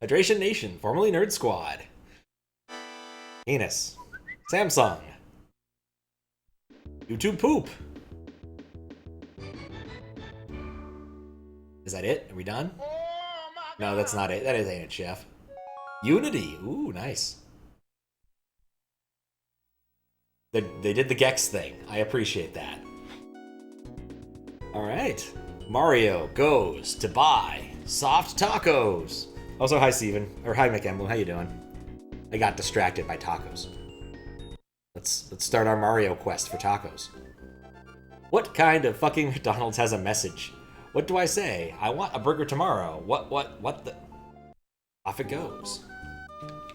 Hydration Nation, formerly Nerd Squad. Anus. Samsung. YouTube Poop. Is that it? Are we done? No, that's not it. That ain't it, Chef. Unity. Ooh, nice. They did the Gex thing. I appreciate that. Alright. Mario goes to buy soft tacos. Also, hi, Steven. Or hi, McEmblem. How you doing? I got distracted by tacos. Let's start our Mario quest for tacos. What kind of fucking McDonald's has a message? What do I say? I want a burger tomorrow. What the... Off it goes.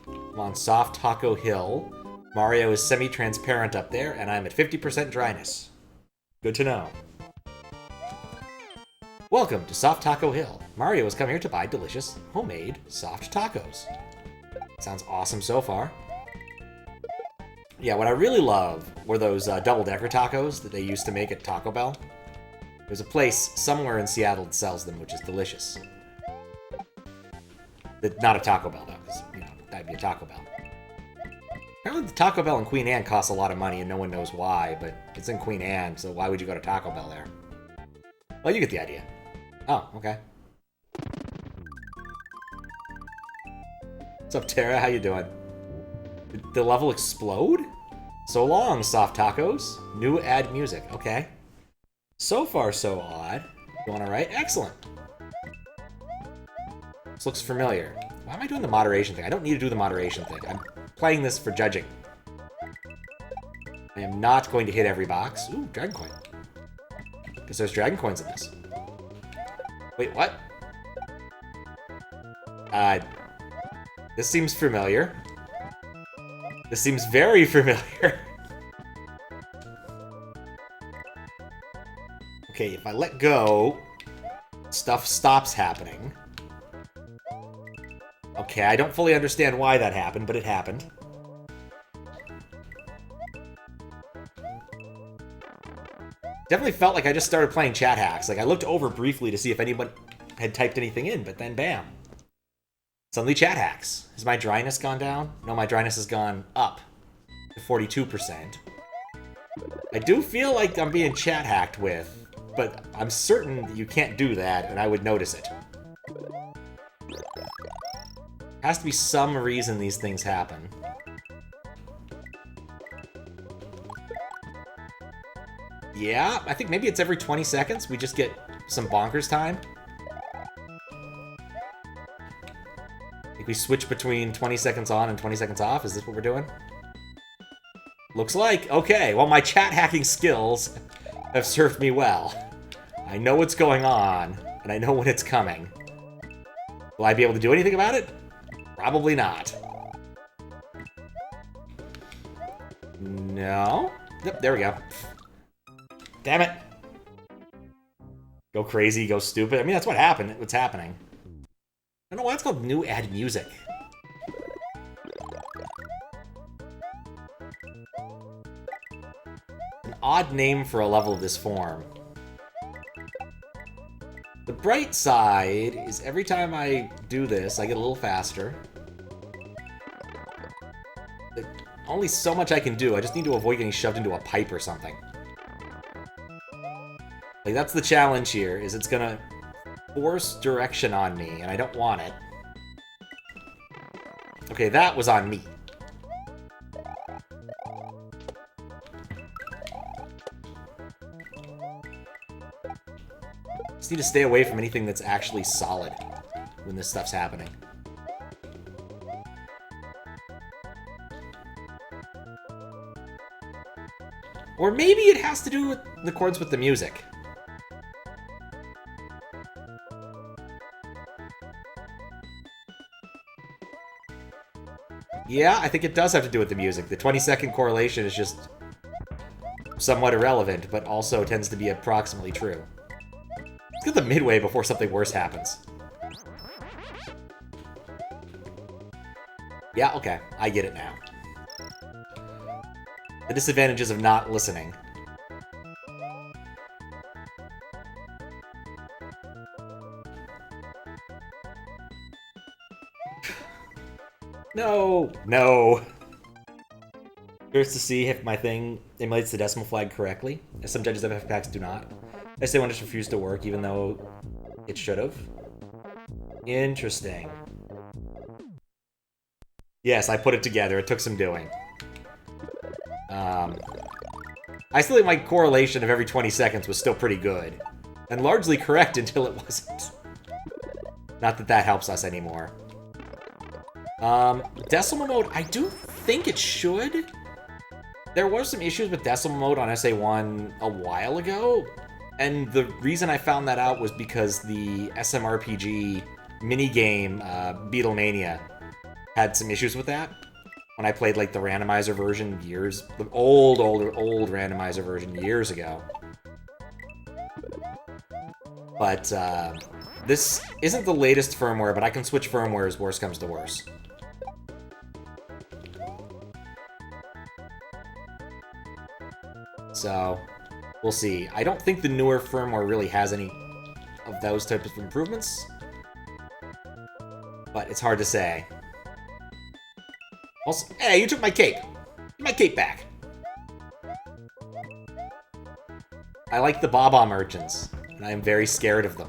I'm on Soft Taco Hill. Mario is semi-transparent up there, and I'm at 50% dryness. Good to know. Welcome to Soft Taco Hill. Mario has come here to buy delicious, homemade, soft tacos. Sounds awesome so far. Yeah, what I really love were those double-decker tacos that they used to make at Taco Bell. There's a place somewhere in Seattle that sells them, which is delicious. Not a Taco Bell, though, because, you know, that'd be a Taco Bell. Apparently the Taco Bell in Queen Anne costs a lot of money, and no one knows why, but it's in Queen Anne, so why would you go to Taco Bell there? Well, you get the idea. Oh, okay. What's up, Tara? How you doing? Did the level explode? So long, soft tacos. New add music. Okay. So far, so odd. You want to write? Excellent. This looks familiar. Why am I doing the moderation thing? I don't need to do the moderation thing. I'm playing this for judging. I am not going to hit every box. Ooh, dragon coin. Because there's dragon coins in this. Wait, what? This seems familiar. This seems very familiar. Okay, if I let go, stuff stops happening. Okay, I don't fully understand why that happened, but it happened. Definitely felt like I just started playing chat hacks. Like, I looked over briefly to see if anyone had typed anything in, but then bam. Suddenly chat hacks. Has my dryness gone down? No, my dryness has gone up to 42%. I do feel like I'm being chat hacked with, but I'm certain that you can't do that, and I would notice it. Has to be some reason these things happen. Yeah, I think maybe it's every 20 seconds we just get some bonkers time. Like we switch between 20 seconds on and 20 seconds off. Is this what we're doing? Looks like. Okay, well, my chat hacking skills have served me well. I know what's going on, and I know when it's coming. Will I be able to do anything about it? Probably not. No. Yep, there we go. Damn it. Go crazy, go stupid. I mean, that's what happened. What's happening. I don't know why it's called new add music. An odd name for a level of this form. The bright side is every time I do this, I get a little faster. There's only so much I can do. I just need to avoid getting shoved into a pipe or something. Like, that's the challenge here, is it's gonna force direction on me, and I don't want it. Okay, that was on me. Just need to stay away from anything that's actually solid when this stuff's happening. Or maybe it has to do with the chords with the music. Yeah, I think it does have to do with the music. The 20-second correlation is just somewhat irrelevant, but also tends to be approximately true. Let's get the midway before something worse happens. Yeah, okay. I get it now. The disadvantages of not listening. No! No! Curious to see if my thing emulates the decimal flag correctly, as some judges of FF packs do not. I say one just refused to work, even though it should have. Interesting. Yes, I put it together. It took some doing. I still think my correlation of every 20 seconds was still pretty good. And largely correct until it wasn't. Not that that helps us anymore. Decimal mode, I do think it should. There were some issues with decimal mode on SA1 a while ago, and the reason I found that out was because the SMRPG minigame, Beatlemania, had some issues with that. When I played, like, the randomizer version the old randomizer version years ago. But, this isn't the latest firmware, but I can switch firmware as worse comes to worse. So, we'll see. I don't think the newer firmware really has any of those types of improvements. But it's hard to say. Also, hey, you took my cape! Get my cape back! I like the Baba merchants, and I am very scared of them.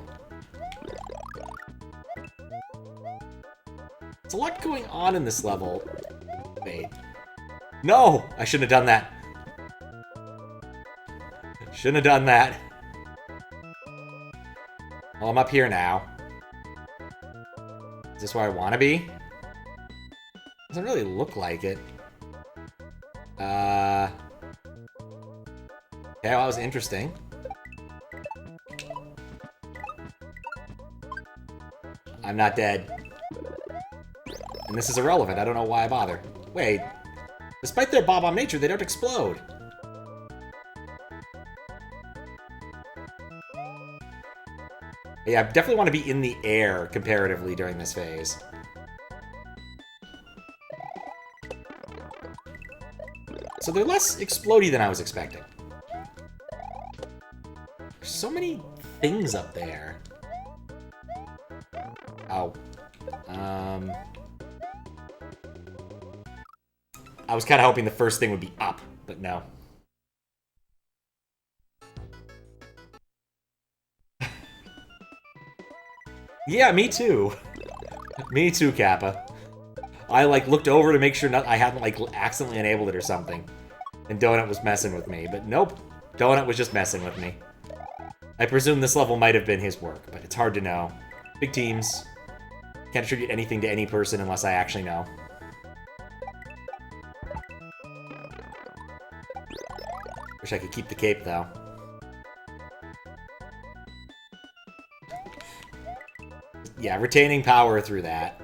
There's a lot going on in this level. Wait. No! I shouldn't have done that. Shouldn't have done that. Well, I'm up here now. Is this where I want to be? Doesn't really look like it. Okay, well, that was interesting. I'm not dead. And this is irrelevant. I don't know why I bother. Wait. Despite their bob-omb nature, they don't explode. Yeah, I definitely want to be in the air, comparatively, during this phase. So they're less explodey than I was expecting. There's so many things up there. Oh. I was kind of hoping the first thing would be up, but no. Yeah, me too. Me too, Kappa. I, like, looked over to make sure I hadn't, like, accidentally enabled it or something. And Donut was messing with me, but nope. Donut was just messing with me. I presume this level might have been his work, but it's hard to know. Big teams. Can't attribute anything to any person unless I actually know. Wish I could keep the cape, though. Yeah, retaining power through that.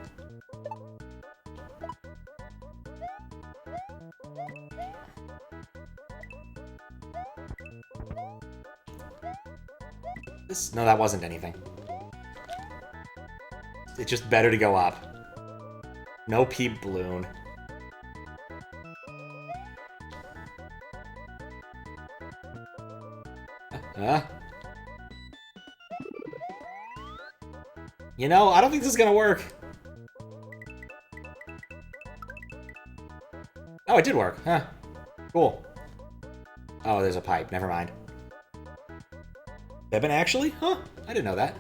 No, that wasn't anything. It's just better to go up. No peep balloon. You know, I don't think this is gonna work. Oh, it did work. Huh. Cool. Oh, there's a pipe. Never mind. Bebn actually? Huh. I didn't know that.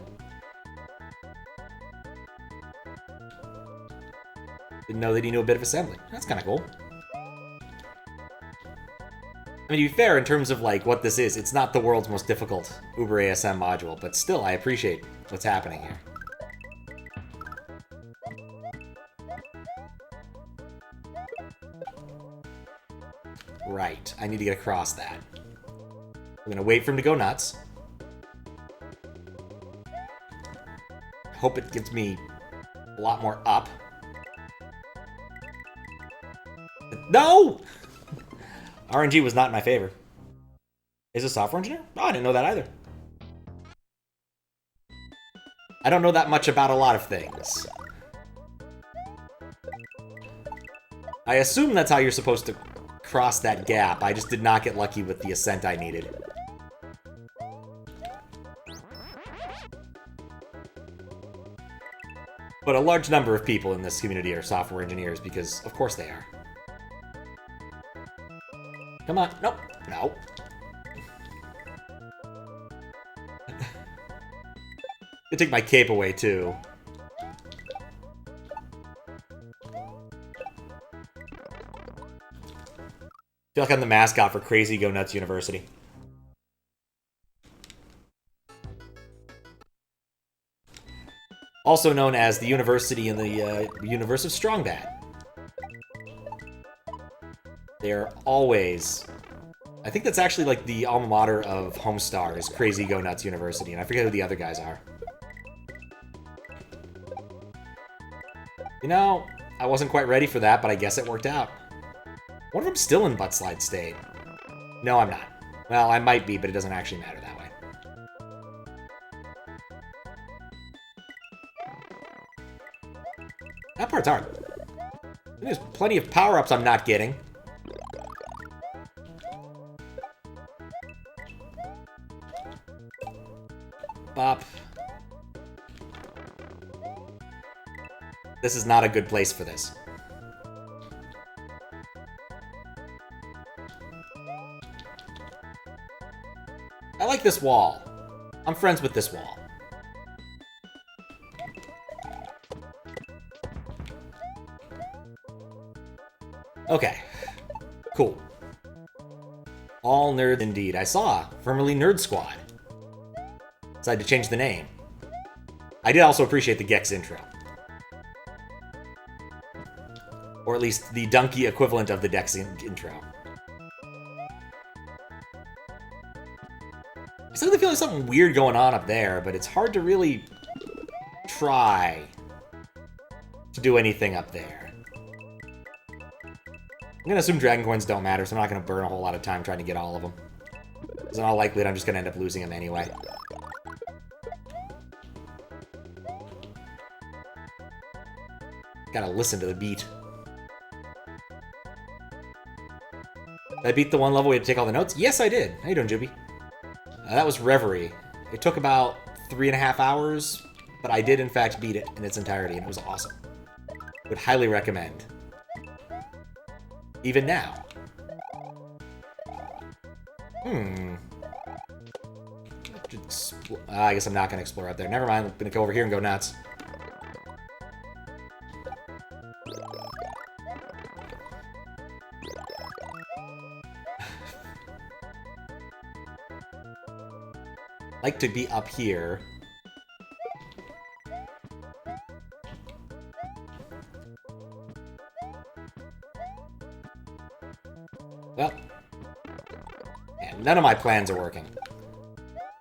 Didn't know that he knew a bit of assembly. That's kind of cool. I mean, to be fair, in terms of, like, what this is, it's not the world's most difficult Uber ASM module, but still, I appreciate what's happening here. Right. I need to get across that. I'm gonna wait for him to go nuts. Hope it gives me a lot more up. No! RNG was not in my favor. Is it software engineer? Oh, I didn't know that either. I don't know that much about a lot of things. I assume that's how you're supposed to cross that gap. I just did not get lucky with the ascent I needed. But a large number of people in this community are software engineers because, of course, they are. Come on. Nope. No. They take my cape away, too. I feel like I'm the mascot for Crazy Go Nuts University. Also known as the university in the universe of Strong Bad. They're always... I think that's actually like the alma mater of Homestar is Crazy Go Nuts University, and I forget who the other guys are. You know, I wasn't quite ready for that, but I guess it worked out. I wonder if I'm still in butt slide state. No, I'm not. Well, I might be, but it doesn't actually matter that way. That part's hard. There's plenty of power-ups I'm not getting. Bop. This is not a good place for this. I like this wall. I'm friends with this wall. Okay. Cool. All nerds indeed. I saw formerly Nerd Squad. Decided to change the name. I did also appreciate the Gex intro. Or at least the donkey equivalent of the Dex intro. I suddenly feel like something weird going on up there, but it's hard to really try to do anything up there. I'm gonna assume Dragon Coins don't matter, so I'm not gonna burn a whole lot of time trying to get all of them. Because in all likelihood, I'm just gonna end up losing them anyway. Gotta listen to the beat. Did I beat the one level we had to take all the notes? Yes, I did. How you doing, Juby? That was Reverie. It took about 3.5 hours, but I did in fact beat it in its entirety, and it was awesome. Would highly recommend. Even now. I guess I'm not gonna explore up there. Never mind, I'm gonna go over here and go nuts. Like to be up here. Well, yeah, none of my plans are working.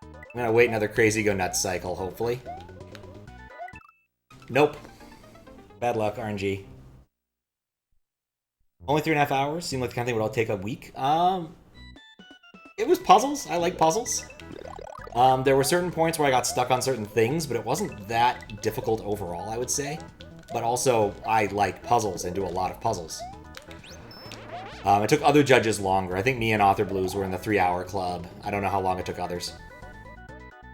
I'm gonna wait another Crazy Go Nuts cycle, hopefully. Nope. Bad luck, RNG. Only 3.5 hours? Seemed like the kind of thing would all take a week. It was puzzles. I like puzzles. There were certain points where I got stuck on certain things, but it wasn't that difficult overall, I would say. But also, I like puzzles and do a lot of puzzles. It took other judges longer. I think me and Author Blues were in the 3-hour club. I don't know how long it took others.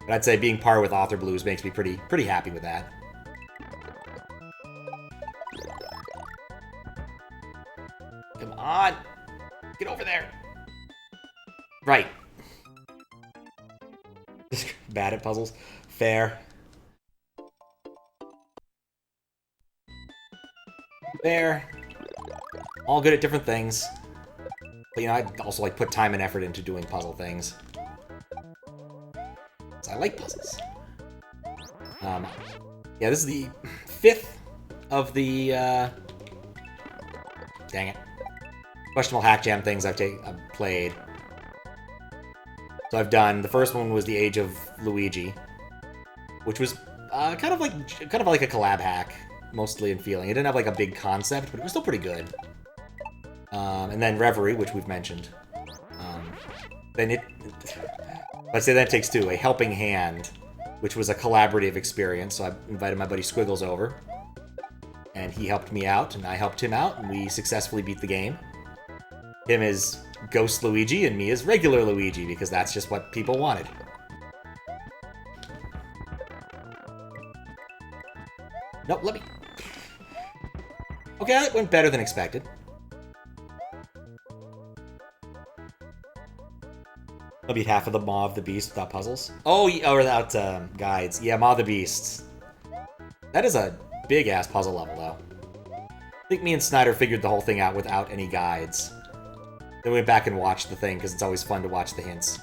But I'd say being par with Author Blues makes me pretty happy with that. Come on! Get over there! Right. Bad at puzzles. Fair. Fair. All good at different things. But, you know, I also, like, put time and effort into doing puzzle things. So I like puzzles. Yeah, this is the 5th of the, dang it. Questionable Hackjam things I've played. So I've done, the first one was The Age of Luigi, which was kind of like a collab hack, mostly in feeling. It didn't have like a big concept, but it was still pretty good. And then Reverie, which we've mentioned. Let's say that takes two. A Helping Hand, which was a collaborative experience. So I invited my buddy Squiggles over, and he helped me out, and I helped him out, and we successfully beat the game. Him as Ghost Luigi, and me as regular Luigi, because that's just what people wanted. Nope, let me... Okay, that went better than expected. I'll beat half of the Maw of the Beast without puzzles. Oh, or without guides. Yeah, Maw of the Beast. That is a big-ass puzzle level, though. I think me and Snyder figured the whole thing out without any guides. Then we went back and watched the thing, because it's always fun to watch the hints.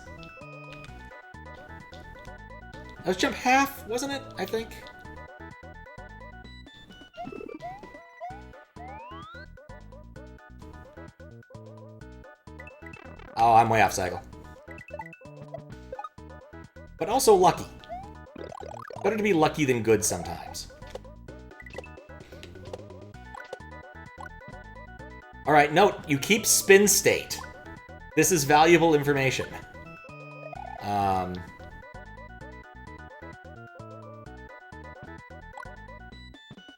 That was jump half, wasn't it? I think? Oh, I'm way off cycle. But also lucky. Better to be lucky than good sometimes. Alright, note, you keep spin state. This is valuable information.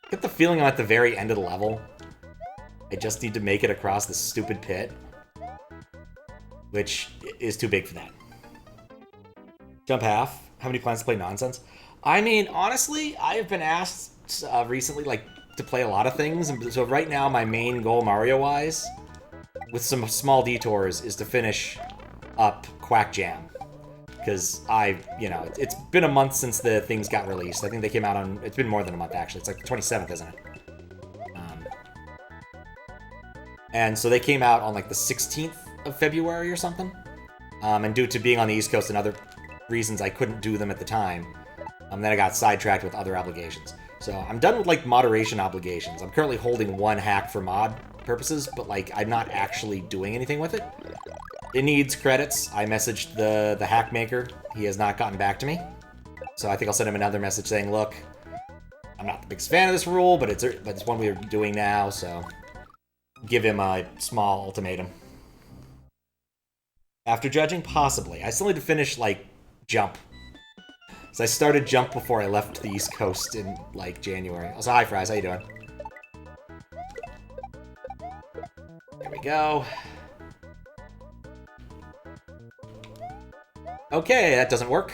Get the feeling I'm at the very end of the level. I just need to make it across this stupid pit. Which is too big for that. Jump half. How many plans to play nonsense? I mean, honestly, I have been asked recently, like, to play a lot of things. And so right now, my main goal, Mario-wise, with some small detours, is to finish up Hackjam. Because it's been a month since the things got released. I think they came out on, it's been more than a month, actually. It's like the 27th, isn't it? And so they came out on, like, the 16th of February or something. And due to being on the East Coast and other reasons, I couldn't do them at the time. Then I got sidetracked with other obligations. So I'm done with, like, moderation obligations. I'm currently holding one hack for mod purposes, but, like, I'm not actually doing anything with it. It needs credits. I messaged the hack maker. He has not gotten back to me. So I think I'll send him another message saying, look, I'm not the biggest fan of this rule, but it's one we're doing now, so give him a small ultimatum. After judging? Possibly. I still need to finish, like, Jump. So I started Jump before I left the East Coast in, like, January. Also, hi, Fries. How you doing? There we go. Okay, that doesn't work.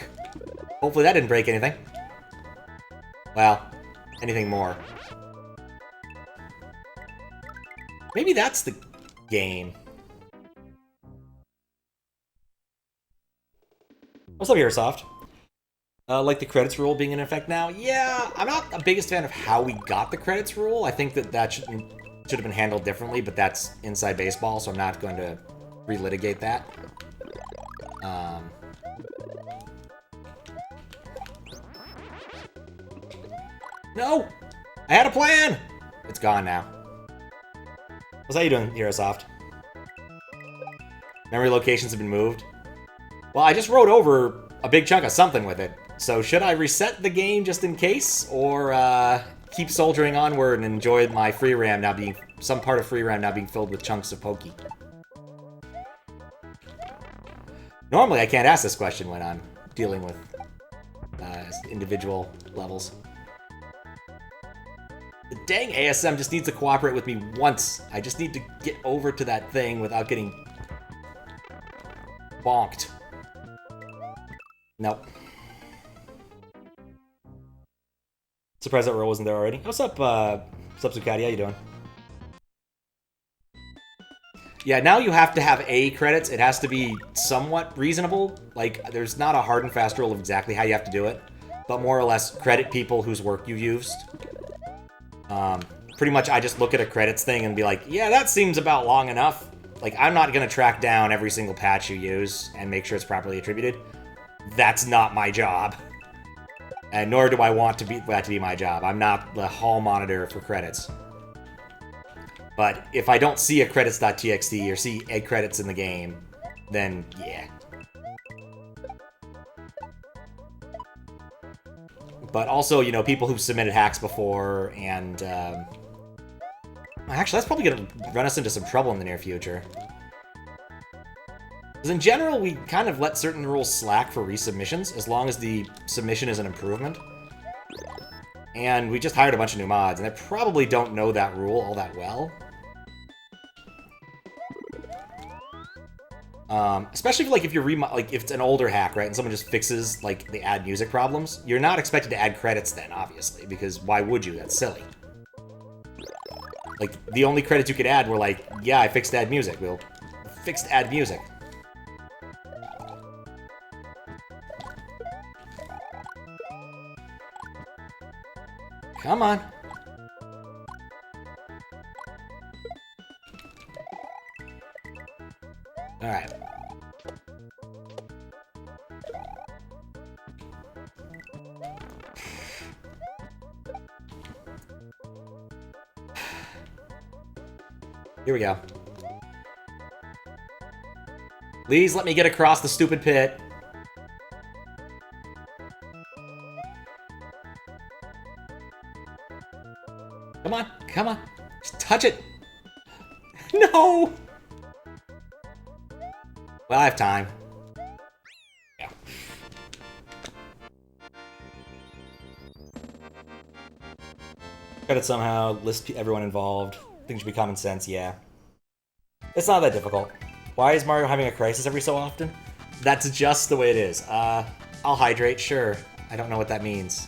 Hopefully that didn't break anything. Well, anything more. Maybe that's the game. What's up, Airsoft? Like the credits rule being in effect now? Yeah, I'm not the biggest fan of how we got the credits rule. I think that should have been handled differently, but that's inside baseball, so I'm not going to relitigate that. No! I had a plan! It's gone now. What's how you doing, Airsoft? Memory locations have been moved. Well, I just wrote over a big chunk of something with it. So should I reset the game just in case? Or keep soldiering onward and enjoy my free RAM now being... some part of free RAM now being filled with chunks of Pokey? Normally I can't ask this question when I'm dealing with individual levels. The dang ASM just needs to cooperate with me once. I just need to get over to that thing without getting bonked. Nope. Surprised that roll wasn't there already. What's up, Zucati? How you doing? Yeah, now you have to have A credits. It has to be somewhat reasonable. Like, there's not a hard and fast rule of exactly how you have to do it, but more or less credit people whose work you used. Pretty much I just look at a credits thing and be like, yeah, that seems about long enough. Like, I'm not going to track down every single patch you use and make sure it's properly attributed. That's not my job. And nor do I want that to be my job. I'm not the hall monitor for credits. But if I don't see a credits.txt or see a credits in the game, then yeah. But also, you know, people who've submitted hacks before and... actually, that's probably going to run us into some trouble in the near future. Because in general, we kind of let certain rules slack for resubmissions, as long as the submission is an improvement. And we just hired a bunch of new mods, and they probably don't know that rule all that well. Especially if you're if it's an older hack, right, and someone just fixes like the add music problems, you're not expected to add credits then, obviously, because why would you? That's silly. Like the only credits you could add were like, yeah, I fixed add music. Well, fixed add music. Come on. All right. Here we go. Please let me get across the stupid pit. Come on, come on. Just touch it. No! Well, I have time. Yeah. Got it somehow. List everyone involved. Things should be common sense, yeah. It's not that difficult. Why is Mario having a crisis every so often? That's just the way it is. I'll hydrate, sure. I don't know what that means.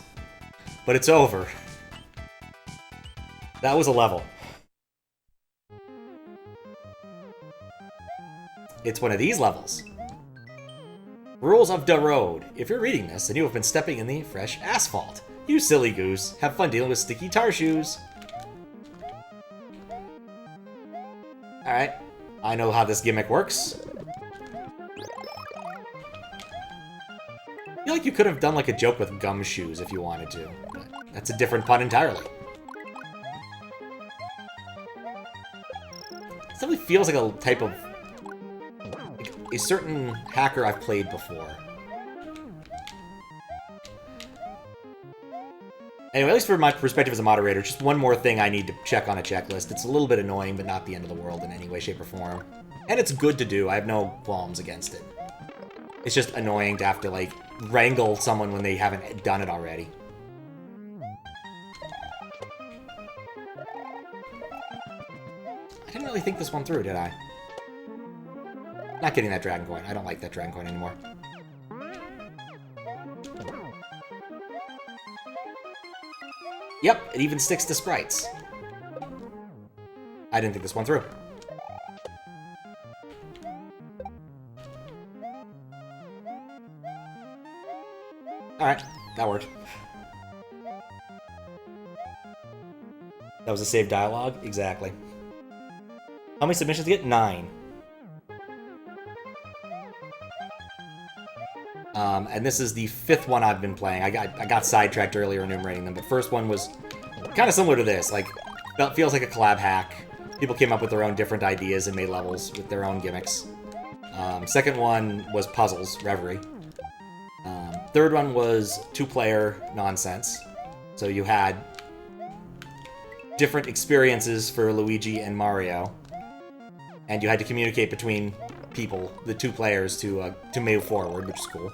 But it's over. That was a level. It's one of these levels. Rules of the road. If you're reading this, then you have been stepping in the fresh asphalt. You silly goose. Have fun dealing with sticky tar shoes. Alright. I know how this gimmick works. I feel like you could have done like a joke with gumshoes if you wanted to, but that's a different pun entirely. It definitely feels like a type of... like a certain hacker I've played before. Anyway, at least from my perspective as a moderator, just one more thing I need to check on a checklist. It's a little bit annoying, but not the end of the world in any way, shape, or form. And it's good to do. I have no qualms against it. It's just annoying to have to, like, wrangle someone when they haven't done it already. I didn't really think this one through, did I? Not getting that dragon coin. I don't like that dragon coin anymore. Yep, it even sticks to sprites. I didn't think this one through. Alright, that worked. That was a saved dialogue? Exactly. How many submissions did you get? 9. And this is the 5th one I've been playing. I got sidetracked earlier enumerating them, but first one was kind of similar to this. Like, feels like a collab hack. People came up with their own different ideas and made levels with their own gimmicks. Second one was puzzles, Reverie. Third one was 2-player nonsense. So you had different experiences for Luigi and Mario, and you had to communicate between people, the 2 players, to move forward, which is cool.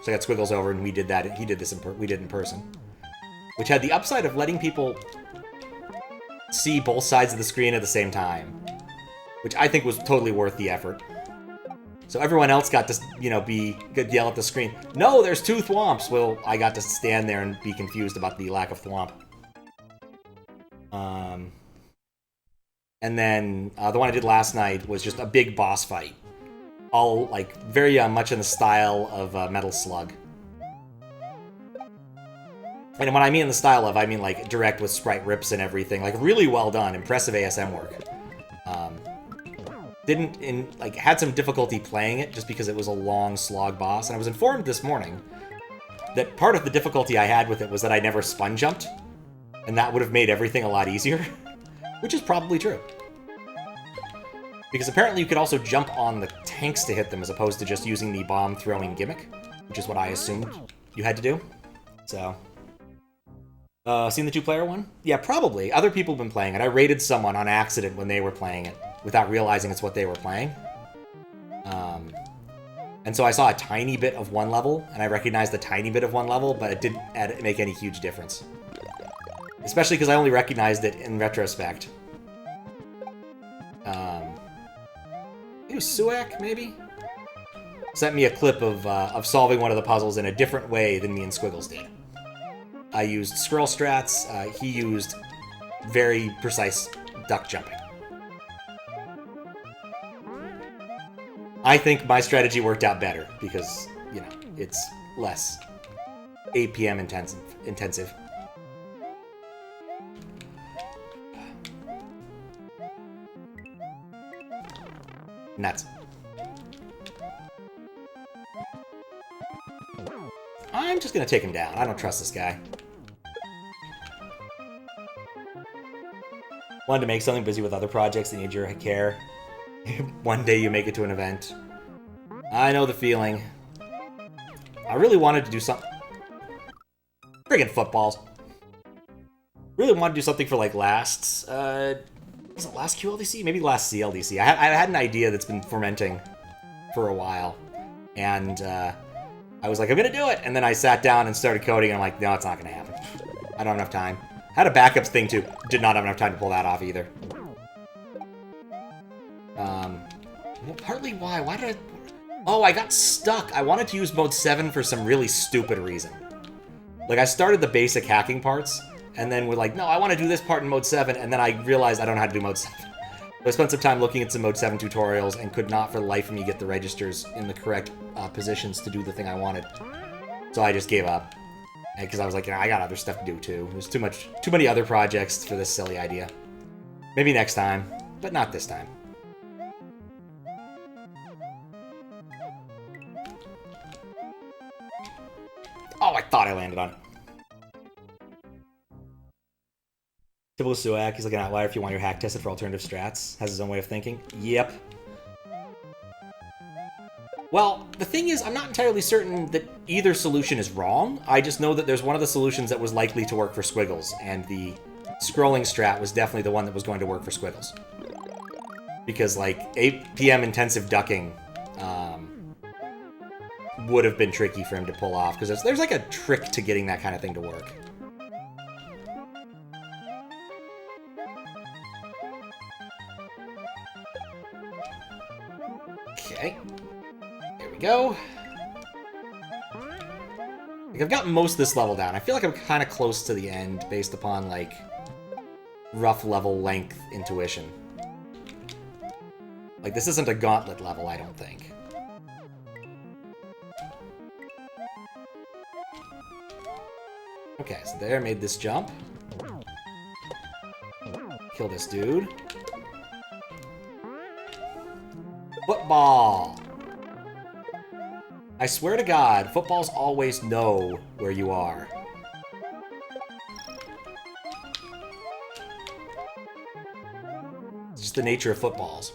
So I got Squiggles over, and we did that. He did this in person, which had the upside of letting people see both sides of the screen at the same time, which I think was totally worth the effort. So everyone else got to, you know, yell at the screen, "No, there's 2 thwomps!" Well, I got to stand there and be confused about the lack of thwomp. And then the one I did last night was just a big boss fight. All, like, very much in the style of Metal Slug. And when I mean the style of, I mean, like, direct with sprite rips and everything. Like, really well done. Impressive ASM work. Had some difficulty playing it just because it was a long slog boss. And I was informed this morning that part of the difficulty I had with it was that I never spun jumped. And that would have made everything a lot easier. Which is probably true. Because apparently you could also jump on the tanks to hit them as opposed to just using the bomb-throwing gimmick, which is what I assumed you had to do. So, seen the 2-player one? Yeah, probably. Other people have been playing it. I raided someone on accident when they were playing it, without realizing it's what they were playing. And so I saw a tiny bit of one level, and I recognized a tiny bit of one level, but it didn't make any huge difference. Especially because I only recognized it in retrospect. It was Suak, maybe? sent me a clip of solving one of the puzzles in a different way than me and Squiggles did. I used scroll strats. He used very precise duck jumping. I think my strategy worked out better because, you know, it's less APM intensive. Nuts. I'm just gonna take him down. I don't trust this guy. Wanted to make something busy with other projects that need your care. One day you make it to an event. I know the feeling. I really wanted to do something. Friggin' footballs. Really wanted to do something for, like, last... was it last QLDC? Maybe last CLDC. I had an idea that's been fermenting for a while. And, I was like, I'm gonna do it! And then I sat down and started coding, and I'm like, no, it's not gonna happen. I don't have enough time. Had a backups thing, too. Did not have enough time to pull that off, either. Well, partly why? Why did I... Oh, I got stuck. I wanted to use mode 7 for some really stupid reason. Like, I started the basic hacking parts, and then we're like, no, I want to do this part in mode 7, and then I realized I don't know how to do mode 7. So I spent some time looking at some mode 7 tutorials and could not for the life of me get the registers in the correct positions to do the thing I wanted. So I just gave up. Because I was like, you know, I got other stuff to do, too. There's too many other projects for this silly idea. Maybe next time, but not this time. Oh, I thought I landed on it. Typical Suak, he's like an outlier if you want your hack tested for alternative strats. Has his own way of thinking. Yep. Well, the thing is, I'm not entirely certain that either solution is wrong. I just know that there's one of the solutions that was likely to work for Squiggles, and the scrolling strat was definitely the one that was going to work for Squiggles. Because, like, APM intensive ducking would have been tricky for him to pull off, because there's like a trick to getting that kind of thing to work. Okay. There we go. Like, I've got most of this level down. I feel like I'm kind of close to the end based upon, like, rough level length intuition. Like, this isn't a gauntlet level, I don't think. Okay, so there, made this jump. Kill this dude. Football! I swear to God, footballs always know where you are. It's just the nature of footballs.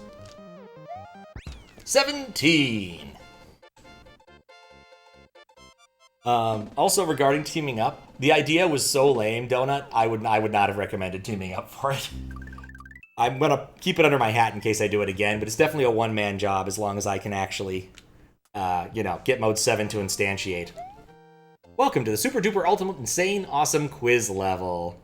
17! Also, regarding teaming up, the idea was so lame, Donut, I would not have recommended teaming up for it. I'm gonna keep it under my hat in case I do it again, but it's definitely a one-man job as long as I can actually, you know, get mode 7 to instantiate. Welcome to the super duper ultimate insane awesome quiz level.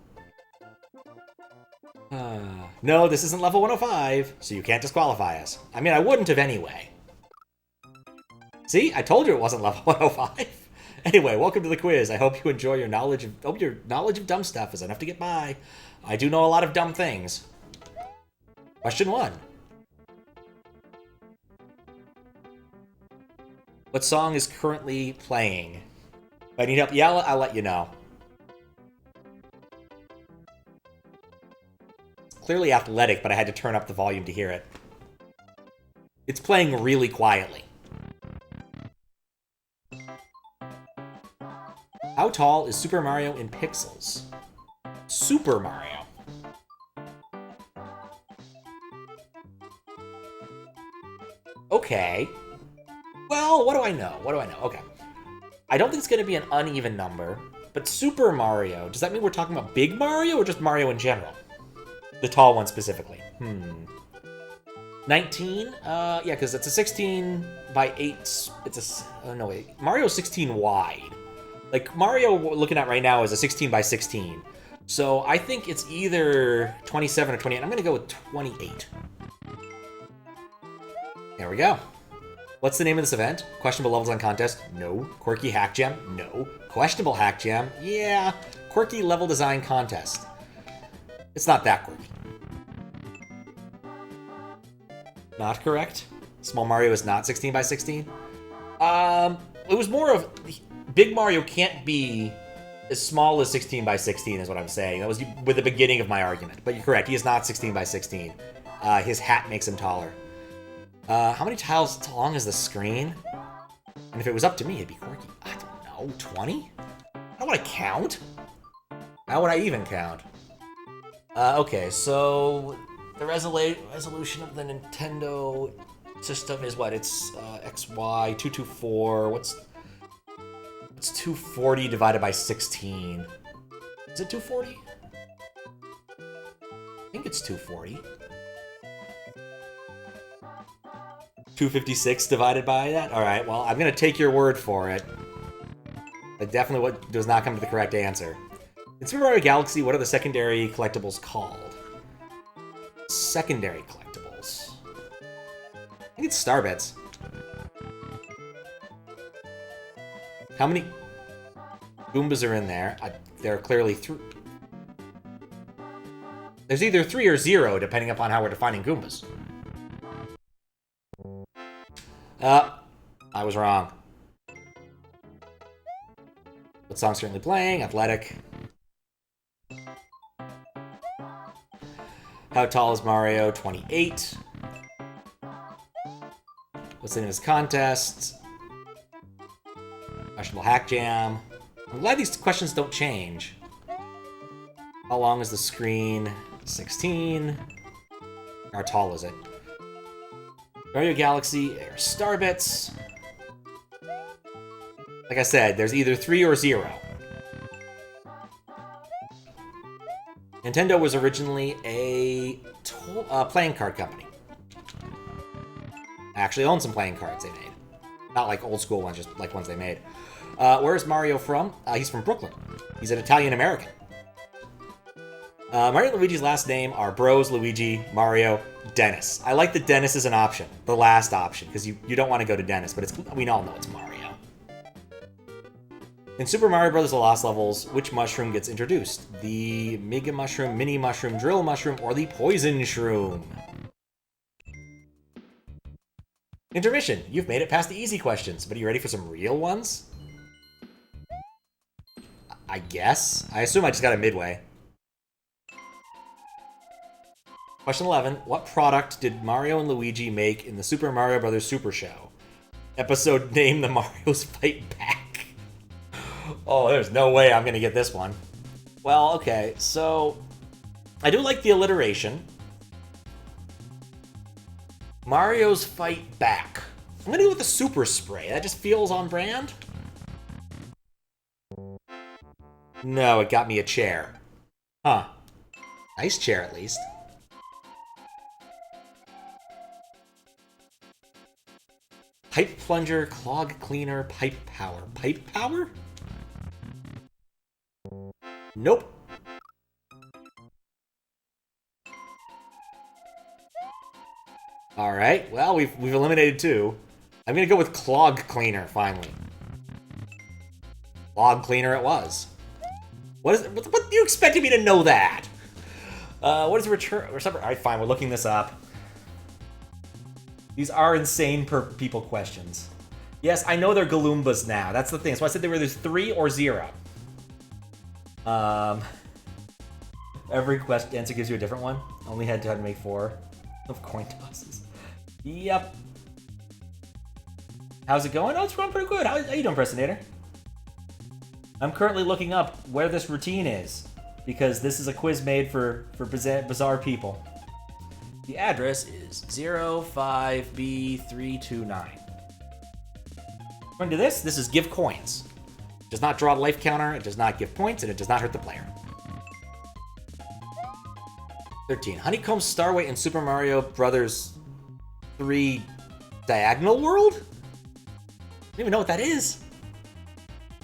No, this isn't level 105, so you can't disqualify us. I mean, I wouldn't have anyway. See, I told you it wasn't level 105. Anyway, welcome to the quiz. I hope you enjoy your knowledge of dumb stuff is enough to get by. I do know a lot of dumb things. Question 1. What song is currently playing? If I need help, yeah, I'll let you know. It's clearly athletic, but I had to turn up the volume to hear it. It's playing really quietly. How tall is Super Mario in pixels? Super Mario. Okay. Well, what do I know? What do I know? Okay. I don't think it's going to be an uneven number, but Super Mario, does that mean we're talking about Big Mario or just Mario in general? The tall one specifically. 19? Yeah, because it's a 16 by 8. It's a... Oh, no, wait. Mario's 16 wide. Like, Mario we're looking at right now is a 16 by 16. So I think it's either 27 or 28. I'm going to go with 28. There we go. What's the name of this event? Questionable levels on contest? No. Quirky Hackjam? No. Questionable Hackjam? Yeah. Quirky level design contest. It's not that quirky. Not correct. Small Mario is not 16 by 16. It was more of Big Mario can't be as small as 16 by 16 is what I'm saying. That was with the beginning of my argument. But you're correct. He is not 16 by 16. His hat makes him taller. How many tiles long is the screen? And if it was up to me, it'd be quirky. I don't know. 20? How would I count? How would I even count? Okay, so the resolution of the Nintendo system is what? It's XY 224. What's 240 divided by 16? Is it 240? I think it's 240. 256 divided by that? Alright, well, I'm gonna take your word for it. That definitely does not come to the correct answer. In Super Mario Galaxy, what are the secondary collectibles called? Secondary collectibles. I think it's Star Bits. How many Goombas are in there? There are clearly 3. There's either 3 or 0, depending upon how we're defining Goombas. I was wrong. What song's currently playing? Athletic. How tall is Mario? 28. What's the name of his contest? Questionable Hackjam. I'm glad these questions don't change. How long is the screen? 16. How tall is it? Mario Galaxy, Air Starbits. Like I said, there's either 3 or 0. Nintendo was originally a playing card company. I actually own some playing cards they made. Not like old school ones, just like ones they made. Where is Mario from? He's from Brooklyn. He's an Italian-American. Mario and Luigi's last name are Bros, Luigi, Mario, Dennis. I like that Dennis is an option, the last option, because you don't want to go to Dennis, but we all know it's Mario. In Super Mario Bros. The Lost Levels, which mushroom gets introduced? The Mega Mushroom, Mini Mushroom, Drill Mushroom, or the Poison Shroom? Intermission. You've made it past the easy questions, but are you ready for some real ones? I guess. I assume I just got a midway. Question 11. What product did Mario and Luigi make in the Super Mario Bros. Super Show? Episode name: The Marios Fight Back. Oh, there's no way I'm gonna get this one. Well, okay, so I do like the alliteration. Mario's Fight Back. I'm gonna go with the Super Spray. That just feels on brand. No, it got me a chair. Huh. Nice chair, at least. Pipe Plunger, Clog Cleaner, Pipe Power. Pipe Power? Nope. Alright, well, we've eliminated 2. I'm gonna go with Clog Cleaner, finally. Clog Cleaner it was. What you expected me to know that? What is the return? Alright, fine, we're looking this up. These are insane per people questions. Yes, I know they're Galoombas now. That's the thing. So I said they were either 3 or 0. Every answer gives you a different one. Only had time to make 4 of coin tosses. Yep. How's it going? Oh, it's going pretty good. How you doing, Presinator? I'm currently looking up where this routine is, because this is a quiz made for bizarre people. The address is 05B329. According to this is give coins. It does not draw a life counter, it does not give points, and it does not hurt the player. 13. Honeycomb Starway in Super Mario Bros. 3 Diagonal World? I don't even know what that is.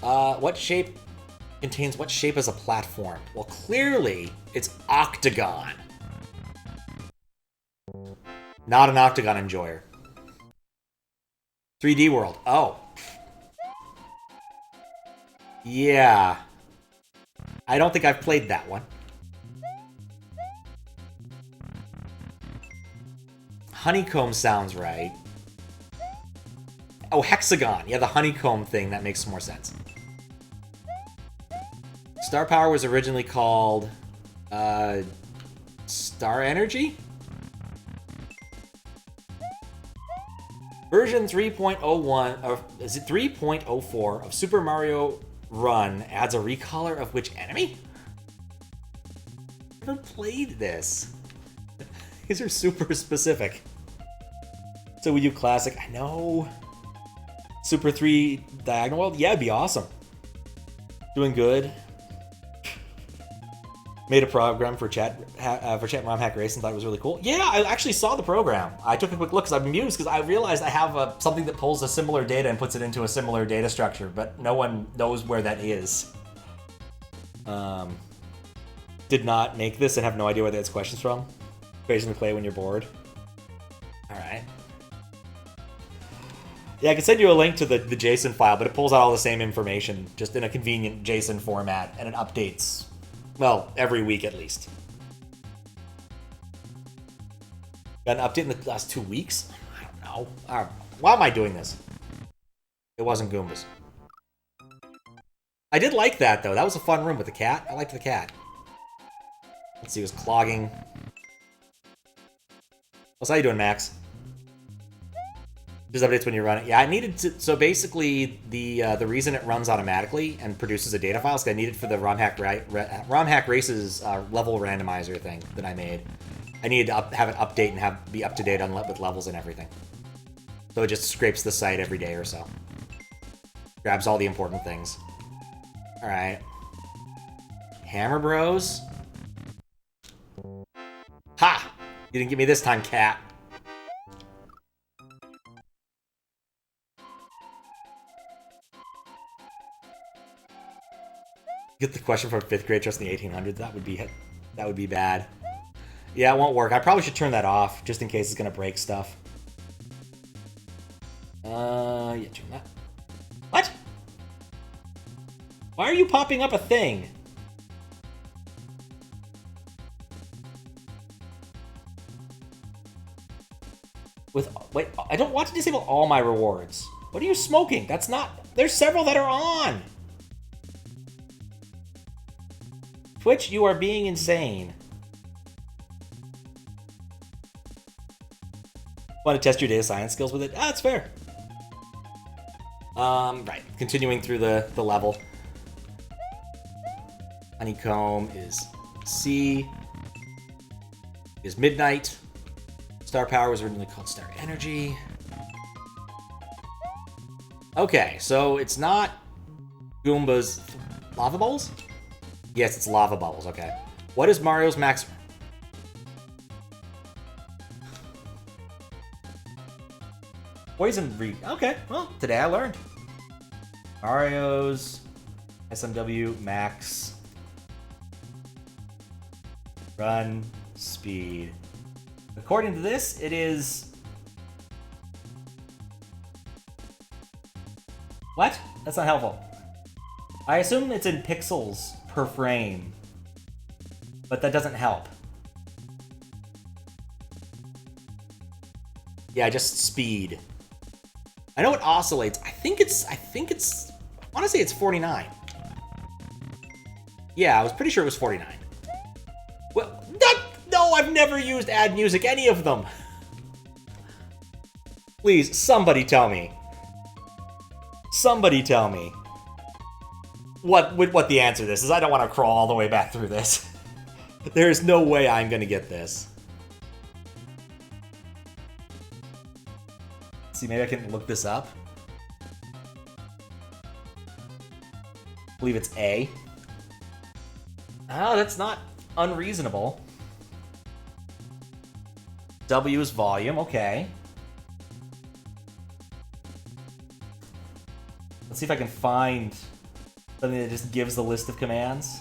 What shape contains what shape as a platform? Well, clearly, it's octagon. Not an octagon enjoyer. 3D World. Oh. Yeah. I don't think I've played that one. Honeycomb sounds right. Oh, Hexagon. Yeah, the honeycomb thing. That makes more sense. Star Power was originally called... Star Energy? Version 3.01, or is it 3.04 of Super Mario Run adds a recolor of which enemy? Never played this. These are super specific. So we do classic. I know. Super 3 Diagonal World? Yeah, it'd be awesome. Doing good. Made a program for chat ROM Hack Race and thought it was really cool. Yeah, I actually saw the program. I took a quick look because I'm amused because I realized I have something that pulls a similar data and puts it into a similar data structure, but no one knows where that is. Did not make this and have no idea where that's questions from. Occasionally play when you're bored. Alright. Yeah, I can send you a link to the JSON file, but it pulls out all the same information, just in a convenient JSON format, and it updates, well, every week at least. Got an update in the last 2 weeks? I don't know. Why am I doing this? It wasn't Goombas. I did like that, though. That was a fun room with the cat. I liked the cat. Let's see, it was clogging. How you doing, Max? Just updates when you run it. Yeah, I needed to... So basically, the reason it runs automatically and produces a data file is I needed for the ROM Hack Races level randomizer thing that I made. I needed to have it update and be up to date with levels and everything. So it just scrapes the site every day or so. Grabs all the important things. Alright. Hammer Bros. Ha! You didn't get me this time, cat. Get the question from 5th grade just in the 1800s. That would be bad. Yeah, it won't work. I probably should turn that off just in case it's gonna break stuff. Yeah, turn that. What? Why are you popping up a thing? Wait, I don't want to disable all my rewards. What are you smoking? That's not... There's several that are on! Twitch, you are being insane. Want to test your data science skills with it? Ah, that's fair. Right. Continuing through the level. Honeycomb is C. Is Midnight. Star Power was originally called Star Energy. Okay, so it's not Goomba's lava bubbles? Yes, it's lava bubbles, okay. What is Mario's max... Poison Reed. Okay, well, today I learned. Mario's SMW max run speed. According to this, it is... What? That's not helpful. I assume it's in pixels per frame, but that doesn't help. Yeah, just speed. I know it oscillates. I think it's, I want to say it's 49. Yeah, I was pretty sure it was 49. Well, no, I've never used addmusic, any of them. Please, somebody tell me. Somebody tell me what the answer to this is. I don't want to crawl all the way back through this. There's no way I'm going to get this. Let's see, maybe I can look this up. I believe it's A. Oh, that's not unreasonable. W is volume, okay. Let's see if I can find something that just gives the list of commands.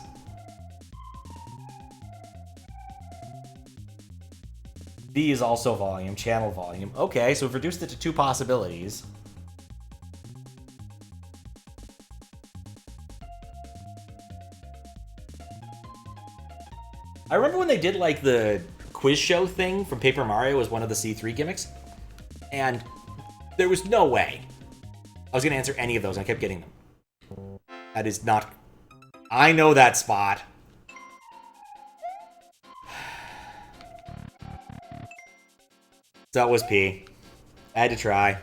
B is also volume, channel volume. Okay, so we've reduced it to 2 possibilities. they did like the quiz show thing from Paper Mario as one of the C3 gimmicks? And there was no way I was going to answer any of those, and I kept getting them. That is not... I know that spot. So that was P. I had to try.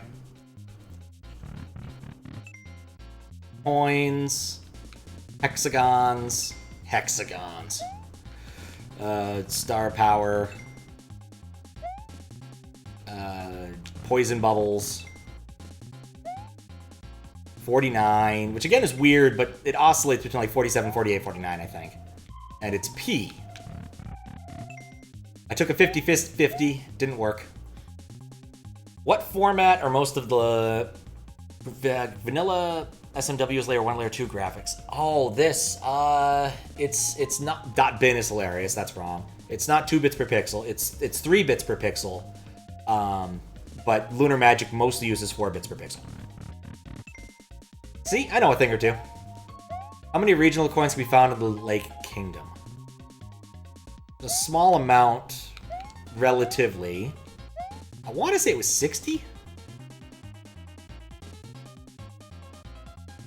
Coins. Hexagons. Hexagons. Star power. Poison bubbles. 49, which again is weird, but it oscillates between like 47, 48, 49, I think. And it's P. I took a 50-50, didn't work. What format are most of the vanilla SMW's layer 1, layer 2 graphics? Oh, this. It's not... .bin is hilarious, that's wrong. It's not 2 bits per pixel, it's 3 bits per pixel. But Lunar Magic mostly uses 4 bits per pixel. See, I know a thing or two. How many regional coins can be found in the Lake Kingdom? A small amount, relatively. I want to say it was 60?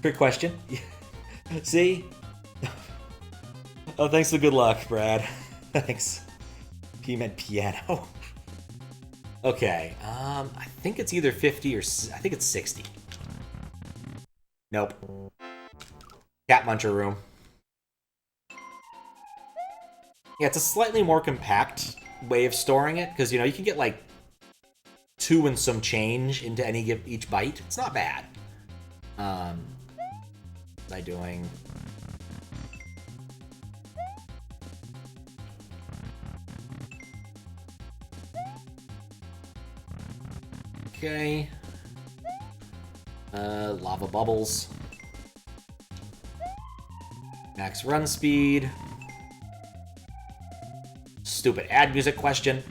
Trick question. See? Oh, thanks for the good luck, Brad. Thanks. P meant piano. Okay, I think it's either 50 or... I think it's 60. Nope. Cat Muncher Room. Yeah, it's a slightly more compact way of storing it, because, you know, you can get, like, 2 and some change into each byte. It's not bad. What was I doing? Okay. Lava bubbles. Max run speed. Stupid add music question.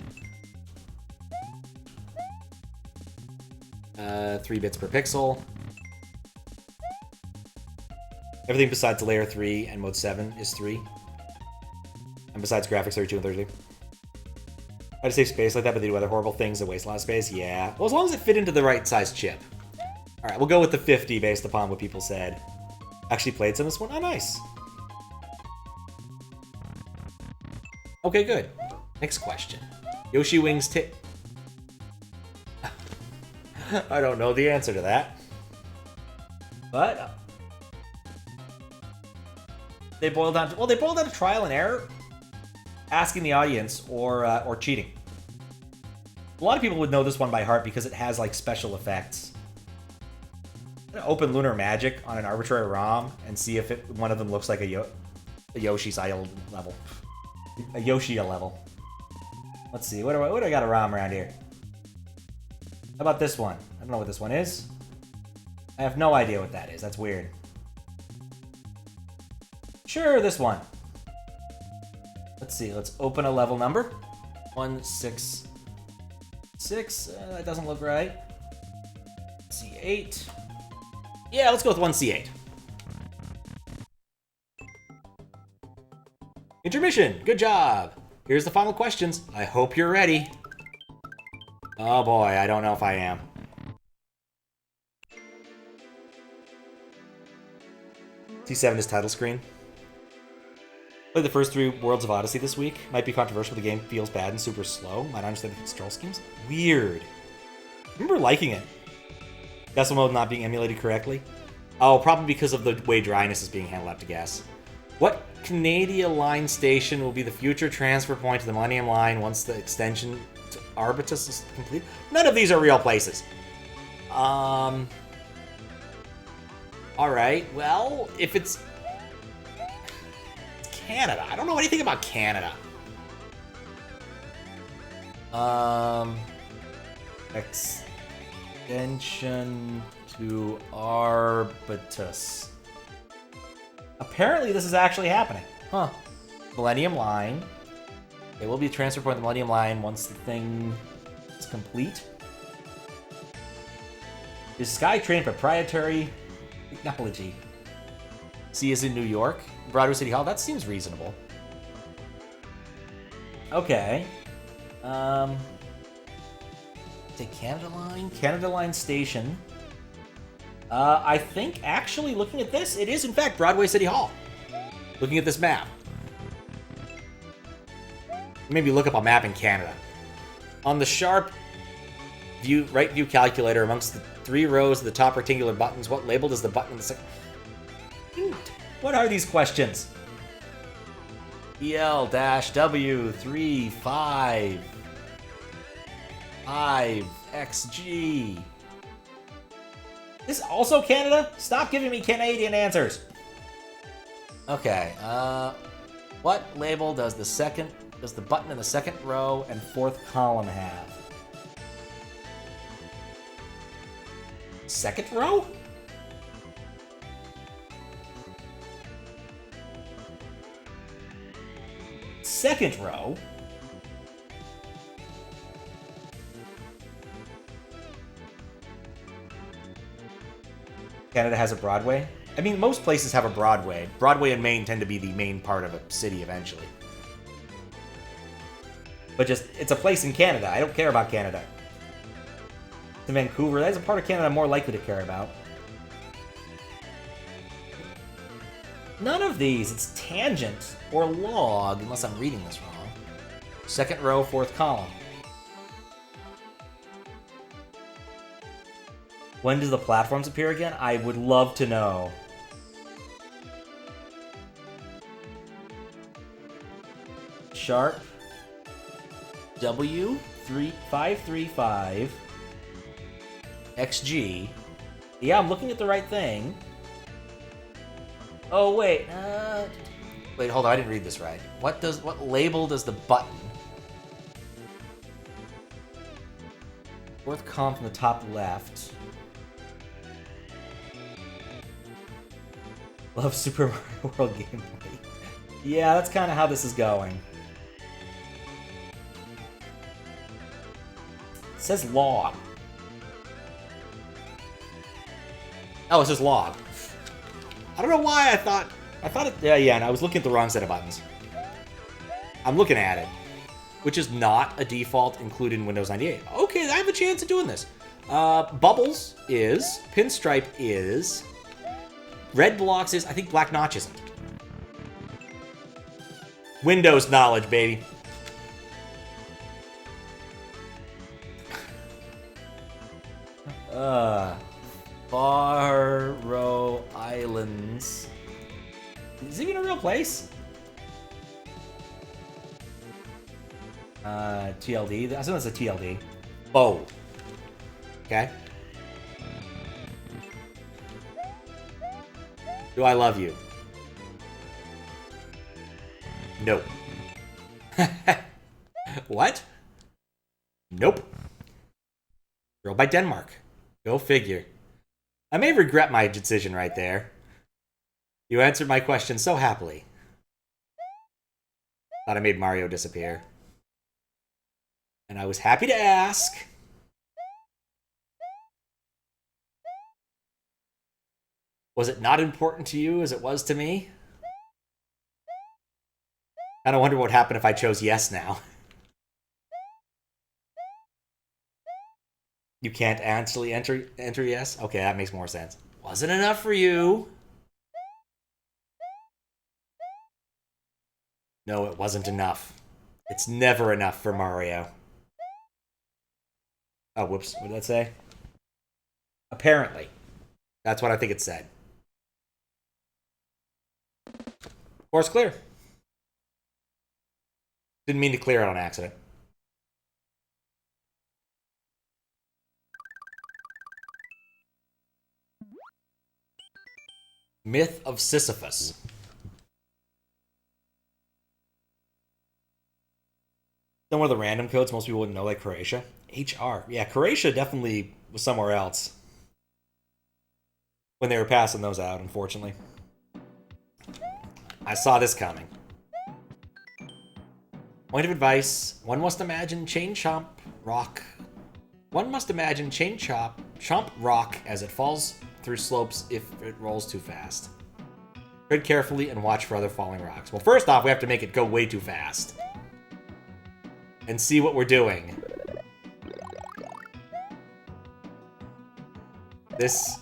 3 bits per pixel. Everything besides layer 3 and mode 7 is 3. And besides graphics 32 and 33. I just save space like that, but they do other horrible things that waste a lot of space. Yeah. Well, as long as it fit into the right size chip. Alright, we'll go with the 50 based upon what people said. Actually played some of this one. Oh, nice. Okay, good. Next question. Yoshi Wings tip. I don't know the answer to that. But they boiled down to, well, they boiled down to trial and error, asking the audience, or cheating. A lot of people would know this one by heart because it has like special effects. I'm gonna open Lunar Magic on an arbitrary ROM and see if one of them looks like a Yoshi's Isle level. A Yoshi level. Let's see, what do I got a ROM around here? How about this one? I don't know what this one is. I have no idea what that is. That's weird. Sure, this one. Let's see, let's open a level number. 166. That doesn't look right. C8. Yeah, let's go with 1C8. Intermission! Good job! Here's the final questions. I hope you're ready. Oh boy, I don't know if I am. T7 is title screen. Played the first 3 Worlds of Odyssey this week. Might be controversial, the game feels bad and super slow. Might not understand the control schemes. Weird. I remember liking it. Decimal mode not being emulated correctly. Oh, probably because of the way dryness is being handled, I have to guess. What Canadian line station will be the future transfer point to the Millennium Line once the extension to Arbitus is complete? None of these are real places. Alright, well, if it's Canada. I don't know anything about Canada. Extension to Arbitus. Apparently this is actually happening. Huh. Millennium Line. It will be a transfer point to the Millennium Line once the thing is complete. Is SkyTrain proprietary technology? C is in New York. Broadway City Hall. That seems reasonable. Okay. Say Canada Line? Canada Line Station. I think, actually, looking at this, it is, in fact, Broadway City Hall. Looking at this map. Maybe look up a map in Canada. On the sharp view, right view calculator, amongst the 3 rows of the top rectangular buttons, what label does the button in the second... What are these questions? EL-W35 5XG. This is also Canada? Stop giving me Canadian answers. Okay, what label does the button in the second row and 4th column have? Second row? Second row? Canada has a Broadway? I mean, most places have a Broadway. Broadway and Maine tend to be the main part of a city eventually. But just, it's a place in Canada. I don't care about Canada. To Vancouver, that's a part of Canada I'm more likely to care about. None of these. It's tangent or log, unless I'm reading this wrong. Second row, 4th column. When does the platforms appear again? I would love to know. Sharp W535 XG. Yeah, I'm looking at the right thing. Oh wait, wait, hold on, I didn't read this right. What label does the button? 4th column from the top left. Love Super Mario World gameplay. Yeah, that's kind of how this is going. It says log. Oh, it says log. I don't know why I thought it... Yeah, and I was looking at the wrong set of buttons. I'm looking at it. Which is not a default included in Windows 98. Okay, I have a chance of doing this. Bubbles is. Pinstripe is. Red blocks is. I think black notch isn't. Windows knowledge, baby. Barrow Islands. Is it even a real place? TLD. I assume that's a TLD. Oh. Okay. Do I love you? No. What? Nope. Girl by Denmark. Go figure. I may regret my decision right there. You answered my question so happily. Thought I made Mario disappear. And I was happy to ask. Was it not important to you as it was to me? Kinda wonder what would happen if I chose yes now. You can't actually enter yes? Okay, that makes more sense. Wasn't enough for you. No, it wasn't enough. It's never enough for Mario. Oh, whoops. What did that say? Apparently. That's what I think it said. Course clear. Didn't mean to clear it on accident. Myth of Sisyphus. Then one of the random codes most people wouldn't know, like Croatia. HR. Yeah, Croatia definitely was somewhere else when they were passing those out, unfortunately. I saw this coming. Point of advice. One must imagine chain chomp rock. One must imagine chain chomp rock as it falls through slopes if it rolls too fast. Tread carefully and watch for other falling rocks. Well, first off, we have to make it go way too fast. and see what we're doing. This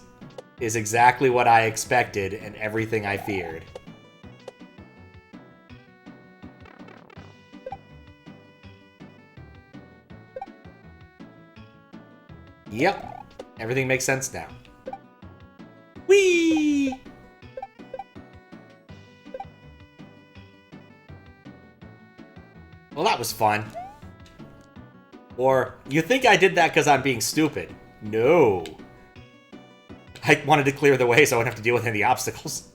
is exactly what I expected and everything I feared. Yep. Everything makes sense now. Whee! Well, that was fun. Or, you think I did that because I'm being stupid. No. I wanted to clear the way so I wouldn't have to deal with any of the obstacles.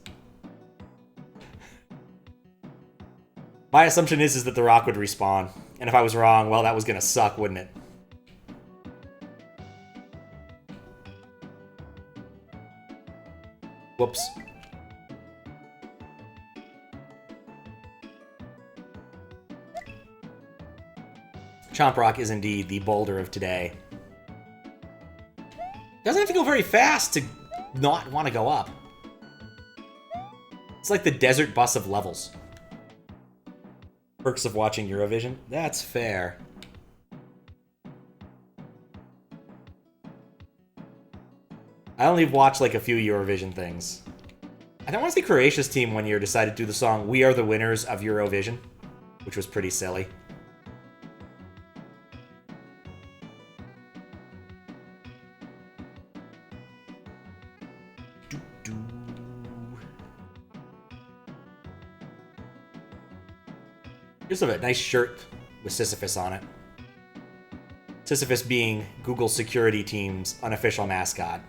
My assumption is that the rock would respawn. And if I was wrong, well, that was gonna suck, wouldn't it? Whoops. Chomp Rock is indeed the boulder of today. Doesn't have to go very fast to not want to go up. It's like the desert bus of levels. Perks of watching Eurovision? That's fair. I only watched like a few Eurovision things. I don't want to say Croatia's team one year decided to do the song "We Are the Winners of Eurovision," which was pretty silly. Here's a nice shirt with Sisyphus on it. Sisyphus being Google security team's unofficial mascot.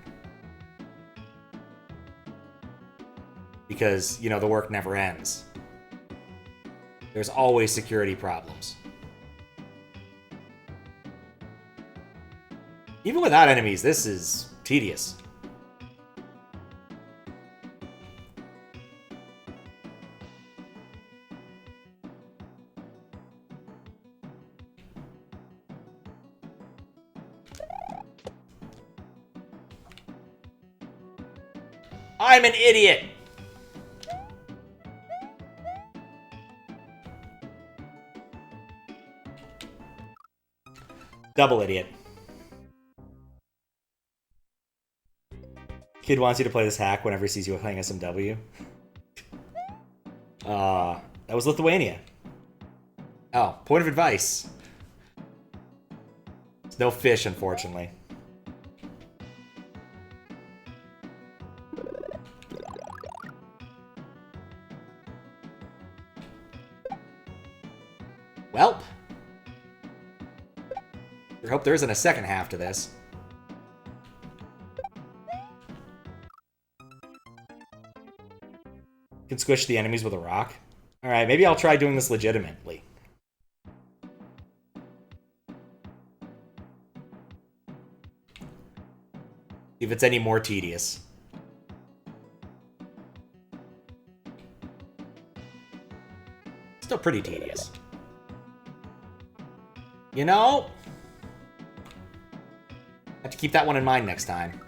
Because, you know, the work never ends. There's always security problems. Even without enemies, this is tedious. I'm an idiot! Double idiot. Kid wants you to play this hack whenever he sees you playing SMW. That was Lithuania. Oh, point of advice. There's no fish, unfortunately. Welp. I hope there isn't a second half to this. You can squish the enemies with a rock. Alright, maybe I'll try doing this legitimately. If it's any more tedious. Still pretty tedious. You know? Have to keep that one in mind next time.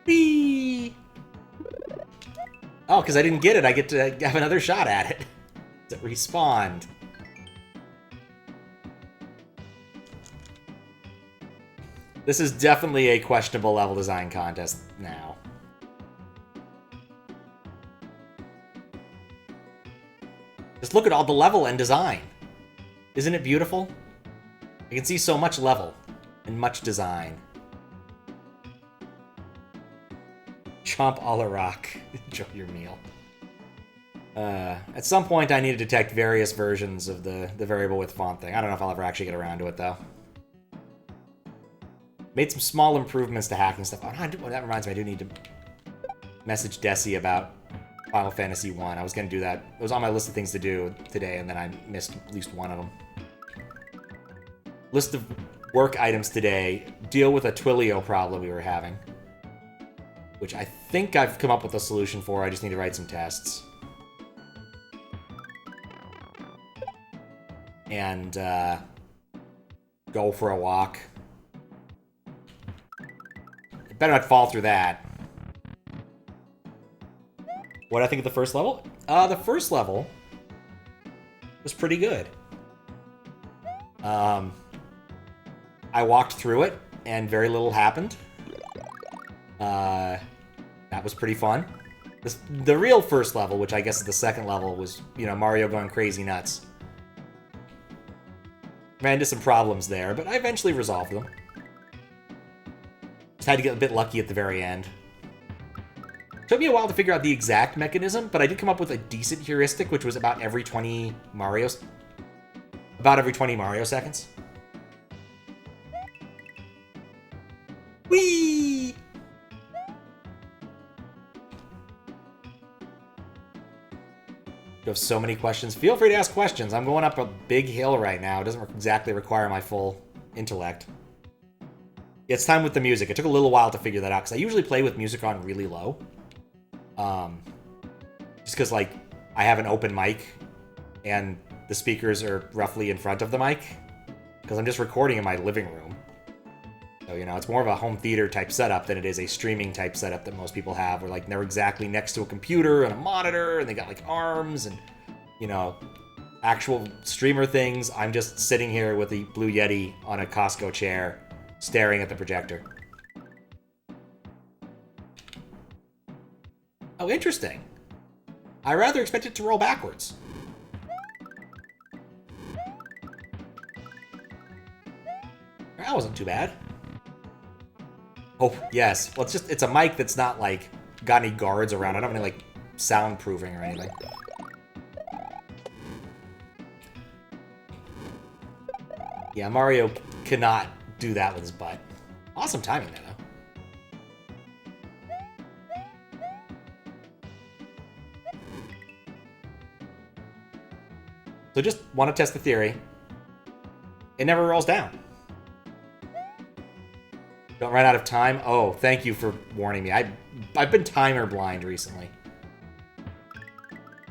Whee! Oh, because I didn't get it, I get to have another shot at it. It respawned. This is definitely a questionable level design contest now. Just look at all the level and design. Isn't it beautiful? I can see so much level and much design. Chomp a la rock. Enjoy your meal. At some point I need to detect various versions of the variable width font thing. I don't know if I'll ever actually get around to it, though. Made some small improvements to hacking stuff. Oh, that reminds me, I do need to message Desi about Final Fantasy 1. I was going to do that. It was on my list of things to do today, and then I missed at least one of them. List of work items today. Deal with a Twilio problem we were having. Which I think I've come up with a solution for. I just need to write some tests. And go for a walk. It better not fall through that. What do I think of the first level? The first level was pretty good. I walked through it, and very little happened. That was pretty fun. The real first level, which I guess is the second level, was, you know, Mario going crazy nuts. Ran into some problems there, but I eventually resolved them. Just had to get a bit lucky at the very end. Took me a while to figure out the exact mechanism, but I did come up with a decent heuristic, which was about every 20 Mario seconds. Whee! You have so many questions. Feel free to ask questions. I'm going up a big hill right now. It doesn't exactly require my full intellect. It's time with the music. It took a little while to figure that out, because I usually play with music on really low. Just because, like, I have an open mic, and the speakers are roughly in front of the mic, because I'm just recording in my living room. So, you know, it's more of a home theater type setup than it is a streaming type setup that most people have, where, like, they're exactly next to a computer and a monitor, and they got, like, arms and, you know, actual streamer things. I'm just sitting here with the Blue Yeti on a Costco chair, staring at the projector. Oh, interesting. I rather expect it to roll backwards. That wasn't too bad. Oh, yes. Well, it's a mic that's not, like, got any guards around. I don't have any, like, soundproofing or anything. Yeah, Mario cannot do that with his butt. Awesome timing there, though. So just want to test the theory. It never rolls down. Don't run out of time? Oh, thank you for warning me. I've been timer blind recently.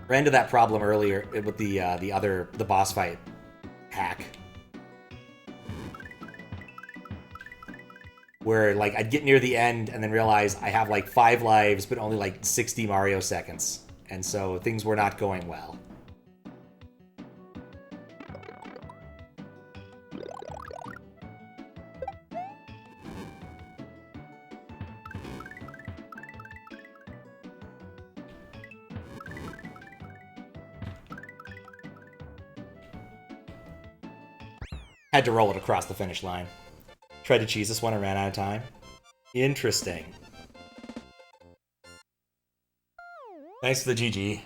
Ran into that problem earlier with the boss fight hack. Where, like, I'd get near the end and then realize I have, like, 5 lives, but only, like, 60 Mario seconds. And so things were not going well. Had to roll it across the finish line. Tried to cheese this one and ran out of time. Interesting. Thanks for the GG.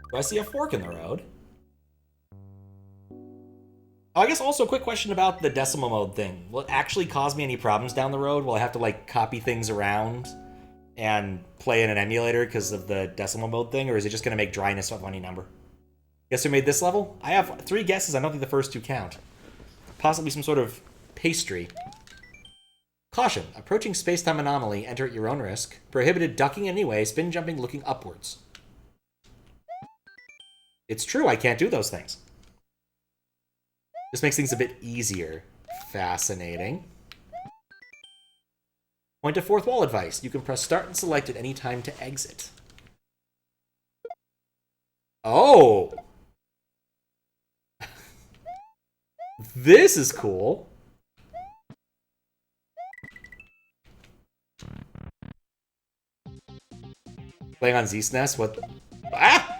Do I see a fork in the road? Oh, I guess also a quick question about the decimal mode thing. Will it actually cause me any problems down the road? Will I have to, like, copy things around and play in an emulator because of the decimal mode thing? Or is it just going to make dryness a funny number? Guess who made this level? I have 3 guesses. I don't think the first 2 count. Possibly some sort of pastry. Caution. Approaching space-time anomaly. Enter at your own risk. Prohibited ducking anyway. Spin jumping looking upwards. It's true. I can't do those things. This makes things a bit easier. Fascinating. Point of fourth wall advice. You can press start and select at any time to exit. Oh! This is cool. Playing on Z-SNES? What? Ah!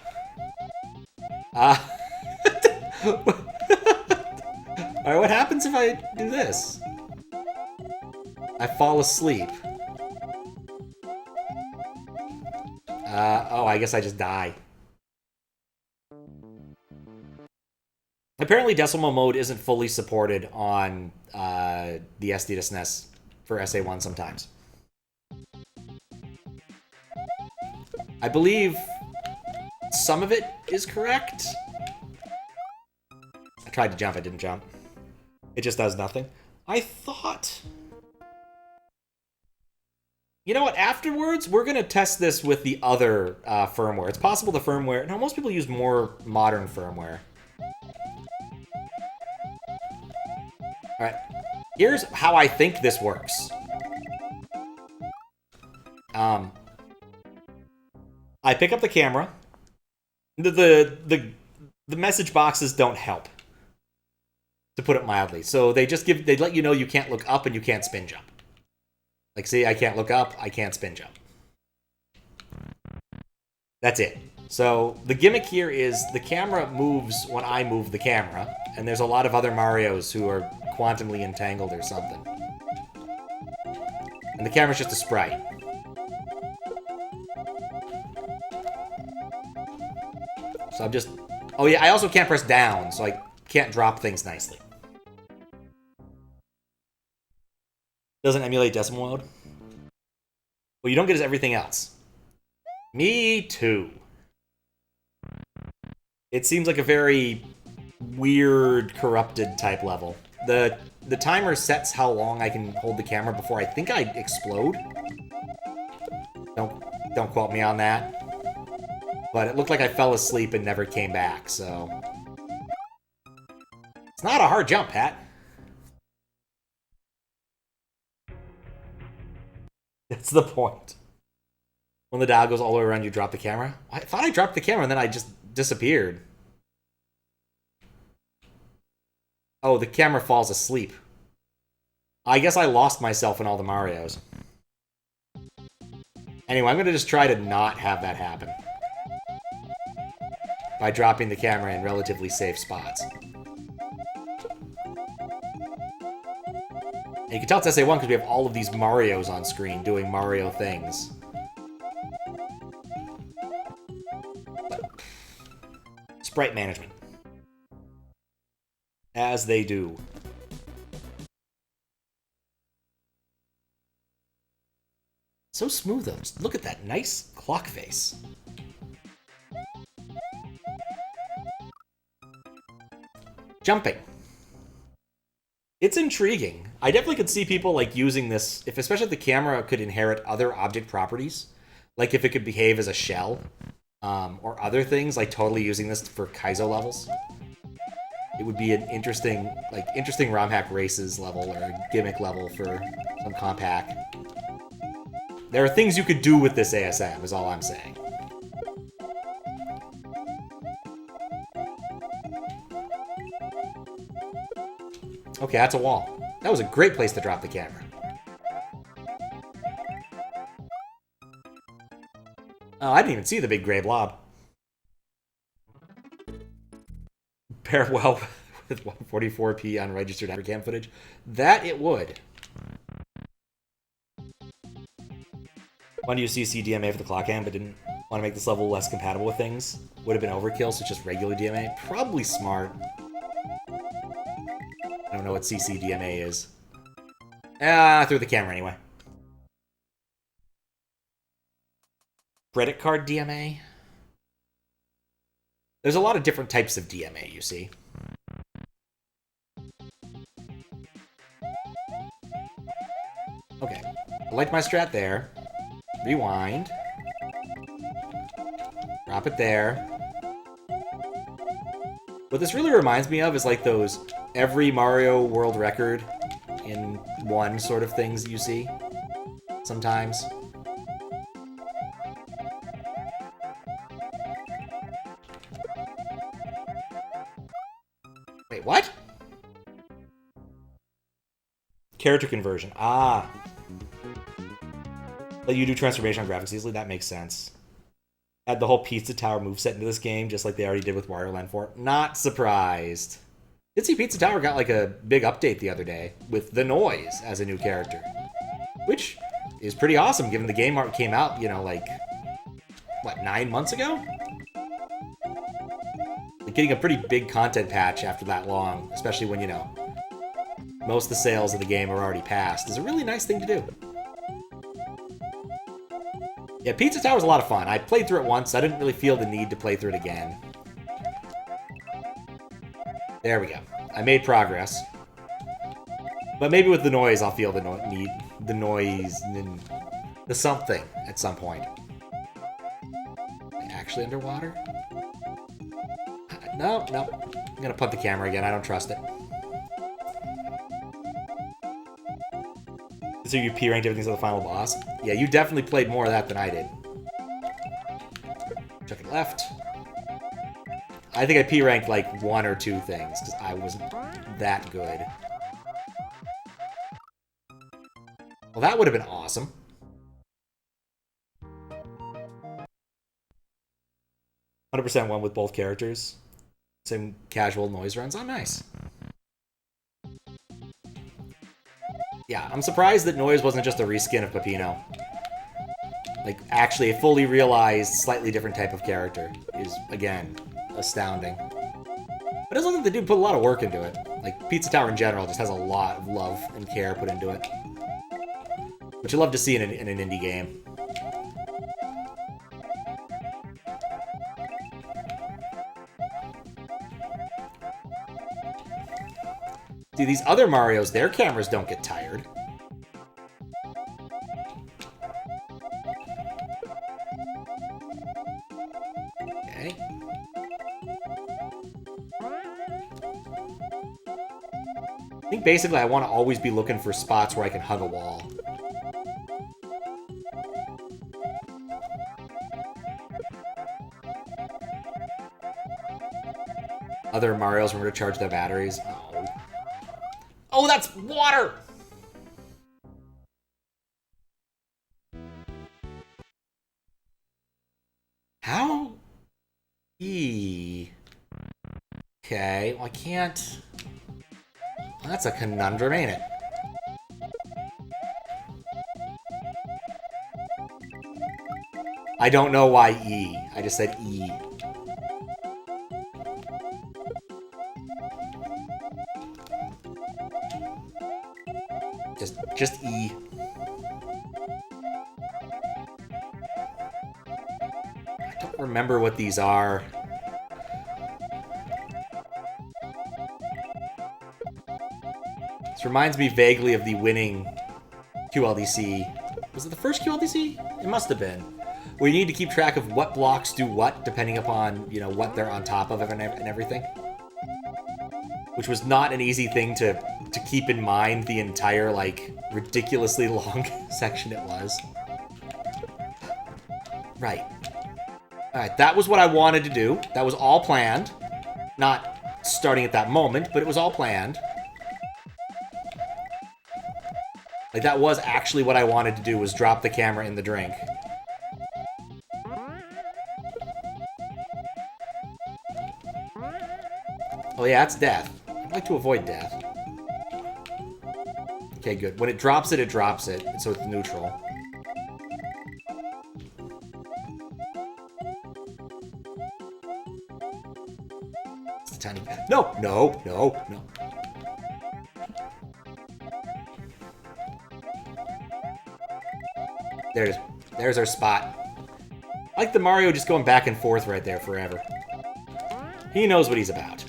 Alright, what happens if I do this? I fall asleep. Oh, I guess I just die. Apparently decimal mode isn't fully supported on the SD to SNES for SA1 sometimes. I believe some of it is correct. I tried to jump, I didn't jump. It just does nothing. I thought... You know what, afterwards, we're going to test this with the other firmware. It's possible the firmware... No, most people use more modern firmware. Alright, here's how I think this works. I pick up the camera, The message boxes don't help, to put it mildly. So they let you know you can't look up and you can't spin jump. Like, see, I can't look up, I can't spin jump. That's it. So the gimmick here is the camera moves when I move the camera, and there's a lot of other Marios who are quantumly entangled or something. And the camera's just a sprite. So I'm just... Oh yeah, I also can't press down, so I can't drop things nicely. Doesn't emulate decimal mode. What you don't get is everything else. Me too. It seems like a very weird, corrupted type level. The timer sets how long I can hold the camera before I think I explode. Don't quote me on that. But it looked like I fell asleep and never came back, so... It's not a hard jump, Pat. That's the point. When the dial goes all the way around, you drop the camera? I thought I dropped the camera and then I just disappeared. Oh, the camera falls asleep. I guess I lost myself in all the Marios. Anyway, I'm going to just try to not have that happen. By dropping the camera in relatively safe spots. And you can tell it's SA1 because we have all of these Marios on screen doing Mario things. But, sprite management. As they do. So smooth though. Just look at that nice clock face. Jumping. It's intriguing. I definitely could see people like using this, if especially if the camera could inherit other object properties, like if it could behave as a shell, or other things, like totally using this for Kaizo levels. It would be an interesting ROM hack races level or a gimmick level for some comp hack. There are things you could do with this ASM, is all I'm saying. Okay, that's a wall. That was a great place to drop the camera. Oh, I didn't even see the big gray blob. Pair well with 144p unregistered cam footage. That it would. Wanted to use CC DMA for the clock cam, but didn't want to make this level less compatible with things. Would have been overkill, so just regular DMA. Probably smart. I don't know what CC DMA is. I threw the camera anyway. Credit card DMA? There's a lot of different types of DMA, you see. Okay. I liked my strat there. Rewind. Drop it there. What this really reminds me of is like those every Mario world record in one sort of things you see sometimes. Wait, what? Character conversion. Ah. Let you do transformation on graphics easily? That makes sense. Add the whole Pizza Tower moveset into this game, just like they already did with Wario Land 4. Not surprised. Did see Pizza Tower got like a big update the other day with The Noise as a new character. Which is pretty awesome given the game art came out, you know, like, what, 9 months ago? Like getting a pretty big content patch after that long, especially when, you know, most of the sales of the game are already past, is a really nice thing to do. Yeah, Pizza Tower's a lot of fun. I played through it once. I didn't really feel the need to play through it again. There we go. I made progress. But maybe with the noise, I'll feel the need, the noise, the something at some point. Actually underwater? No. I'm gonna punt the camera again. I don't trust it. So you P-ranked everything to the final boss? Yeah, you definitely played more of that than I did. Chuck it left. I think I P-ranked like 1 or 2 things, because I wasn't that good. Well, that would have been awesome. 100% one with both characters. Same casual noise runs. Oh, nice. Yeah, I'm surprised that Noise wasn't just a reskin of Peppino. Like, actually, a fully realized, slightly different type of character is, again, astounding. But it doesn't look like the dude put a lot of work into it. Like, Pizza Tower in general just has a lot of love and care put into it. Which you love to see in an indie game. See, these other Marios, their cameras don't get tired. Okay. I think basically I want to always be looking for spots where I can hug a wall. Other Marios remember to charge their batteries. Oh. Oh, that's water! How? Okay, well, I can't... Well, that's a conundrum, ain't it? I don't know why E. I just said E. Just E. I don't remember what these are. This reminds me vaguely of the winning QLDC. Was it the first QLDC? It must have been. Where you need to keep track of what blocks do what, depending upon, you know, what they're on top of and everything. Which was not an easy thing to keep in mind the entire, like, ridiculously long section it was. Right. Alright, that was what I wanted to do. That was all planned. Not starting at that moment, but it was all planned. Like, that was actually what I wanted to do, was drop the camera in the drink. Oh yeah, that's death. I'd like to avoid death. Okay, good. When it drops it, so it's neutral. It's a tiny... No! No! No! No! There it is. There's our spot. I like the Mario just going back and forth right there forever. He knows what he's about.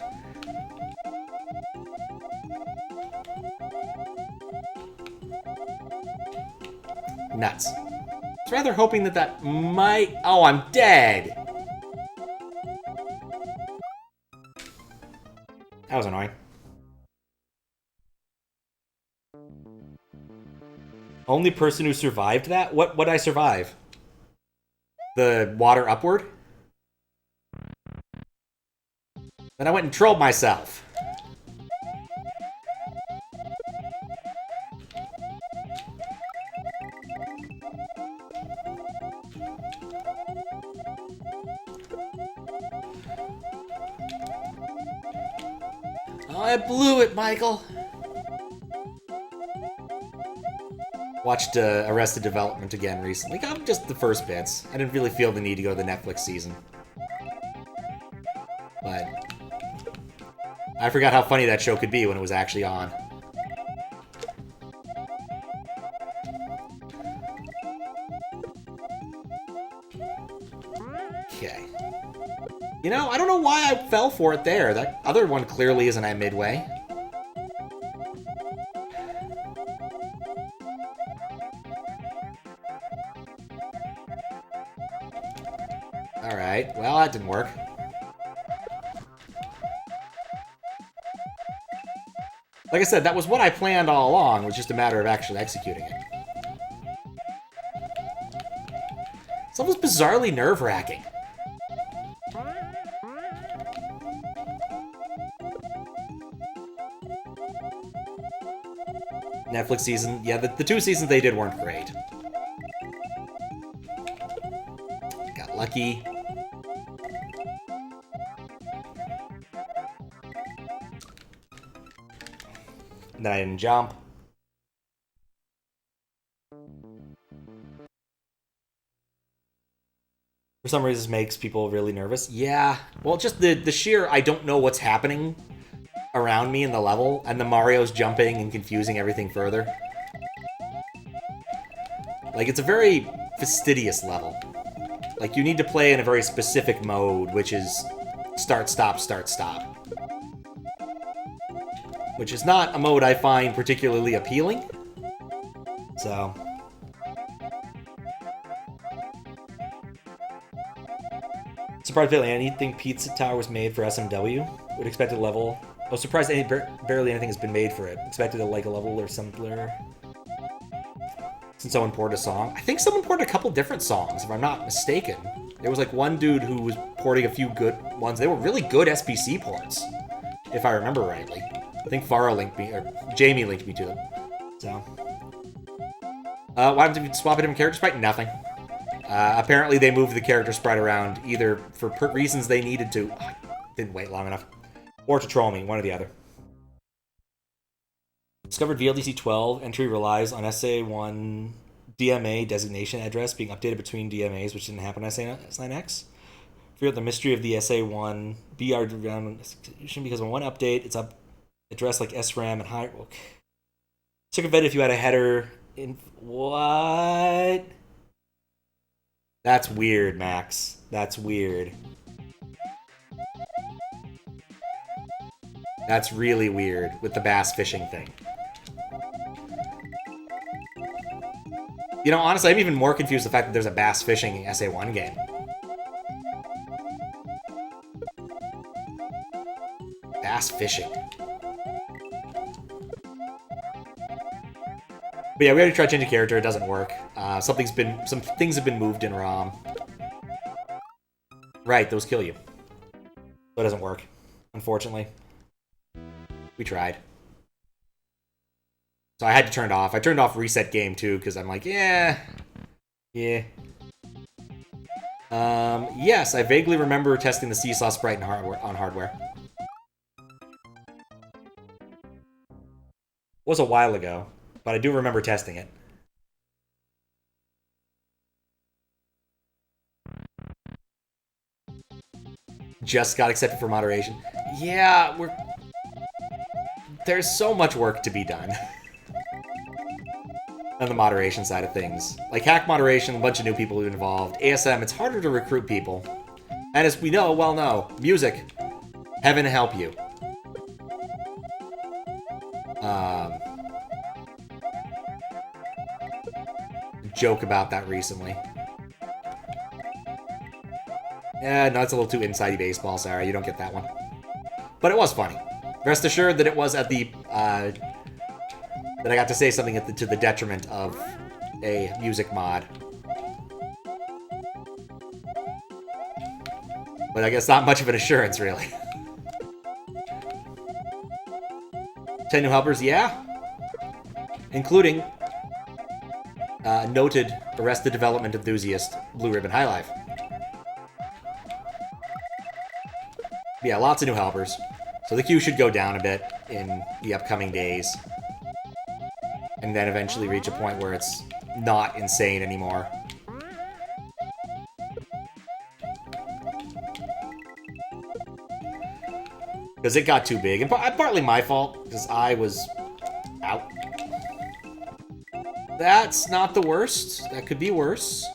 Nuts. I was rather hoping that might... Oh, I'm dead! That was annoying. Only person who survived that? What would I survive? The water upward? Then I went and trolled myself. Oh, I blew it, Michael. Watched Arrested Development again recently. Got just the first bits. I didn't really feel the need to go to the Netflix season. But I forgot how funny that show could be when it was actually on. Okay. You know, I don't know why I fell for it there. That other one clearly isn't at midway. Alright, well, that didn't work. Like I said, that was what I planned all along. It was just a matter of actually executing it. It's almost bizarrely nerve-wracking. Netflix season. Yeah, the 2 seasons they did weren't great. Got lucky. And then I didn't jump. For some reason, this makes people really nervous. Yeah, well, just the sheer I don't know what's happening around me in the level, and the Mario's jumping and confusing everything further. Like, it's a very fastidious level. Like, you need to play in a very specific mode, which is start, stop, start, stop. Which is not a mode I find particularly appealing. So... Surprised barely anything Pizza Tower was made for SMW. Would expect a level. I was surprised barely anything has been made for it. Expected like a level or simpler. Since someone ported a song. I think someone ported a couple different songs, if I'm not mistaken. There was like one dude who was porting a few good ones. They were really good SPC ports, if I remember rightly. I think Faro linked me, or Jamie linked me to them. So. What happens if you swap a different character sprite? Nothing. Apparently they moved the character sprite around either for reasons they needed to. Oh, I didn't wait long enough. Or to troll me, one or the other. Discovered VLDC 12 entry relies on SA1 DMA designation address being updated between DMAs, which didn't happen on SA9X. Figure out the mystery of the SA1 BR because on one update it's up addressed like SRAM and high. Okay. Check a vet if you had a header in what? That's weird, Max. That's weird. That's really weird with the bass fishing thing. You know, honestly, I'm even more confused the fact that there's a bass fishing SA1 game. Bass fishing. But yeah, we already tried changing character. It doesn't work. Some things have been moved in ROM. Right, those kill you. So it doesn't work, unfortunately. We tried. So I had to turn it off. I turned off reset game too because I'm like, yeah. Yes, I vaguely remember testing the Seesaw sprite on hardware. It was a while ago, but I do remember testing it. Just got accepted for moderation. Yeah, there's so much work to be done. On the moderation side of things. Like hack moderation, a bunch of new people involved. ASM, it's harder to recruit people. And as we well know, music, heaven help you. Joke about that recently. Yeah, no, it's a little too inside-y baseball, sorry, you don't get that one. But it was funny. Rest assured that it was at the, that I got to say something to the detriment of a music mod. But I guess not much of an assurance, really. 10 new helpers, yeah. Including noted Arrested Development enthusiast Blue Ribbon High Life. Yeah, lots of new helpers. So the queue should go down a bit in the upcoming days. And then eventually reach a point where it's not insane anymore. Because it got too big. And partly my fault, because I was out. That's not the worst. That could be worse.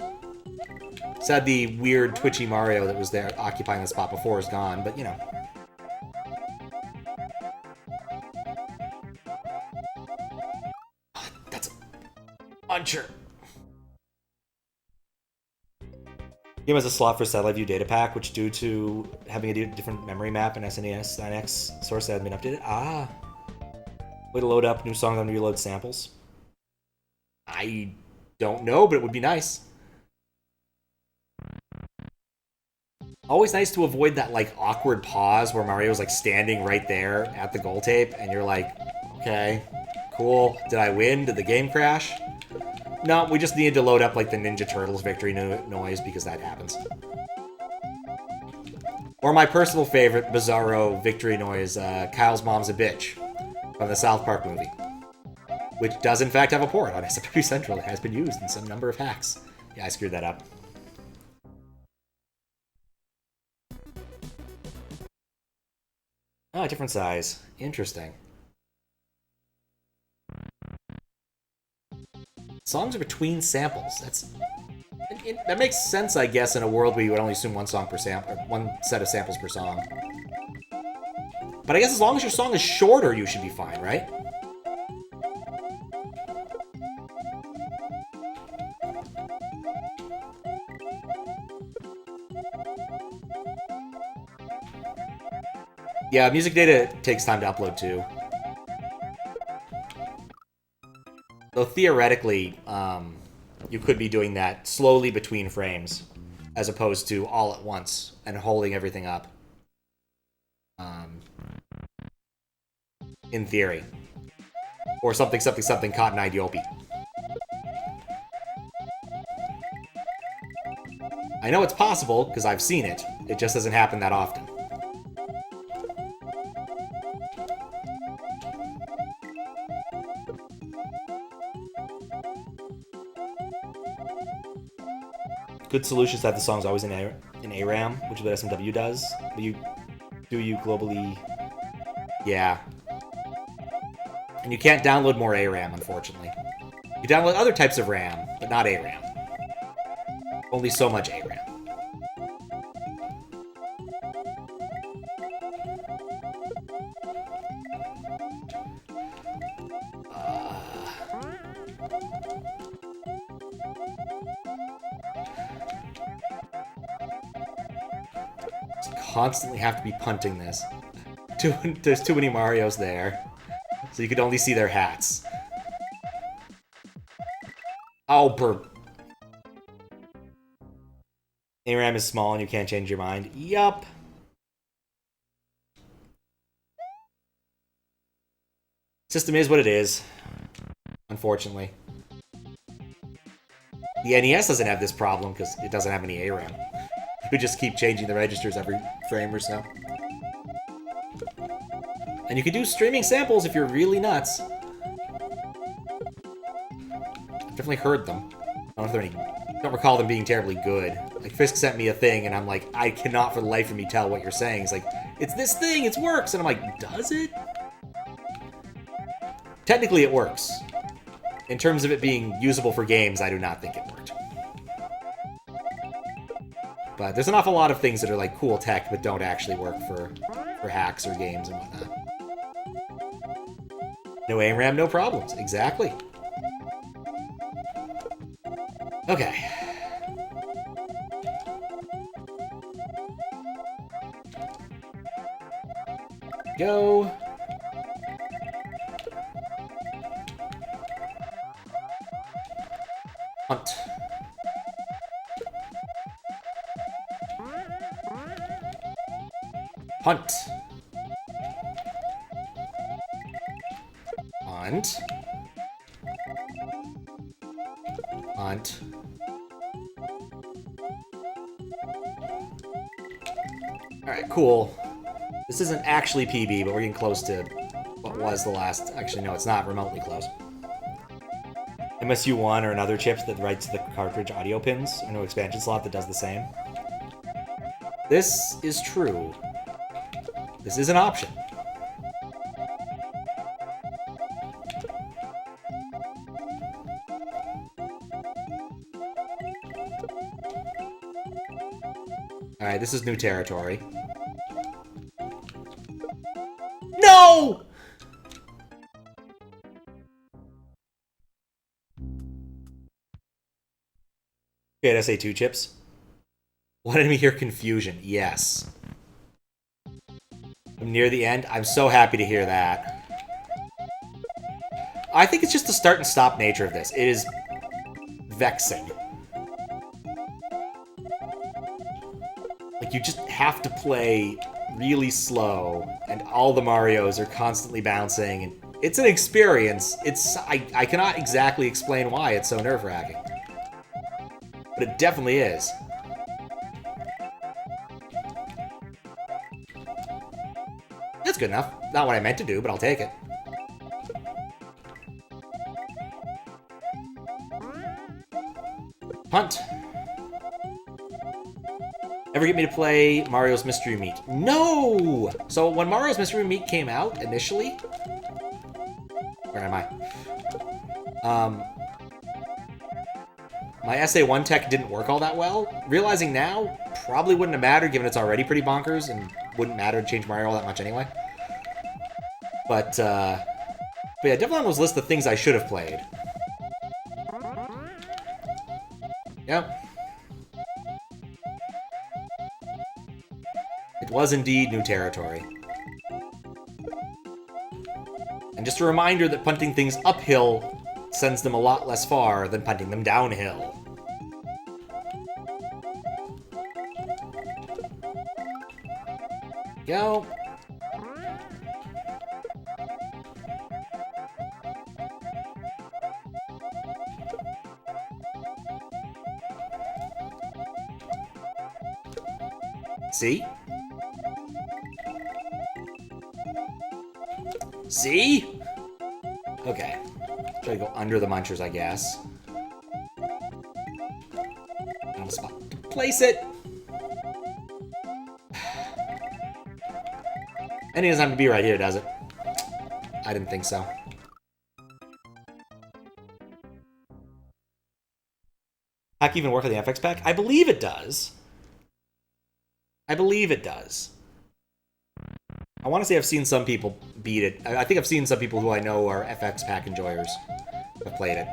Sad the weird twitchy Mario that was there occupying the spot before is gone, but you know. That's a puncher. Game has a slot for Satellite View Data Pack, which due to having a different memory map in SNES 9X source that had been updated. Ah. Way to load up new songs on reload samples. I don't know, but it would be nice. Always nice to avoid that, like, awkward pause where Mario's, like, standing right there at the goal tape, and you're like, okay, Cool. Did I win? Did the game crash? No, we just needed to load up, like, the Ninja Turtles victory noise, because that happens. Or my personal favorite, bizarro victory noise, Kyle's Mom's a Bitch, from the South Park movie. Which does, in fact, have a port on SW Central. It has been used in some number of hacks. Yeah, I screwed that up. Oh, different size. Interesting. Songs are between samples. That makes sense, I guess, in a world where you would only assume one song per sample, or one set of samples per song. But I guess as long as your song is shorter, you should be fine, right? Yeah, music data takes time to upload too. Though theoretically, you could be doing that slowly between frames, as opposed to all at once and holding everything up. In theory. Or something, Cotton Eye Yopi. I know it's possible, because I've seen it. It just doesn't happen that often. Good solutions that the song's always in ARAM, which is what SMW does. But do you globally... Yeah. And you can't download more ARAM, unfortunately. You download other types of RAM, but not ARAM. Only so much ARAM. Constantly have to be punting this. There's too many Marios there. So you could only see their hats. Oh, burp. ARAM is small and you can't change your mind. Yup. System is what it is. Unfortunately. The NES doesn't have this problem because it doesn't have any ARAM. You just keep changing the registers every frame or so. And you can do streaming samples if you're really nuts. I've definitely heard them. I don't recall them being terribly good. Like, Fisk sent me a thing, and I'm like, I cannot for the life of me tell what you're saying. It's like, it's this thing, it works! And I'm like, does it? Technically, it works. In terms of it being usable for games, I do not think it worked. But there's an awful lot of things that are like cool tech but don't actually work for hacks or games and whatnot. No ARAM, no problems. Exactly. Okay. Go. Hunt. Hunt. Hunt. Hunt. Alright, cool. This isn't actually PB, but we're getting close to what was the last... Actually, no, it's not remotely close. MSU1 or another chip that writes the cartridge audio pins, or no expansion slot that does the same. This is true. This is an option. Alright, this is new territory. No! Okay, SA2 chips. Wanted me hear confusion. Yes. I'm near the end. I'm so happy to hear that. I think it's just the start and stop nature of this. It is vexing. Like, you just have to play really slow, and all the Marios are constantly bouncing, and It's an experience. I cannot exactly explain why it's so nerve-wracking. But it definitely is. That's good enough. Not what I meant to do, but I'll take it. Punt. Ever get me to play Mario's Mystery Meat? No! So when Mario's Mystery Meat came out initially... Where am I? My SA1 tech didn't work all that well. Realizing now, probably wouldn't have mattered given it's already pretty bonkers and wouldn't matter to change Mario all that much anyway. But yeah, definitely on those lists of things I should have played. Yep. It was indeed new territory. And just a reminder that punting things uphill sends them a lot less far than punting them downhill. Go. See? See? Okay. Try to go under the munchers, I guess. On the spot. Place it! And it doesn't have to be right here, does it? I didn't think so. Hack even work with the FX pack? I believe it does. I believe it does. I want to say I've seen some people beat it. I think I've seen some people who I know are FX pack enjoyers have played it.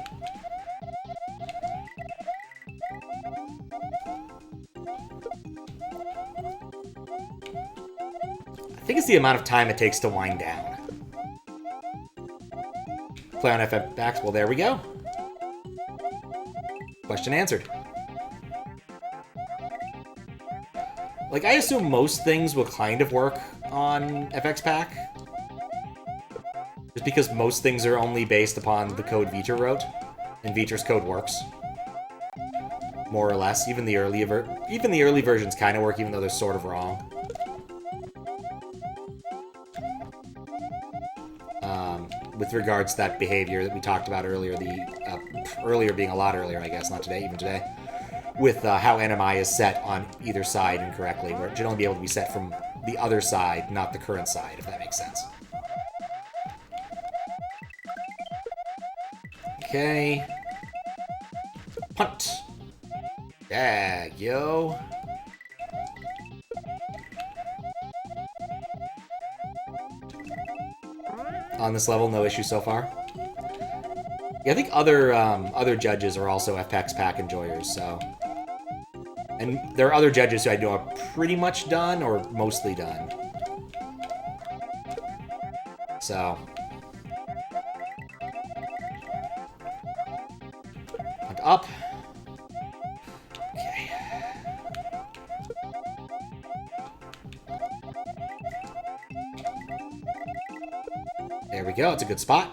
I think it's the amount of time it takes to wind down. Play on FX packs? Well, there we go. Question answered. Like, I assume most things will kind of work on FX Pack. Just because most things are only based upon the code Viter wrote. And Viter's code works. More or less. Even the early versions kind of work, even though they're sort of wrong. With regards to that behavior that we talked about earlier, earlier being a lot earlier, I guess, not today, even today. With how NMI is set on either side incorrectly, where it should only be able to be set from the other side, not the current side, if that makes sense. Okay. Punt. Yeah, yo. On this level, no issue so far. Yeah, I think other judges are also FX Pack enjoyers, so... And there are other judges who I know are pretty much done, or mostly done. So... Punt up. Okay. There we go, it's a good spot.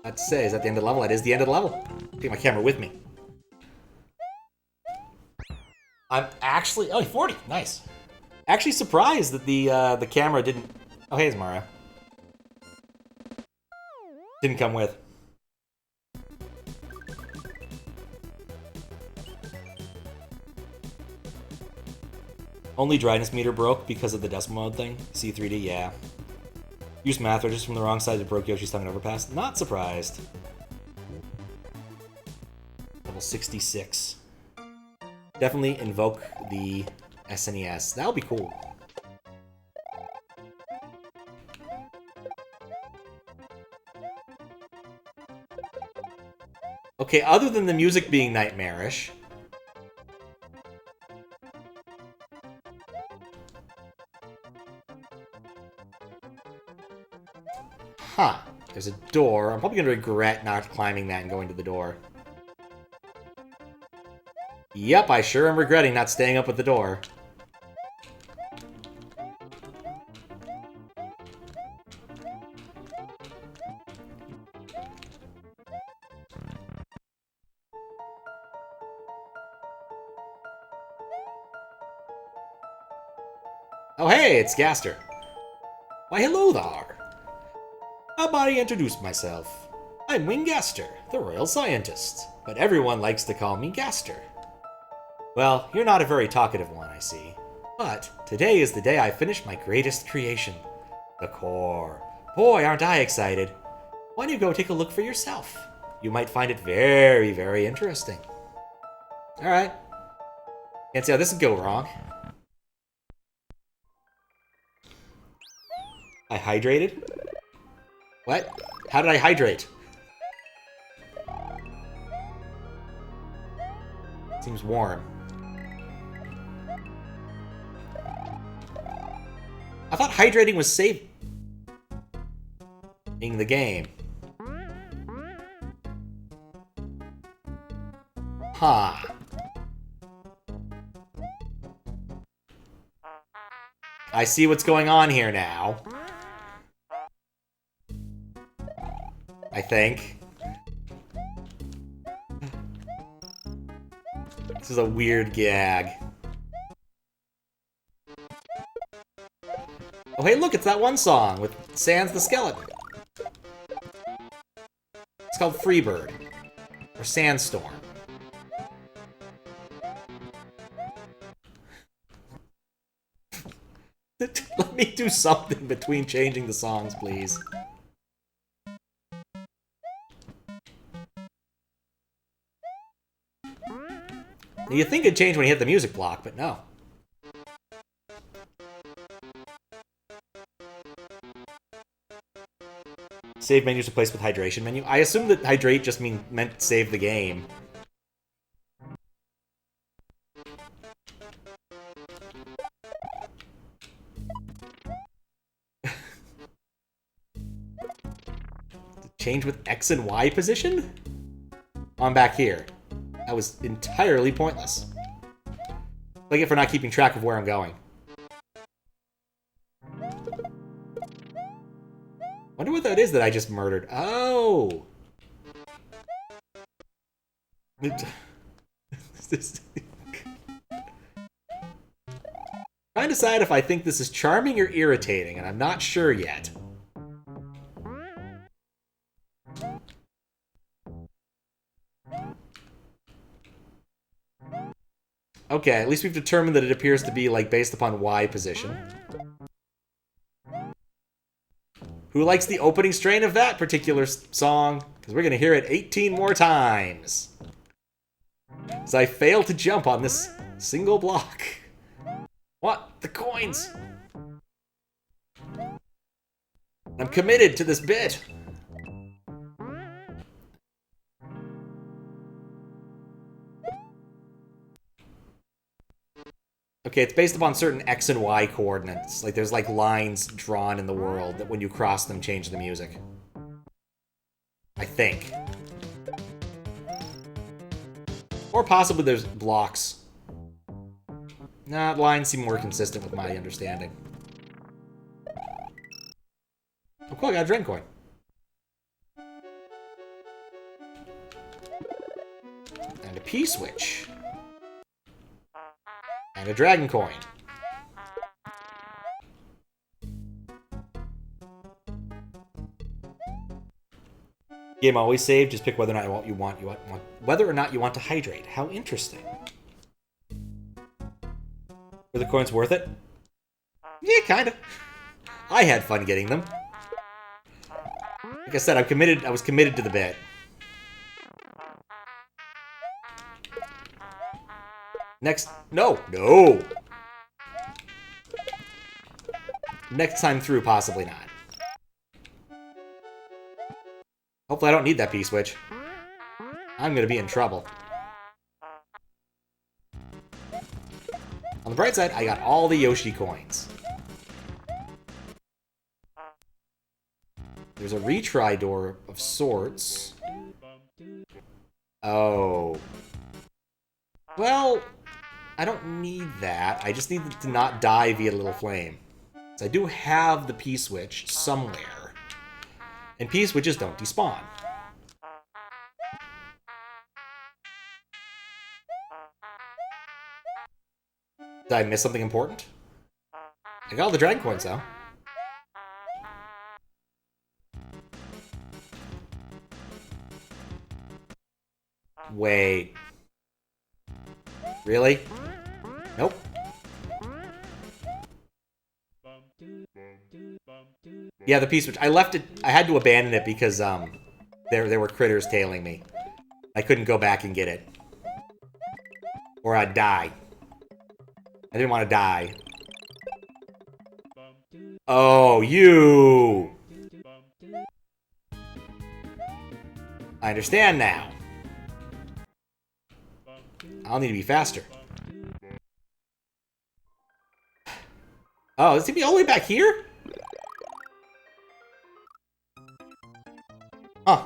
I'd say, is that the end of the level? That is the end of the level. Take my camera with me. I'm actually... Oh, 40! Nice. Actually surprised that the camera didn't... Oh, hey, it's Mario. Didn't come with. Only dryness meter broke because of the decimal mode thing. C3D, yeah. Used math registers from the wrong side that broke Yoshi's tongue and overpass. Not surprised. Level 66. Definitely invoke the SNES. That would be cool. Okay, other than the music being nightmarish... Huh. There's a door. I'm probably going to regret not climbing that and going to the door. Yep, I sure am regretting not staying up at the door. Oh hey, it's Gaster. Why hello there. How about I introduce myself? I'm Wing Gaster, the royal scientist, but everyone likes to call me Gaster. Well, you're not a very talkative one, I see. But today is the day I finished my greatest creation, the core. Boy, aren't I excited. Why don't you go take a look for yourself? You might find it very, very interesting. Alright. Can't see how this would go wrong. I hydrated? What? How did I hydrate? Seems warm. I thought hydrating was saving the game. Huh. I see what's going on here now. I think. This is a weird gag. Oh hey look, it's that one song with Sans the Skeleton. It's called Freebird. Or Sandstorm. Let me do something between changing the songs, please. You'd think it'd change when you hit the music block, but no. Save menus replaced with hydration menu. I assume that hydrate just meant save the game. Change with X and Y position? I'm back here. That was entirely pointless. Like it for not keeping track of where I'm going. Wonder what that is that I just murdered. Oh! Trying to decide if I think this is charming or irritating, and I'm not sure yet. Okay, at least we've determined that it appears to be, like, based upon Y position. Who likes the opening strain of that particular song? Because we're going to hear it 18 more times. As I fail to jump on this single block. What? The coins! I'm committed to this bit. Okay, it's based upon certain X and Y coordinates. Like, there's, like, lines drawn in the world that when you cross them, change the music. I think. Or possibly there's blocks. Nah, lines seem more consistent with my understanding. Oh, cool, I got a drain coin. And a P-switch. And a dragon coin. Game always saved. Just pick whether or not you want whether or not you want to hydrate. How interesting. Were the coins worth it? Yeah, kinda. I had fun getting them. Like I said, I was committed to the bit. Next... No! No! Next time through, possibly not. Hopefully I don't need that P-switch. I'm gonna be in trouble. On the bright side, I got all the Yoshi coins. There's a retry door of sorts. Oh. Well... I don't need that. I just need to not die via Little Flame. So I do have the P-switch somewhere. And P-switches don't despawn. Did I miss something important? I got all the dragon coins, though. Wait. Really? Nope. Yeah, the piece which I left it. I had to abandon it because there were critters tailing me. I couldn't go back and get it, or I'd die. I didn't want to die. Oh, you! I understand now. I'll need to be faster. Oh, is he all the way back here? Huh.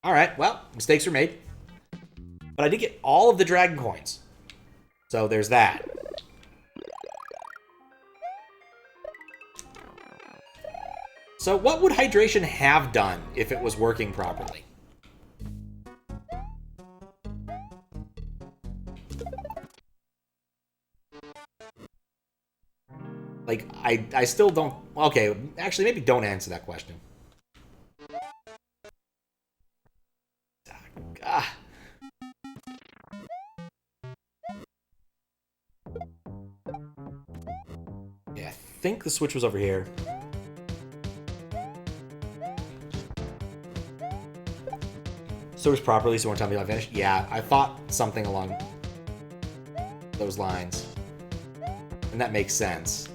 Alright, well, mistakes were made. But I did get all of the dragon coins. So there's that. So what would hydration have done if it was working properly? Like, I still don't... Okay, actually, maybe don't answer that question. Ah. Yeah, I think the switch was over here. Serves properly, so won't tell me if I finished? Yeah, I thought something along those lines. And that makes sense.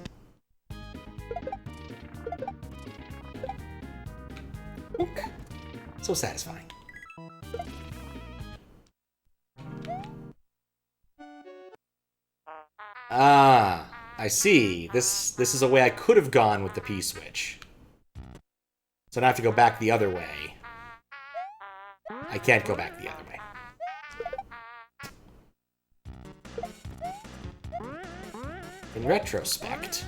Ook. So satisfying. Ah, I see. This is a way I could have gone with the P-switch. So now I have to go back the other way. I can't go back the other way. In retrospect...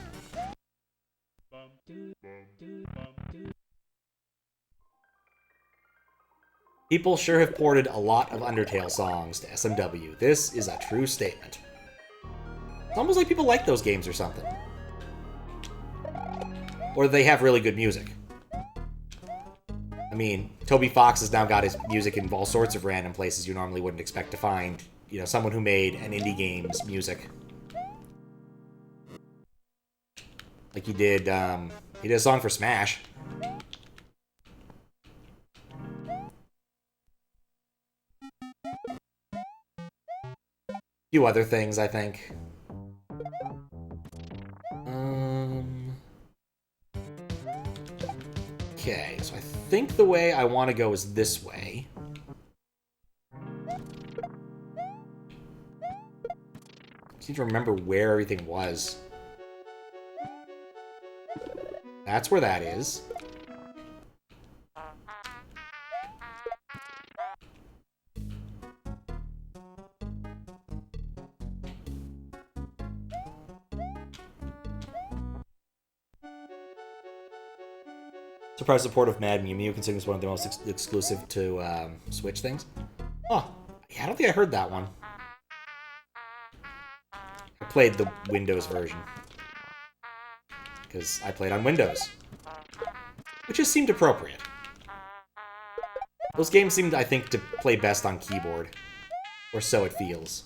People sure have ported a lot of Undertale songs to SMW. This is a true statement. It's almost like people like those games or something. Or they have really good music. I mean, Toby Fox has now got his music in all sorts of random places you normally wouldn't expect to find, you know, someone who made an indie game's music. Like he did a song for Smash. Few other things, I think. Okay, so I think the way I want to go is this way. I just need to remember where everything was. That's where that is. Surprise support of Mad Mew Mew, considering it's one of the most exclusive to Switch things. Oh, yeah, I don't think I heard that one. I played the Windows version. Because I played on Windows. Which just seemed appropriate. Those games seemed, I think, to play best on keyboard. Or so it feels.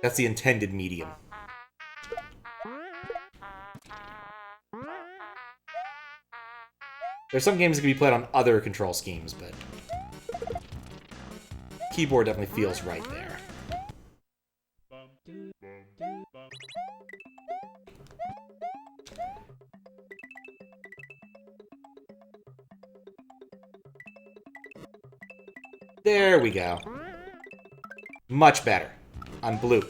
That's the intended medium. There's some games that can be played on other control schemes, but keyboard definitely feels right there. There we go. Much better. On blue.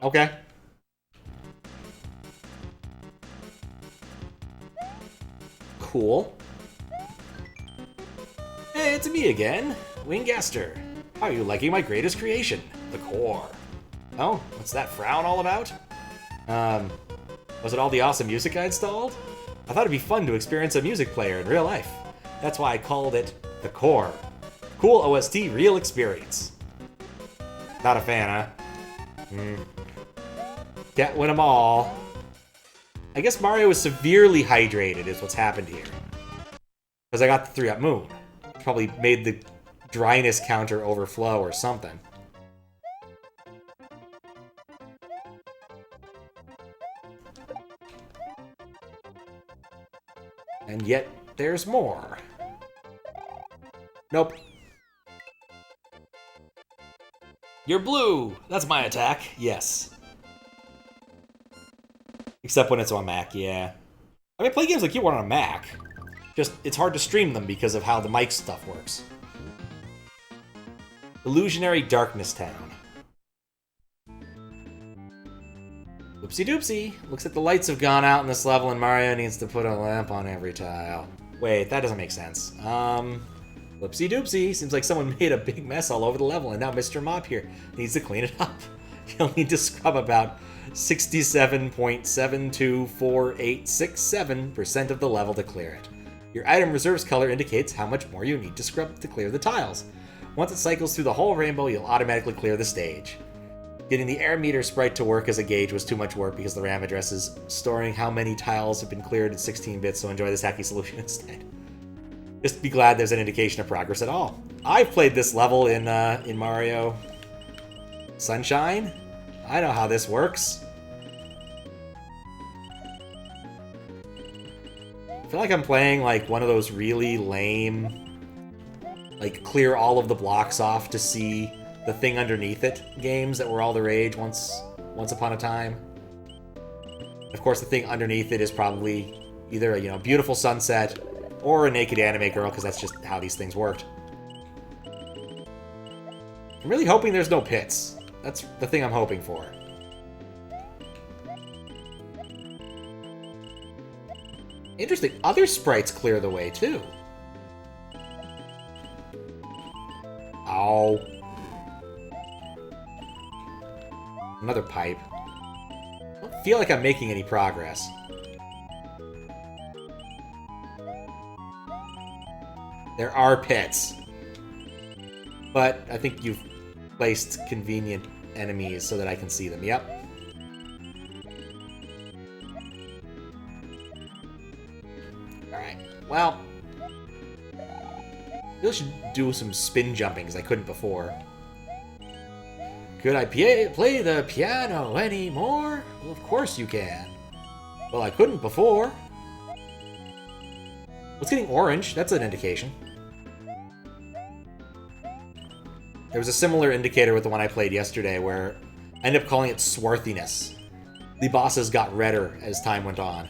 Okay. Cool. Hey, it's me again, Wingaster. How are you liking my greatest creation, the core? Oh, what's that frown all about? Was it all the awesome music I installed? I thought it'd be fun to experience a music player in real life. That's why I called it the core. Cool OST, real experience. Not a fan, huh? Can't win them all. I guess Mario is severely hydrated is what's happened here. Because I got the 3-up moon. Probably made the dryness counter overflow or something. And yet, there's more. Nope. You're blue! That's my attack. Yes. Except when it's on Mac, yeah. I mean, play games like you want on a Mac. Just, it's hard to stream them because of how the mic stuff works. Illusionary Darkness Town. Whoopsie doopsie. Looks like the lights have gone out in this level and Mario needs to put a lamp on every tile. Wait, that doesn't make sense. Whoopsie doopsie. Seems like someone made a big mess all over the level and now Mr. Mop here needs to clean it up. You'll need to scrub about 67.724867% of the level to clear it. Your item reserves color indicates how much more you need to scrub to clear the tiles. Once it cycles through the whole rainbow, you'll automatically clear the stage. Getting the air meter sprite to work as a gauge was too much work because the RAM address is storing how many tiles have been cleared in 16 bits, so enjoy this hacky solution instead. Just be glad there's an indication of progress at all. I've played this level in Mario Sunshine. I know how this works. I feel like I'm playing like one of those really lame, like clear all of the blocks off to see the thing underneath it games that were all the rage once upon a time. Of course, the thing underneath it is probably either a beautiful sunset or a naked anime girl, because that's just how these things worked. I'm really hoping there's no pits. That's the thing I'm hoping for. Interesting. Other sprites clear the way, too. Ow. Another pipe. I don't feel like I'm making any progress. There are pits. But I think you've placed convenient enemies so that I can see them. Yep. Alright. Well, I should do some spin jumping because I couldn't before. Could I play the piano anymore? Well, of course you can. Well, I couldn't before. What's getting orange? That's an indication. There was a similar indicator with the one I played yesterday where I ended up calling it swarthiness. The bosses got redder as time went on.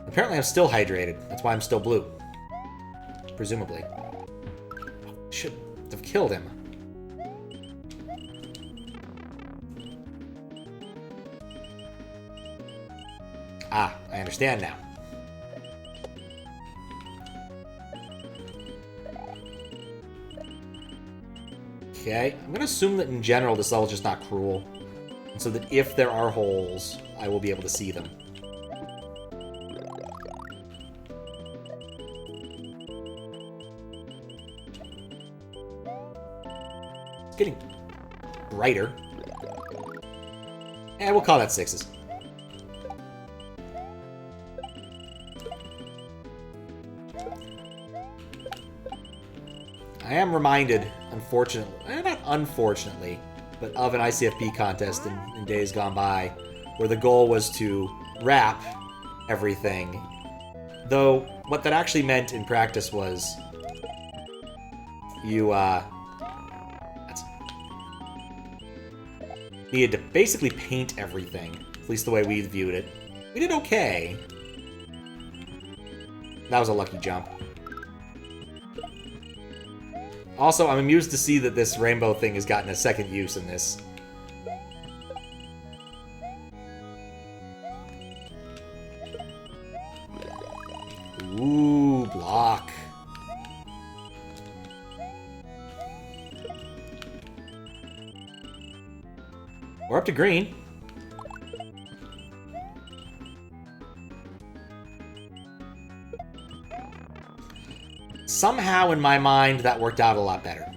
Apparently I'm still hydrated. That's why I'm still blue. Presumably. Should have killed him. Ah, I understand now. Okay, I'm gonna assume that in general this level's just not cruel. And so that if there are holes, I will be able to see them. It's getting brighter. And we'll call that 6s. I am reminded, unfortunately, not unfortunately, but of an ICFP contest in days gone by, where the goal was to wrap everything. Though, what that actually meant in practice was you, needed to basically paint everything, at least the way we viewed it. We did okay. That was a lucky jump. Also, I'm amused to see that this rainbow thing has gotten a second use in this. Ooh, block. We're up to green. somehow in my mind that worked out a lot better.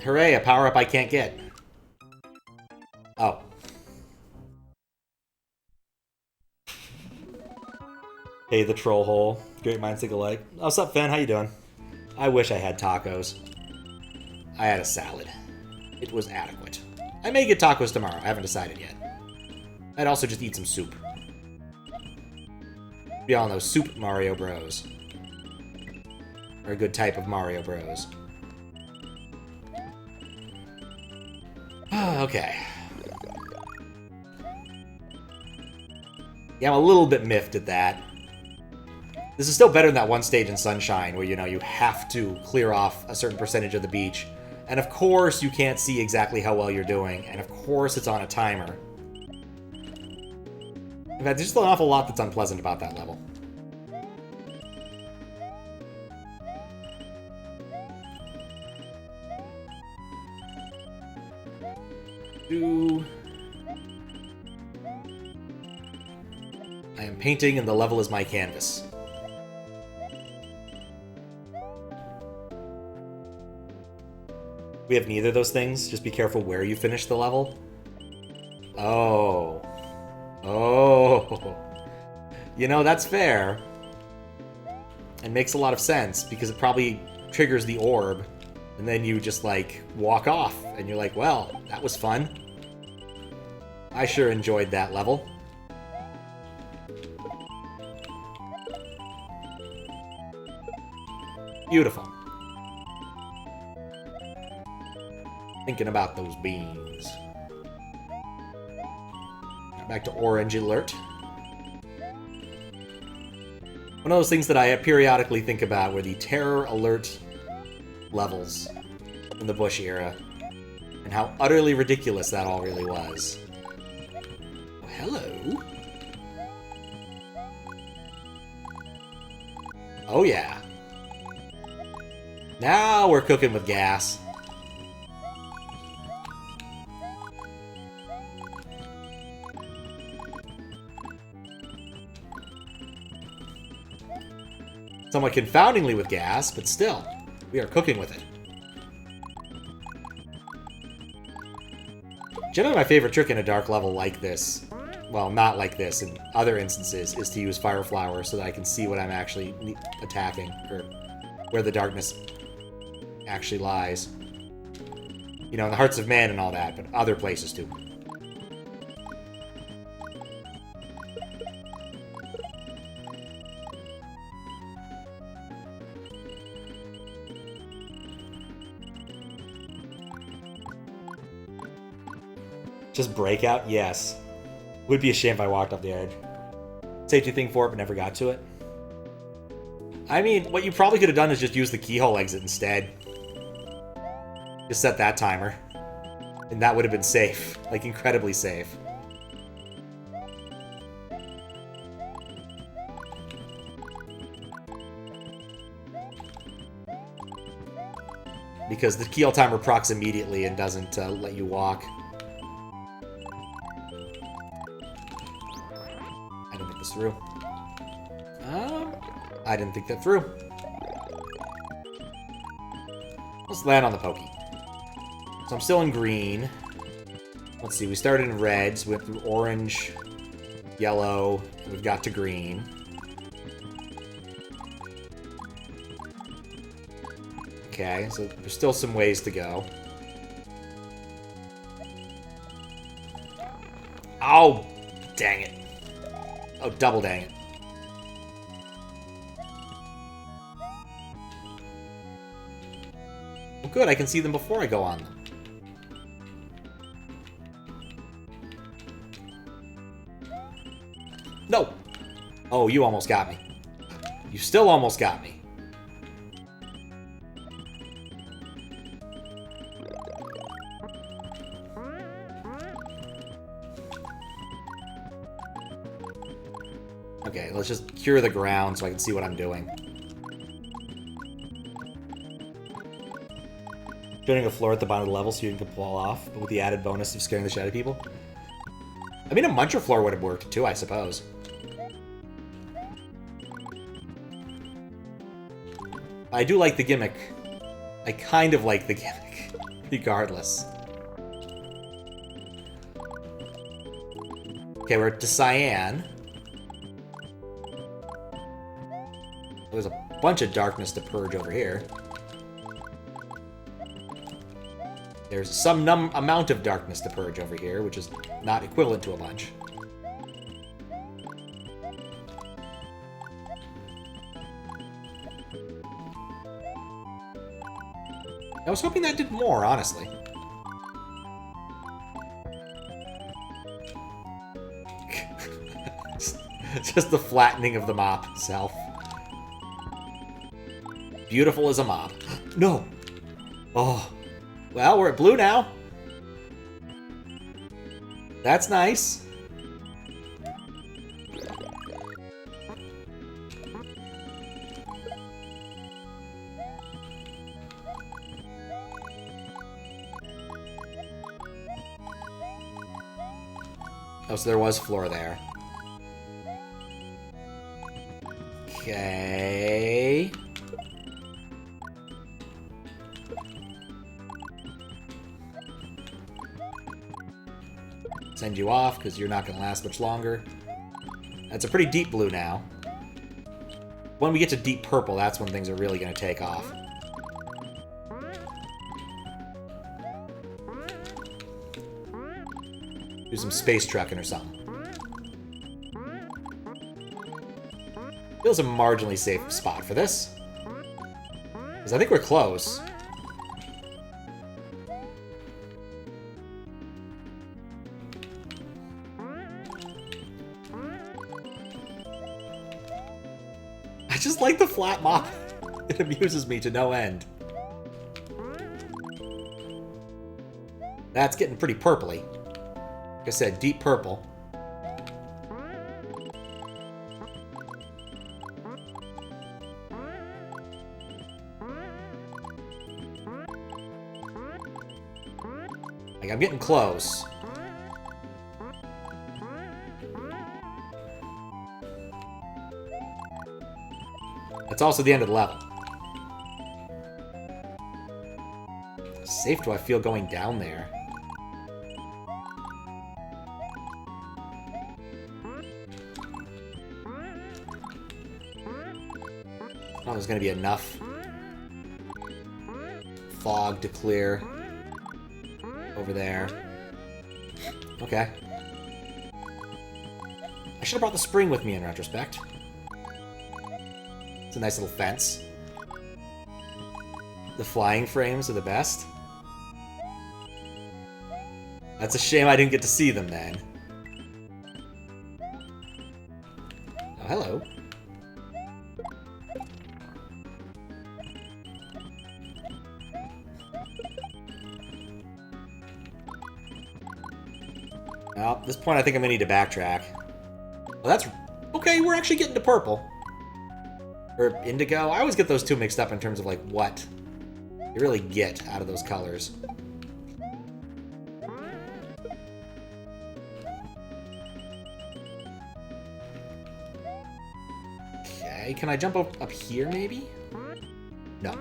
Hooray, a power-up I can't get. Oh. Hey, the troll hole. Great minds think alike. Oh, what's up, Fen? How you doing? I wish I had tacos. I had a salad. It was adequate. I may get tacos tomorrow. I haven't decided yet. I'd also just eat some soup. Be on those soup Mario Bros. Are a good type of Mario Bros. Okay. Yeah, I'm a little bit miffed at that. This is still better than that one stage in Sunshine where, you know, you have to clear off a certain percentage of the beach. And of course you can't see exactly how well you're doing. And of course it's on a timer. In fact, there's just an awful lot that's unpleasant about that level. I am painting and the level is my canvas. We have neither of those things. Just be careful where you finish the level. Oh. Oh. You know, that's fair. And makes a lot of sense, because it probably triggers the orb, and then you just, like, walk off, and you're like, well, that was fun. I sure enjoyed that level. Beautiful. Thinking about those beans. Back to Orange Alert. One of those things that I periodically think about were the Terror Alert levels in the Bush era, and how utterly ridiculous that all really was. Oh, hello. Oh yeah. Now we're cooking with gas. Somewhat confoundingly with gas, but still, we are cooking with it. Generally, my favorite trick in a dark level like this, well, not like this, in other instances, is to use Fire Flower so that I can see what I'm actually attacking, or where the darkness actually lies. You know, in the Hearts of Man and all that, but other places too. Just breakout? Yes. Would be a shame if I walked off the edge. Safety thing for it, but never got to it. I mean, what you probably could have done is just use the keyhole exit instead. Just set that timer. And that would have been safe. Like, incredibly safe. Because the keyhole timer procs immediately and doesn't let you walk. I didn't think this through. I didn't think that through. Let's land on the pokey. So I'm still in green. Let's see, we started in reds, we went through orange, yellow, and we've got to green. Okay, so there's still some ways to go. Oh, dang it. Oh, double dang it. Well, good, I can see them before I go on them. No! Oh, you almost got me. You still almost got me. Okay, let's just cure the ground so I can see what I'm doing. Putting a floor at the bottom of the level so you can fall off, but with the added bonus of scaring the shit out of people. I mean, a muncher floor would have worked too, I suppose. I do like the gimmick. I kind of like the gimmick, regardless. Okay, we're to cyan. There's a bunch of darkness to purge over here. There's some amount of darkness to purge over here, which is not equivalent to a bunch. I was hoping that did more, honestly. Just the flattening of the mop itself. Beautiful as a mop. No! Oh. Well, we're at blue now. That's nice. Oh, so there was floor there. Okay. Send you off, because you're not going to last much longer. That's a pretty deep blue now. When we get to deep purple, that's when things are really going to take off. Do some space trucking or something. Feels a marginally safe spot for this. Because I think we're close. I just like the flat mop. It amuses me to no end. That's getting pretty purpley. Like I said, deep purple. Like, I'm getting close. That's also the end of the level. How safe do I feel going down there? Oh, there's gonna be enough fog to clear over there. Okay. I should have brought the spring with me in retrospect. It's a nice little fence. The flying frames are the best. That's a shame I didn't get to see them then. Oh, hello. Well, at this point I think I'm gonna need to backtrack. Well, that's... Okay, we're actually getting to purple. Or indigo. I always get those two mixed up in terms of, like, what you really get out of those colors. Okay, can I jump up here, maybe? No.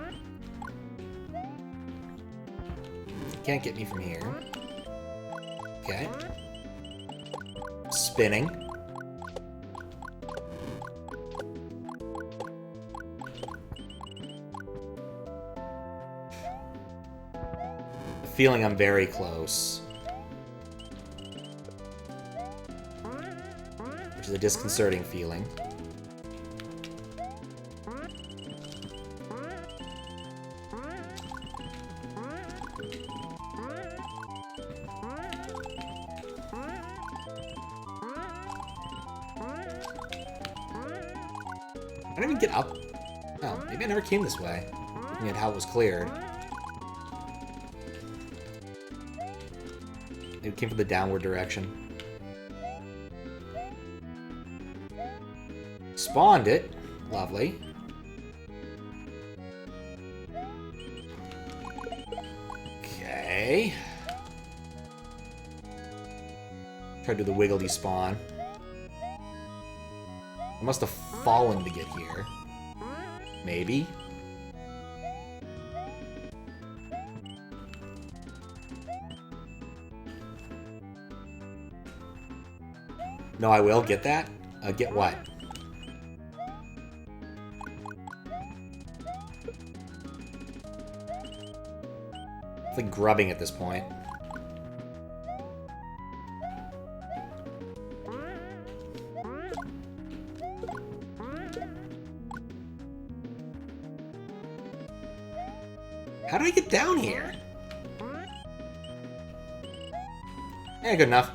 Can't get me from here. Okay. Spinning. Feeling I'm very close. Which is a disconcerting feeling. I didn't even get up. Oh, maybe I never came this way. Looking at how it was cleared. It came from the downward direction. Spawned it. Lovely. Okay. Try to do the wiggle despawn. I must have fallen to get here. Maybe. No, I will get that. Get what? It's like grubbing at this point. How do I get down here? Eh, good enough.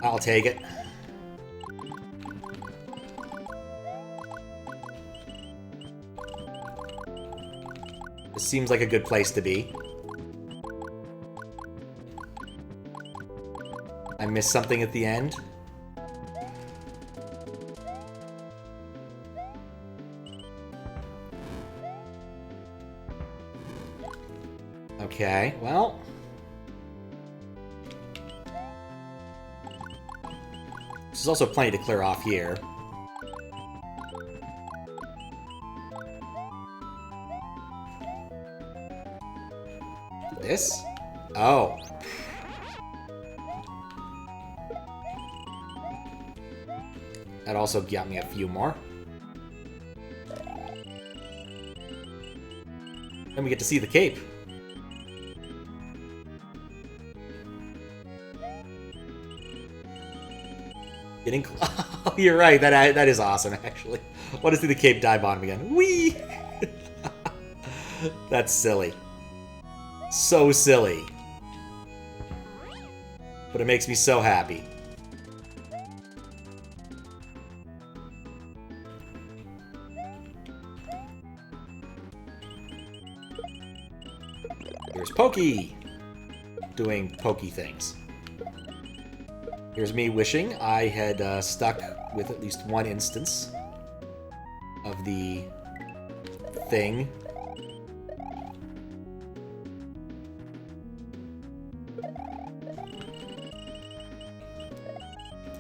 I'll take it. This seems like a good place to be. I missed something at the end. Okay, well... There's also plenty to clear off here. This? Oh. That also got me a few more. Then we get to see the cape. Getting oh, you're right. That is awesome, actually. Want to see the cape dive on him again? Whee! That's silly. So silly. But it makes me so happy. Here's Pokey! Doing Pokey things. Here's me wishing I had stuck with at least one instance of the thing.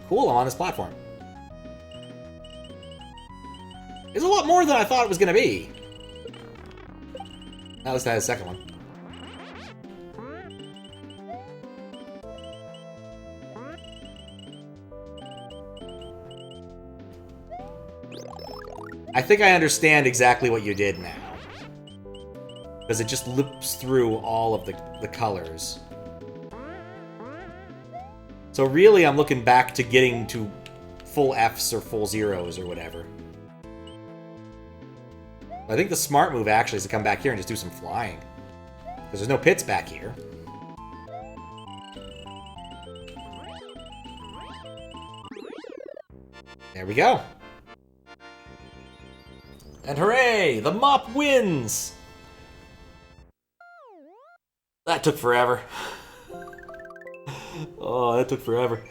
Cool, I'm on this platform. It's a lot more than I thought it was going to be. At least I had a second one. I think I understand exactly what you did now. Because it just loops through all of the colors. So really, I'm looking back to getting to full Fs or full zeros or whatever. I think the smart move actually is to come back here and just do some flying. Because there's no pits back here. There we go. And hooray! The mop wins! That took forever. Oh, that took forever.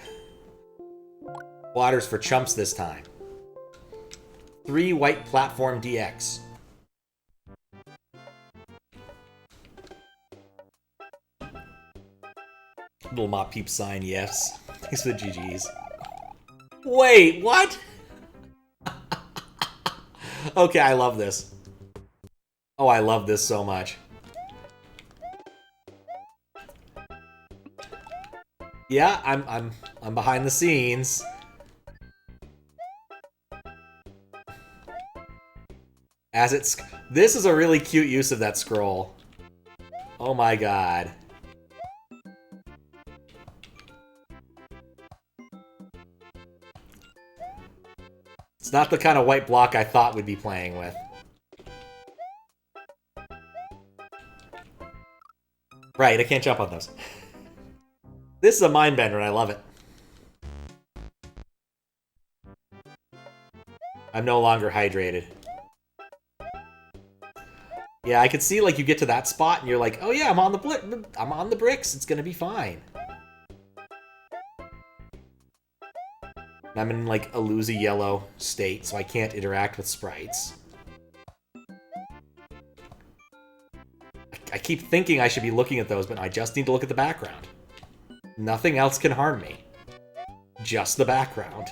Waters for chumps this time. 3 white platform DX. Little mop peep sign, yes. Thanks for the GGs. Wait, what? Okay, I love this. Oh, I love this so much. Yeah, I'm behind the scenes. As it's this is a really cute use of that scroll. Oh my god. It's not the kind of white block I thought we'd be playing with. Right, I can't jump on those. This is a mind bender and I love it. I'm no longer hydrated. Yeah, I could see like you get to that spot and you're like, oh yeah, I'm on the bricks, it's gonna be fine. I'm in like a loosey yellow state, so I can't interact with sprites. I keep thinking I should be looking at those, but I just need to look at the background. Nothing else can harm me. Just the background.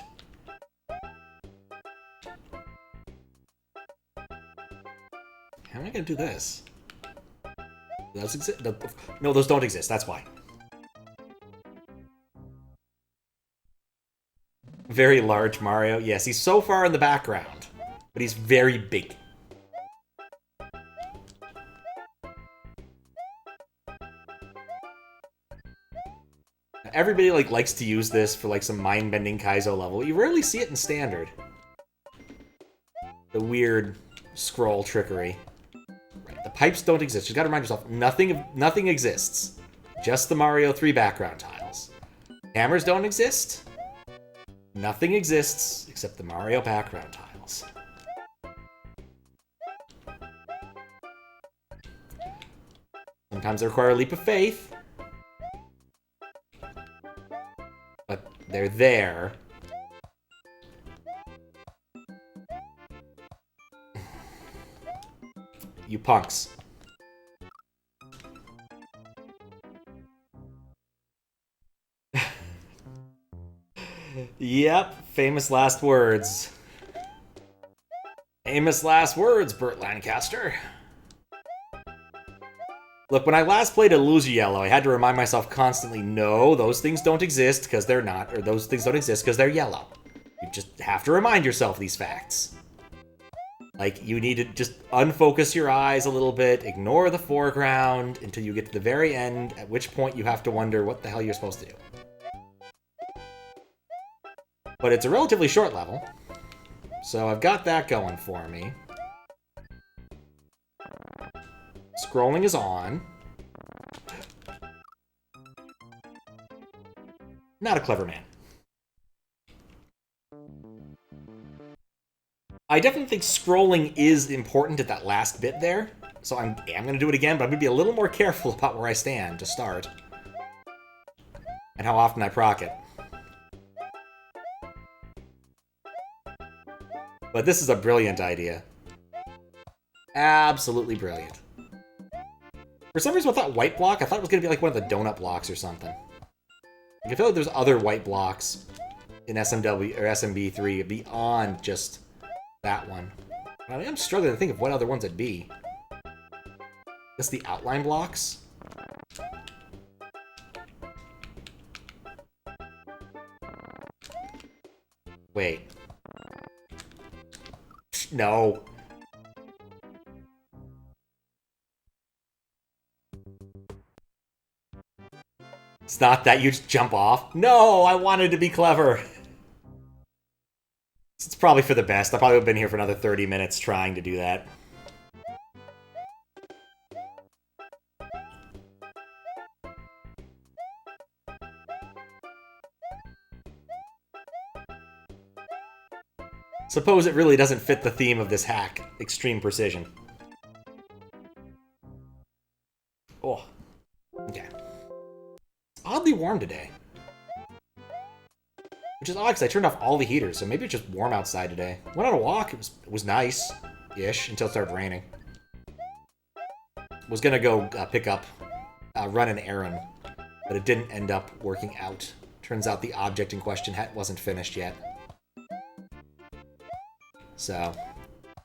How am I gonna do this? Those exist? No, those don't exist, that's why. Very large Mario. Yes, he's so far in the background, but he's very big. Everybody likes to use this for some mind-bending Kaizo level. You rarely see it in standard. The weird scroll trickery. Right, the pipes don't exist. You gotta remind yourself, nothing exists. Just the Mario 3 background tiles. Hammers don't exist. Nothing exists except the Mario background tiles. Sometimes they require a leap of faith. But they're there. You punks. Yep, famous last words. Famous last words, Burt Lancaster. Look, when I last played Illusionary, I had to remind myself constantly, no, those things don't exist because they're not, or those things don't exist because they're yellow. You just have to remind yourself these facts. You need to just unfocus your eyes a little bit, ignore the foreground until you get to the very end, at which point you have to wonder what the hell you're supposed to do. But it's a relatively short level, so I've got that going for me. Scrolling is on. Not a clever man. I definitely think scrolling is important at that last bit there, so I am going to do it again, but I'm going to be a little more careful about where I stand to start. And how often I proc it. But this is a brilliant idea. Absolutely brilliant. For some reason, with that white block, I thought it was going to be one of the donut blocks or something. I feel like there's other white blocks in SMW or SMB3 beyond just that one. I mean, I'm struggling to think of what other ones it'd be. I guess the outline blocks? Wait. No. It's not that you just jump off. No, I wanted to be clever. It's probably for the best. I probably would have been here for another 30 minutes trying to do that. Suppose it really doesn't fit the theme of this hack. Extreme precision. Oh. Okay. It's oddly warm today. Which is odd because I turned off all the heaters, so maybe it's just warm outside today. Went on a walk. It was nice-ish until it started raining. Was gonna go run an errand, but it didn't end up working out. Turns out the object in question wasn't finished yet. So,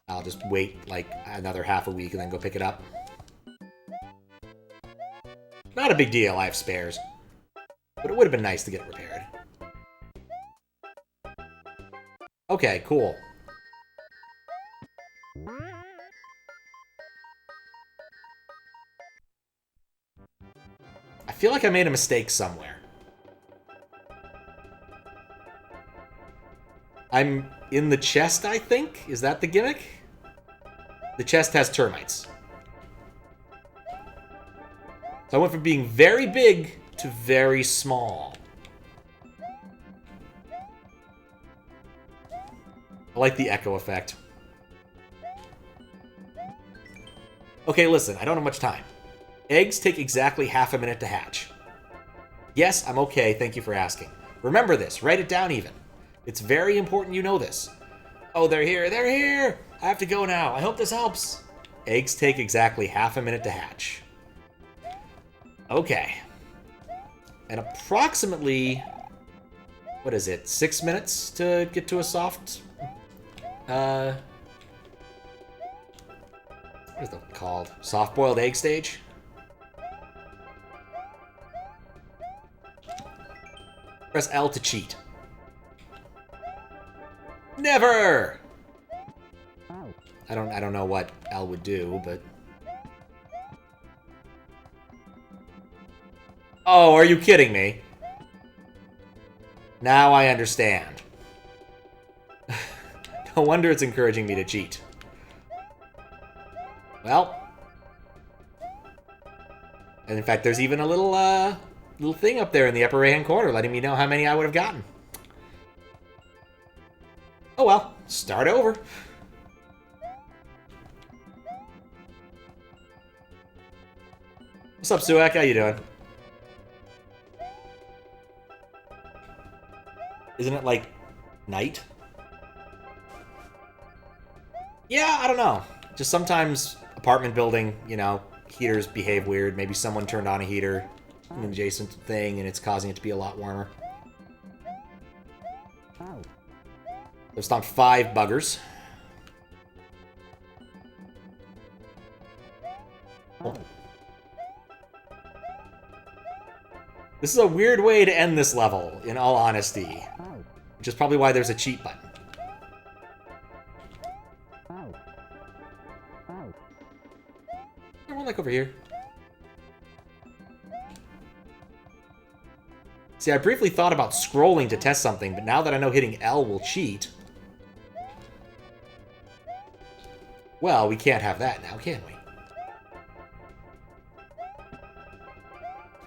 I'll just wait another half a week and then go pick it up. Not a big deal, I have spares. But it would have been nice to get it repaired. Okay, cool. I feel like I made a mistake somewhere. I'm in the chest, I think? Is that the gimmick? The chest has termites. So I went from being very big to very small. I like the echo effect. Okay, listen, I don't have much time. Eggs take exactly half a minute to hatch. Yes, I'm okay, thank you for asking. Remember this, write it down even. It's very important you know this. Oh, they're here, they're here! I have to go now, I hope this helps. Eggs take exactly half a minute to hatch. Okay. And approximately, what is it, 6 minutes to get to a soft, what is it called? Soft-boiled egg stage? Press L to cheat. Never! I don't know what L would do, but... Oh, are you kidding me? Now I understand. No wonder it's encouraging me to cheat. Well. And in fact, there's even a little thing up there in the upper right-hand corner letting me know how many I would have gotten. Oh well, start over. What's up, Suak? How you doing? Isn't it like night? Yeah, I don't know. Just sometimes apartment building, you know, heaters behave weird. Maybe someone turned on a heater in an adjacent thing and it's causing it to be a lot warmer. I've stomped 5 buggers. Oh. This is a weird way to end this level, in all honesty. Which is probably why there's a cheat button. More like over here. See, I briefly thought about scrolling to test something, but now that I know hitting L will cheat... Well, we can't have that now, can we?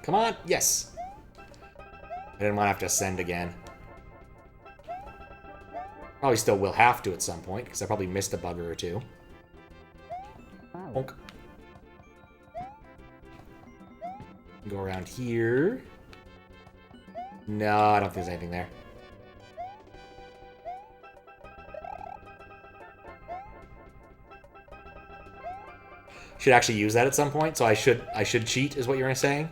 Come on, yes! I didn't want to have to ascend again. Probably still will have to at some point, because I probably missed a bugger or two. Bonk. Go around here. No, I don't think there's anything there. Should actually use that at some point, so I should cheat, is what you're saying?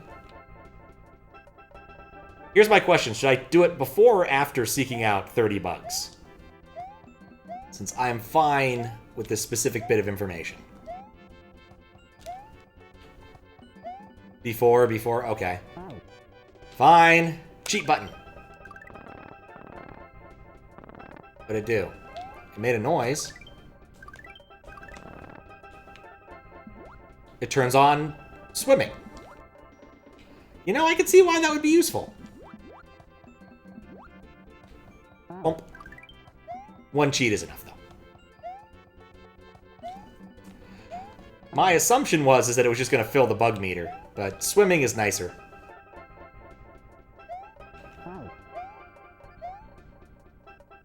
Here's my question. Should I do it before or after seeking out 30 bugs? Since I am fine with this specific bit of information. Before, okay. Fine. Cheat button. What'd it do? It made a noise. It turns on swimming. You know, I can see why that would be useful. Bump. 1 cheat is enough, though. My assumption was that it was just going to fill the bug meter, but swimming is nicer.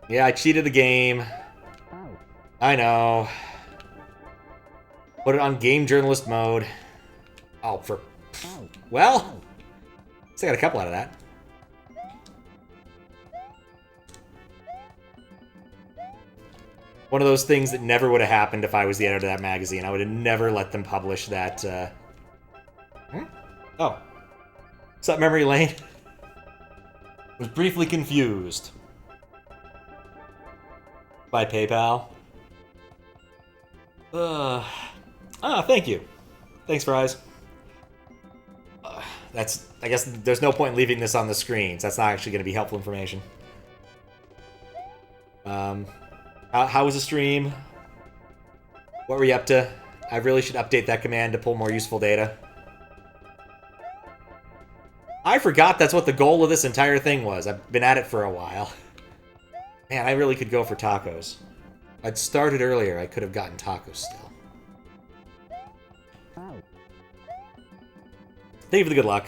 Yeah, I cheated the game. I know. Put it on game journalist mode. Oh, for... Well, I got a couple out of that. One of those things that never would have happened if I was the editor of that magazine. I would have never let them publish that, Oh. What's up, Memory Lane? Was briefly confused. By PayPal. Thank you. Thanks, Fries. I guess there's no point in leaving this on the screen, so that's not actually going to be helpful information. How was the stream? What were you up to? I really should update that command to pull more useful data. I forgot that's what the goal of this entire thing was. I've been at it for a while. Man, I really could go for tacos. I'd started earlier, I could have gotten tacos still. Thank you for the good luck.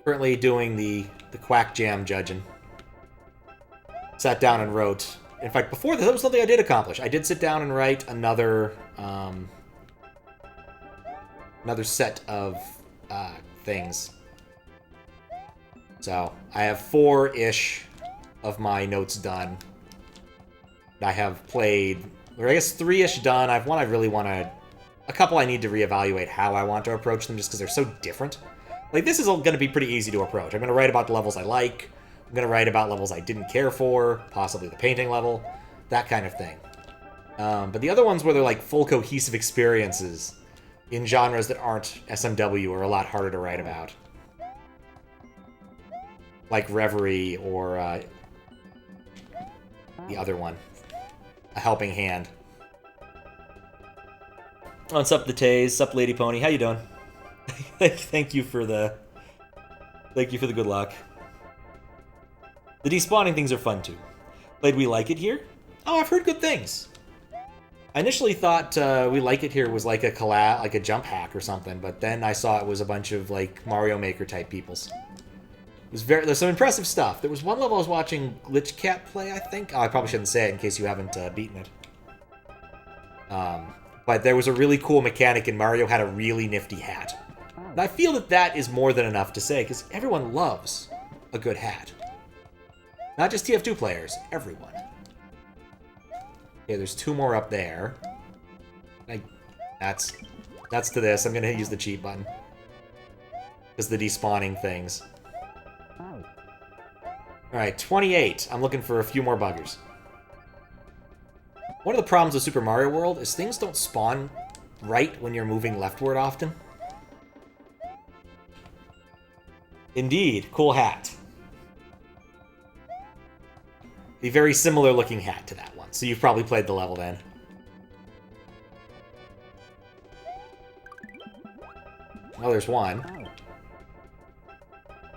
Currently doing the Hackjam Judgin. Sat down and wrote... In fact, before this, that was something I did accomplish. I did sit down and write another set of things. So, I have 4-ish of my notes done. I have played... Or I guess 3-ish done. I have one I really want to a couple I need to reevaluate how I want to approach them just because they're so different. Like, this is going to be pretty easy to approach. I'm going to write about the levels I like. I'm going to write about levels I didn't care for, possibly the painting level, that kind of thing. But the other ones where they're like full cohesive experiences in genres that aren't SMW are a lot harder to write about. Like Reverie or the other one, A Helping Hand. Oh, what's up, the Taze? What's up, Lady Pony? How you doing? Thank you for the good luck. The despawning things are fun too. Played We Like It Here? Oh, I've heard good things. I initially thought We Like It Here was like a collab, like a jump hack or something, but then I saw it was a bunch of like Mario Maker type peoples. There's some impressive stuff. There was one level I was watching Glitch Cat play, I think. Oh, I probably shouldn't say it in case you haven't beaten it. But there was a really cool mechanic, and Mario had a really nifty hat. And I feel that that is more than enough to say, because everyone loves a good hat. Not just TF2 players, everyone. Okay, there's 2 more up there. That's to this. I'm going to use the cheat button. Because the despawning things. Alright, 28. I'm looking for a few more buggers. One of the problems with Super Mario World is things don't spawn right when you're moving leftward often. Indeed, cool hat. A very similar looking hat to that one, so you've probably played the level then. Oh, there's one.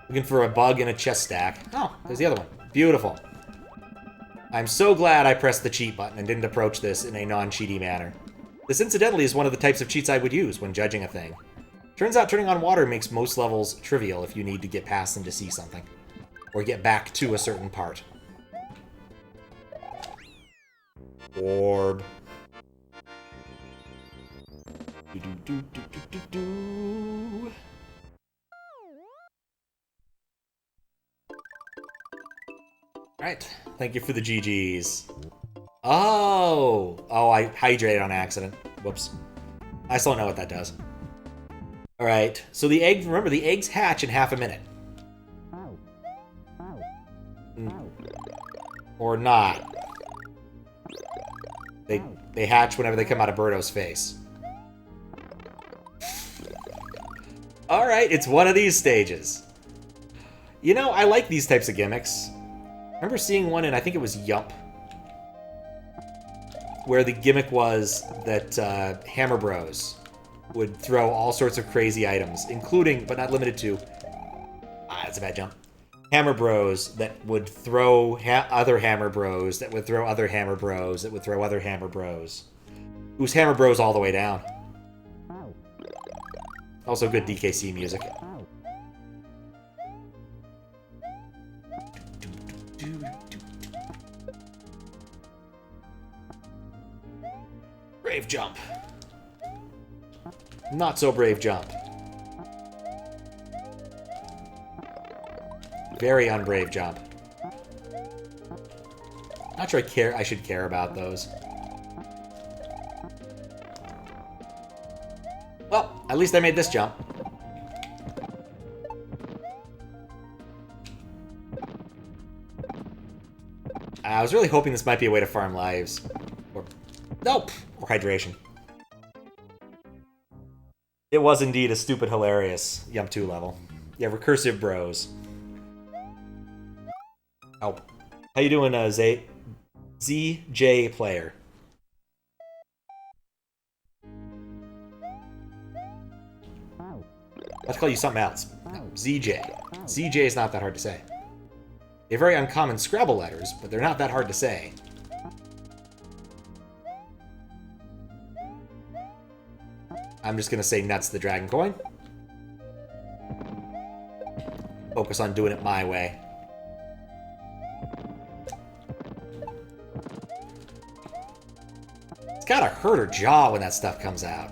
Looking for a bug in a chest stack. Oh, there's the other one. Beautiful. I'm so glad I pressed the cheat button and didn't approach this in a non-cheaty manner. This incidentally is one of the types of cheats I would use when judging a thing. Turns out turning on water makes most levels trivial if you need to get past them to see something. Or get back to a certain part. Orb. Do-do-do-do-do-do-do. Alright, thank you for the GGs. Oh, I hydrated on accident. Whoops. I still don't know what that does. Alright, so the egg, remember, the eggs hatch in half a minute. Or not. They hatch whenever they come out of Birdo's face. Alright, it's one of these stages. You know, I like these types of gimmicks. I remember seeing one in, I think it was Yump, where the gimmick was that Hammer Bros would throw all sorts of crazy items, including, but not limited to, that's a bad jump, Hammer Bros that would throw other Hammer Bros that would throw other Hammer Bros that would throw other Hammer Bros. It was Hammer Bros all the way down. Also good DKC music. Brave jump. Not so brave jump. Very unbrave jump. Not sure I should care about those. Well, at least I made this jump. I was really hoping this might be a way to farm lives. Or, nope! Or hydration. It was indeed a stupid, hilarious Yump 2 level. Yeah, recursive bros. Oh. How you doing, ZJ player? Let's call you something else. No, ZJ. ZJ is not that hard to say. They're very uncommon Scrabble letters, but they're not that hard to say. I'm just gonna say nuts the dragon coin. Focus on doing it my way. It's gotta hurt her jaw when that stuff comes out.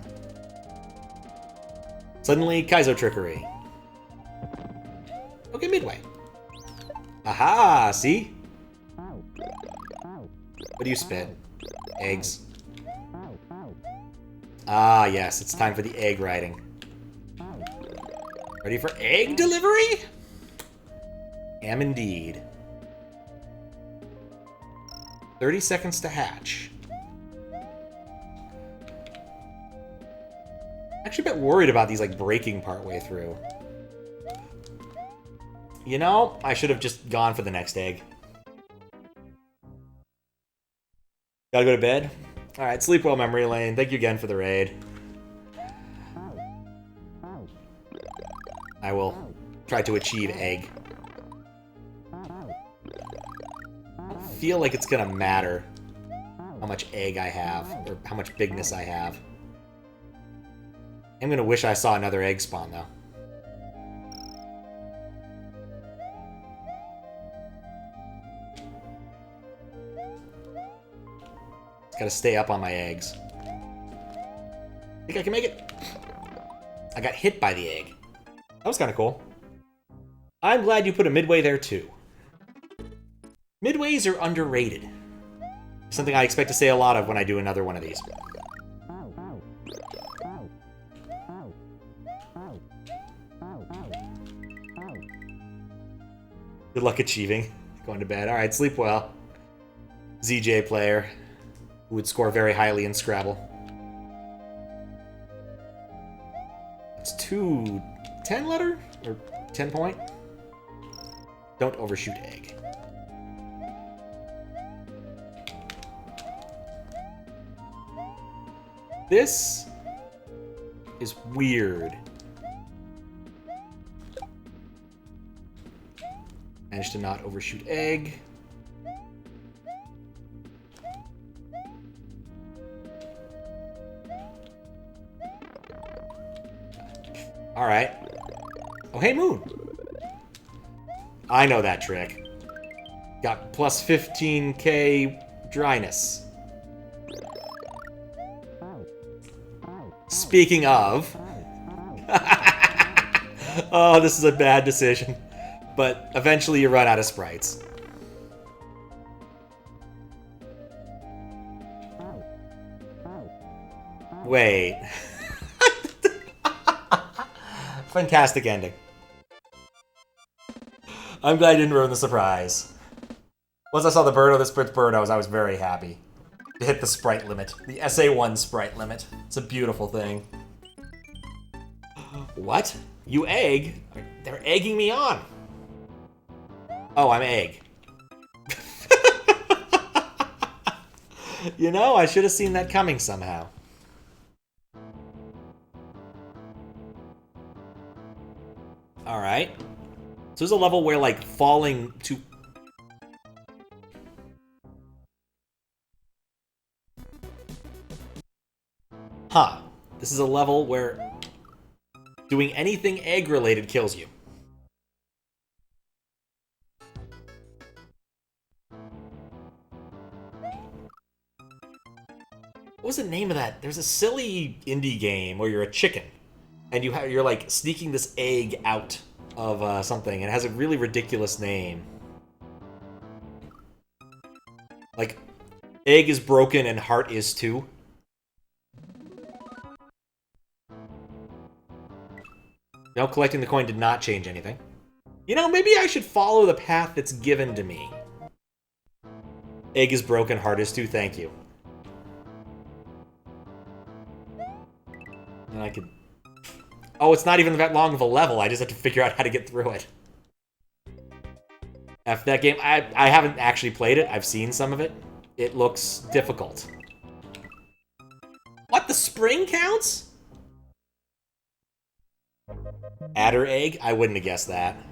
Suddenly, Kaizo trickery. Okay, midway. Aha, see? What do you spit? Eggs. Ah, yes, it's time for the egg riding. Ready for egg delivery? Am indeed. 30 seconds to hatch. Actually a bit worried about these, like, breaking partway through. You know, I should have just gone for the next egg. Gotta go to bed? Alright, sleep well, Memory Lane. Thank you again for the raid. I will try to achieve egg. I don't feel like it's gonna matter how much egg I have, or how much bigness I have. I'm gonna wish I saw another egg spawn, though. Gotta stay up on my eggs. Think I can make it? I got hit by the egg. That was kind of cool. I'm glad you put a midway there, too. Midways are underrated. Something I expect to say a lot of when I do another one of these. Good luck achieving. Going to bed. Alright, sleep well. ZJ player. Who would score very highly in Scrabble. It's 2 10 letter? Or 10 point? Don't overshoot egg. This is weird. Managed to not overshoot egg. Alright. Oh, hey, Moon. I know that trick. Got plus 15k dryness. Speaking of... oh, this is a bad decision. But eventually you run out of sprites. Wait. Fantastic ending. I'm glad I didn't ruin the surprise. Once I saw the Birdo, the Spritz Birdos, I was very happy to hit the sprite limit. The SA1 sprite limit. It's a beautiful thing. What? You egg? They're egging me on. Oh, I'm egg. You know, I should have seen that coming somehow. Alright. So there's a level where, like, falling to... Huh. This is a level where doing anything egg-related kills you. What was the name of that? There's a silly indie game where you're a chicken. And you're like sneaking this egg out of something, and it has a really ridiculous name. Like, egg is broken and heart is too. No, collecting the coin did not change anything. You know, maybe I should follow the path that's given to me. Egg is broken, heart is too, thank you. And I could... Oh, it's not even that long of a level. I just have to figure out how to get through it. F that game. I haven't actually played it. I've seen some of it. It looks difficult. What? The spring counts? Adder egg? I wouldn't have guessed that.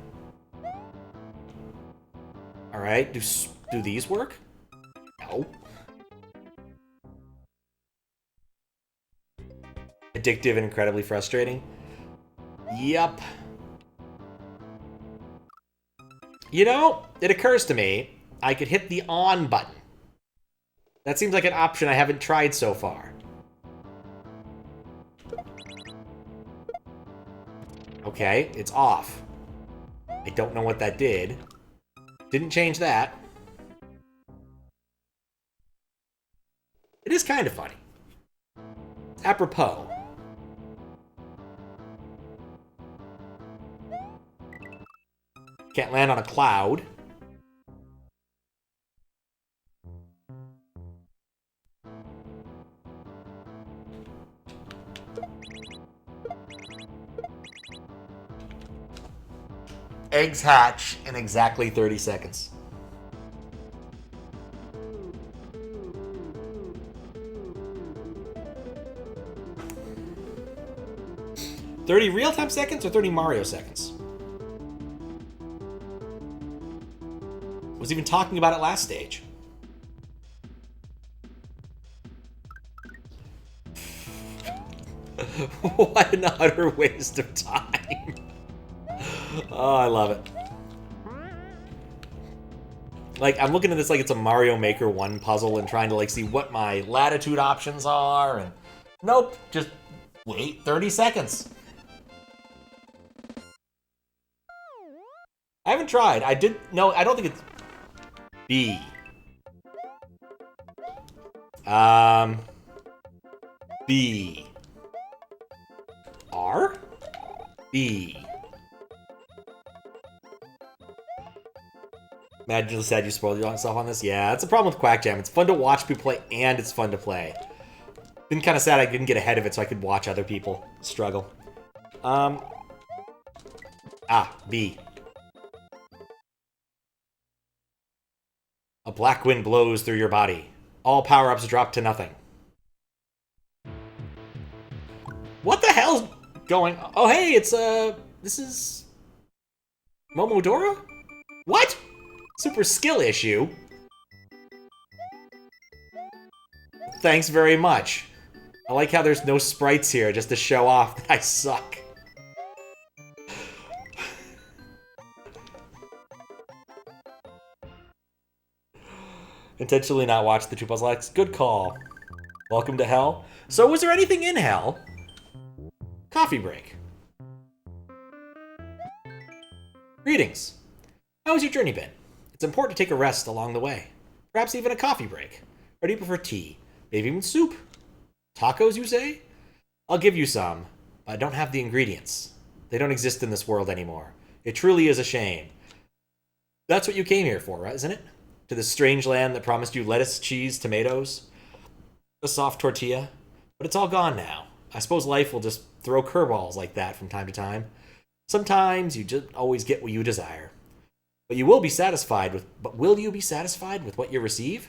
Alright. Do these work? No. Addictive and incredibly frustrating. Yup. You know, it occurs to me, I could hit the on button. That seems like an option I haven't tried so far. Okay, it's off. I don't know what that did. Didn't change that. It is kind of funny. apropos. Can't land on a cloud. Eggs hatch in exactly 30 seconds. 30 real-time seconds or 30 Mario seconds? Was even talking about it last stage. What an utter waste of time. Oh, I love it. Like, I'm looking at this like it's a Mario Maker 1 puzzle and trying to, like, see what my latitude options are, and nope, just wait 30 seconds. I haven't tried. I did... No, I don't think it's... B. B. R? B. Imagine how sad you spoiled yourself on this. Yeah, that's a problem with Hackjam. It's fun to watch people play, and it's fun to play. Been kind of sad I didn't get ahead of it so I could watch other people struggle. B. A black wind blows through your body. All power-ups drop to nothing. What the hell's going on? Oh, hey, it's, this is... Momodora? What? Super skill issue? Thanks very much. I like how there's no sprites here just to show off that I suck. Intentionally not watch the two puzzle acts. Good call. Welcome to hell. So was there anything in hell? Coffee break. Greetings. How has your journey been? It's important to take a rest along the way. Perhaps even a coffee break. Or do you prefer tea? Maybe even soup? Tacos, you say? I'll give you some, but I don't have the ingredients. They don't exist in this world anymore. It truly is a shame. That's what you came here for, right, isn't it? To this strange land that promised you lettuce, cheese, tomatoes, a soft tortilla. But it's all gone now. I suppose life will just throw curveballs like that from time to time. Sometimes you just always get what you desire. But will you be satisfied with what you receive?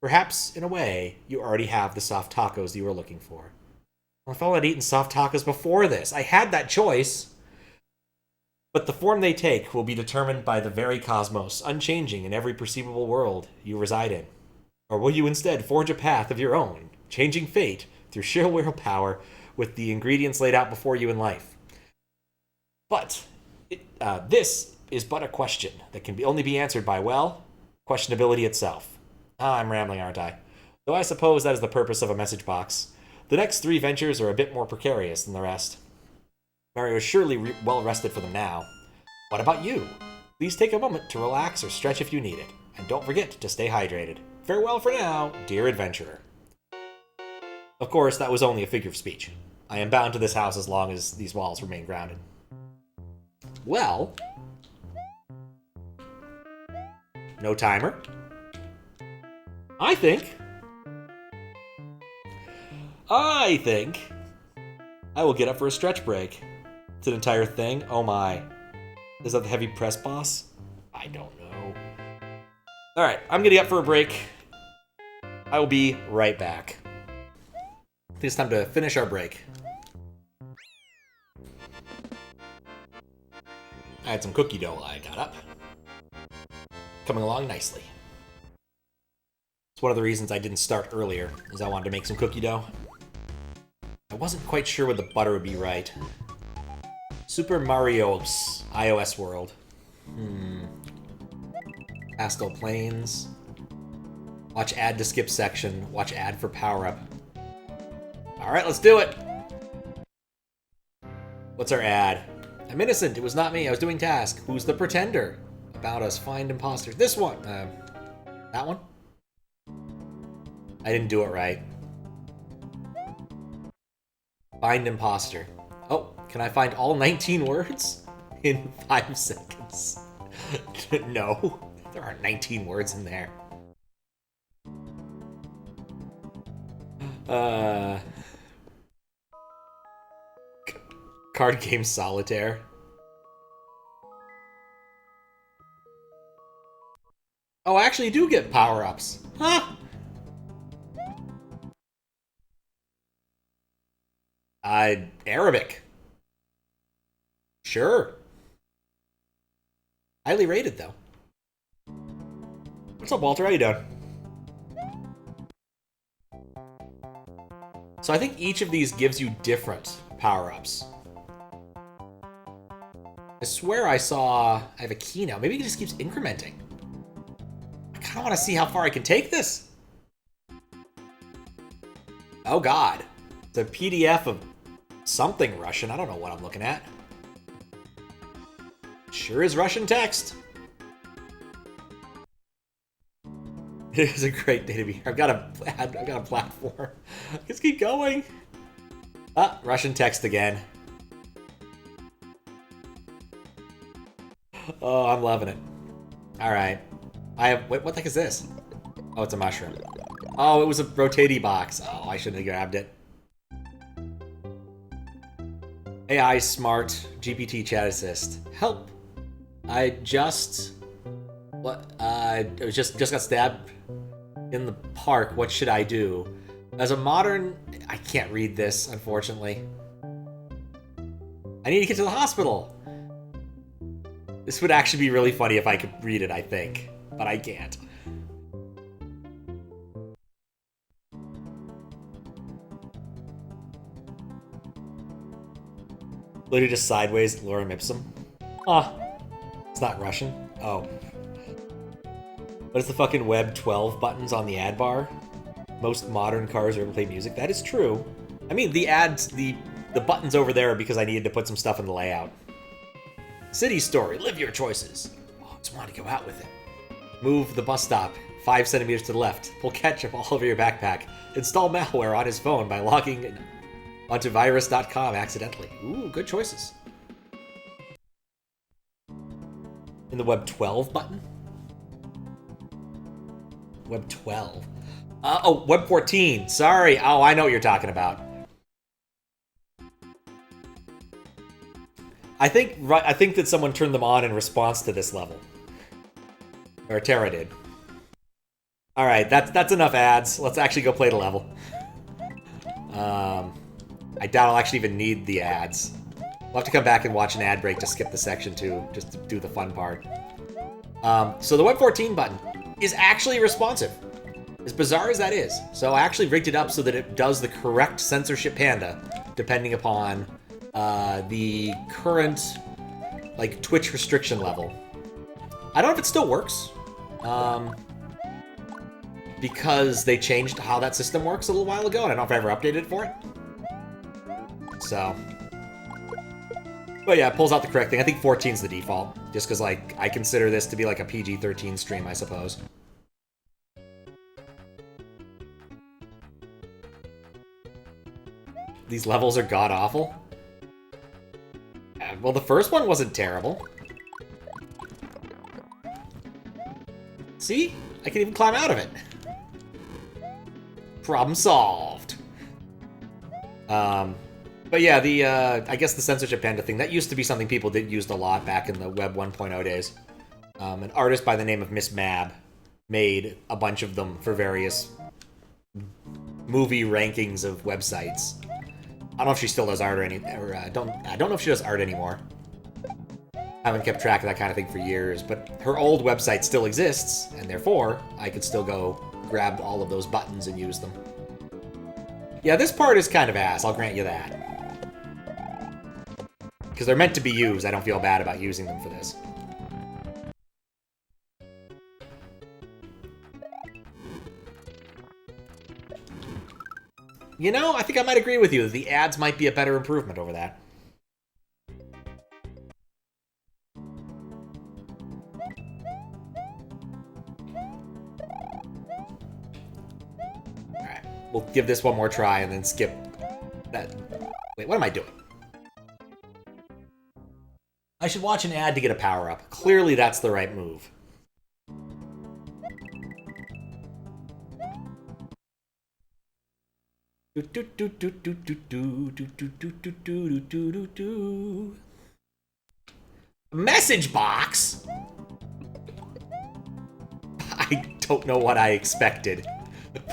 Perhaps, in a way, you already have the soft tacos you were looking for. Well, if I had eaten soft tacos before this, I had that choice. But the form they take will be determined by the very cosmos, unchanging in every perceivable world you reside in. Or will you instead forge a path of your own, changing fate through sheer willpower with the ingredients laid out before you in life? But this is but a question that can only be answered by, well, questionability itself. I'm rambling, aren't I? Though I suppose that is the purpose of a message box. The next 3 ventures are a bit more precarious than the rest. Mario is surely well rested for them now. What about you? Please take a moment to relax or stretch if you need it. And don't forget to stay hydrated. Farewell for now, dear adventurer. Of course, that was only a figure of speech. I am bound to this house as long as these walls remain grounded. Well... No timer? I think I will get up for a stretch break. It's an entire thing. Oh my. Is that the heavy press boss? I don't know. Alright, I'm gonna get up for a break. I will be right back. I think it's time to finish our break. I had some cookie dough while I got up. Coming along nicely. It's one of the reasons I didn't start earlier, is I wanted to make some cookie dough. I wasn't quite sure whether the butter would be right. Super Mario's iOS world. Pastel planes. Watch ad to skip section. Watch ad for power up. Alright, let's do it! What's our ad? I'm innocent, it was not me, I was doing task. Who's the pretender? About us, find imposters. This one! That one? I didn't do it right. Find imposter. Oh, can I find all 19 words in 5 seconds? No, there aren't 19 words in there. Card game solitaire. Oh, I actually do get power-ups. Huh? Arabic. Sure. Highly rated, though. What's up, Walter? How you doing? So I think each of these gives you different power-ups. I swear I saw... I have a key now. Maybe it just keeps incrementing. I kind of want to see how far I can take this. Oh, God. It's a PDF of something Russian. I don't know what I'm looking at. Sure is Russian text. It is a great day to be here. I've got a platform. Let's keep going. Ah, Russian text again. Oh, I'm loving it. All right. Wait, what the heck is this? Oh, it's a mushroom. Oh, it was a rotatey box. Oh, I shouldn't have grabbed it. AI smart GPT chat assist. Help. I just got stabbed in the park. What should I do? As a modern, I can't read this, unfortunately. I need to get to the hospital. This would actually be really funny if I could read it, I think, but I can't. Literally just sideways, lorem ipsum. Ah, it's not Russian. Oh. What is the fucking Web 12 buttons on the ad bar? Most modern cars are able to play music. That is true. I mean, the ads, the buttons over there are because I needed to put some stuff in the layout. City story, live your choices. Oh, I just want to go out with it. Move the bus stop 5 centimeters to the left. Pull ketchup all over your backpack. Install malware on his phone by logging onto virus.com accidentally. Ooh, good choices. In the Web 12 button? Web 12. Oh, Web 14. Sorry. Oh, I know what you're talking about. I think that someone turned them on in response to this level. Or Terra did. All right, that's enough ads. Let's actually go play the level. I doubt I'll actually even need the ads. We'll have to come back and watch an ad break to skip the section too, just to do the fun part. So the Web 14 button is actually responsive. As bizarre as that is. So I actually rigged it up so that it does the correct censorship panda, depending upon the current like Twitch restriction level. I don't know if it still works. Because they changed how that system works a little while ago, and I don't know if I ever updated it for it. So, but yeah, it pulls out the correct thing. I think 14 is the default, just because like I consider this to be like a PG-13 stream, I suppose. These levels are god-awful. Well, the first one wasn't terrible. See? I can even climb out of it. Problem solved. But yeah, I guess the censorship panda thing, that used to be something people did use a lot back in the Web 1.0 days. An artist by the name of Miss Mab made a bunch of them for various movie rankings of websites. I don't know if she still does art or I don't know if she does art anymore. I haven't kept track of that kind of thing for years, but her old website still exists, and therefore, I could still go grab all of those buttons and use them. Yeah, this part is kind of ass, I'll grant you that. Because they're meant to be used, I don't feel bad about using them for this. You know, I think I might agree with you. The ads might be a better improvement over that. Alright, we'll give this one more try and then skip that Wait, what am I doing? I should watch an ad to get a power-up. Clearly that's the right move. Message box? I don't know what I expected,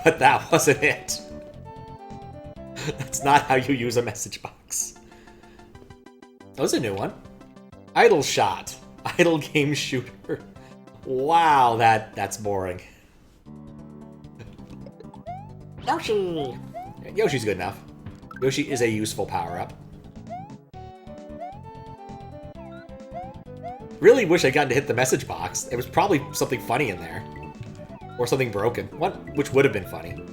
but that wasn't it. That's not how you use a message box. That was a new one. Idle shot. Idle game shooter. Wow, that's boring. Yoshi! Yoshi's good enough. Yoshi is a useful power-up. Really wish I got to hit the message box. There was probably something funny in there. Or something broken. Which would have been funny.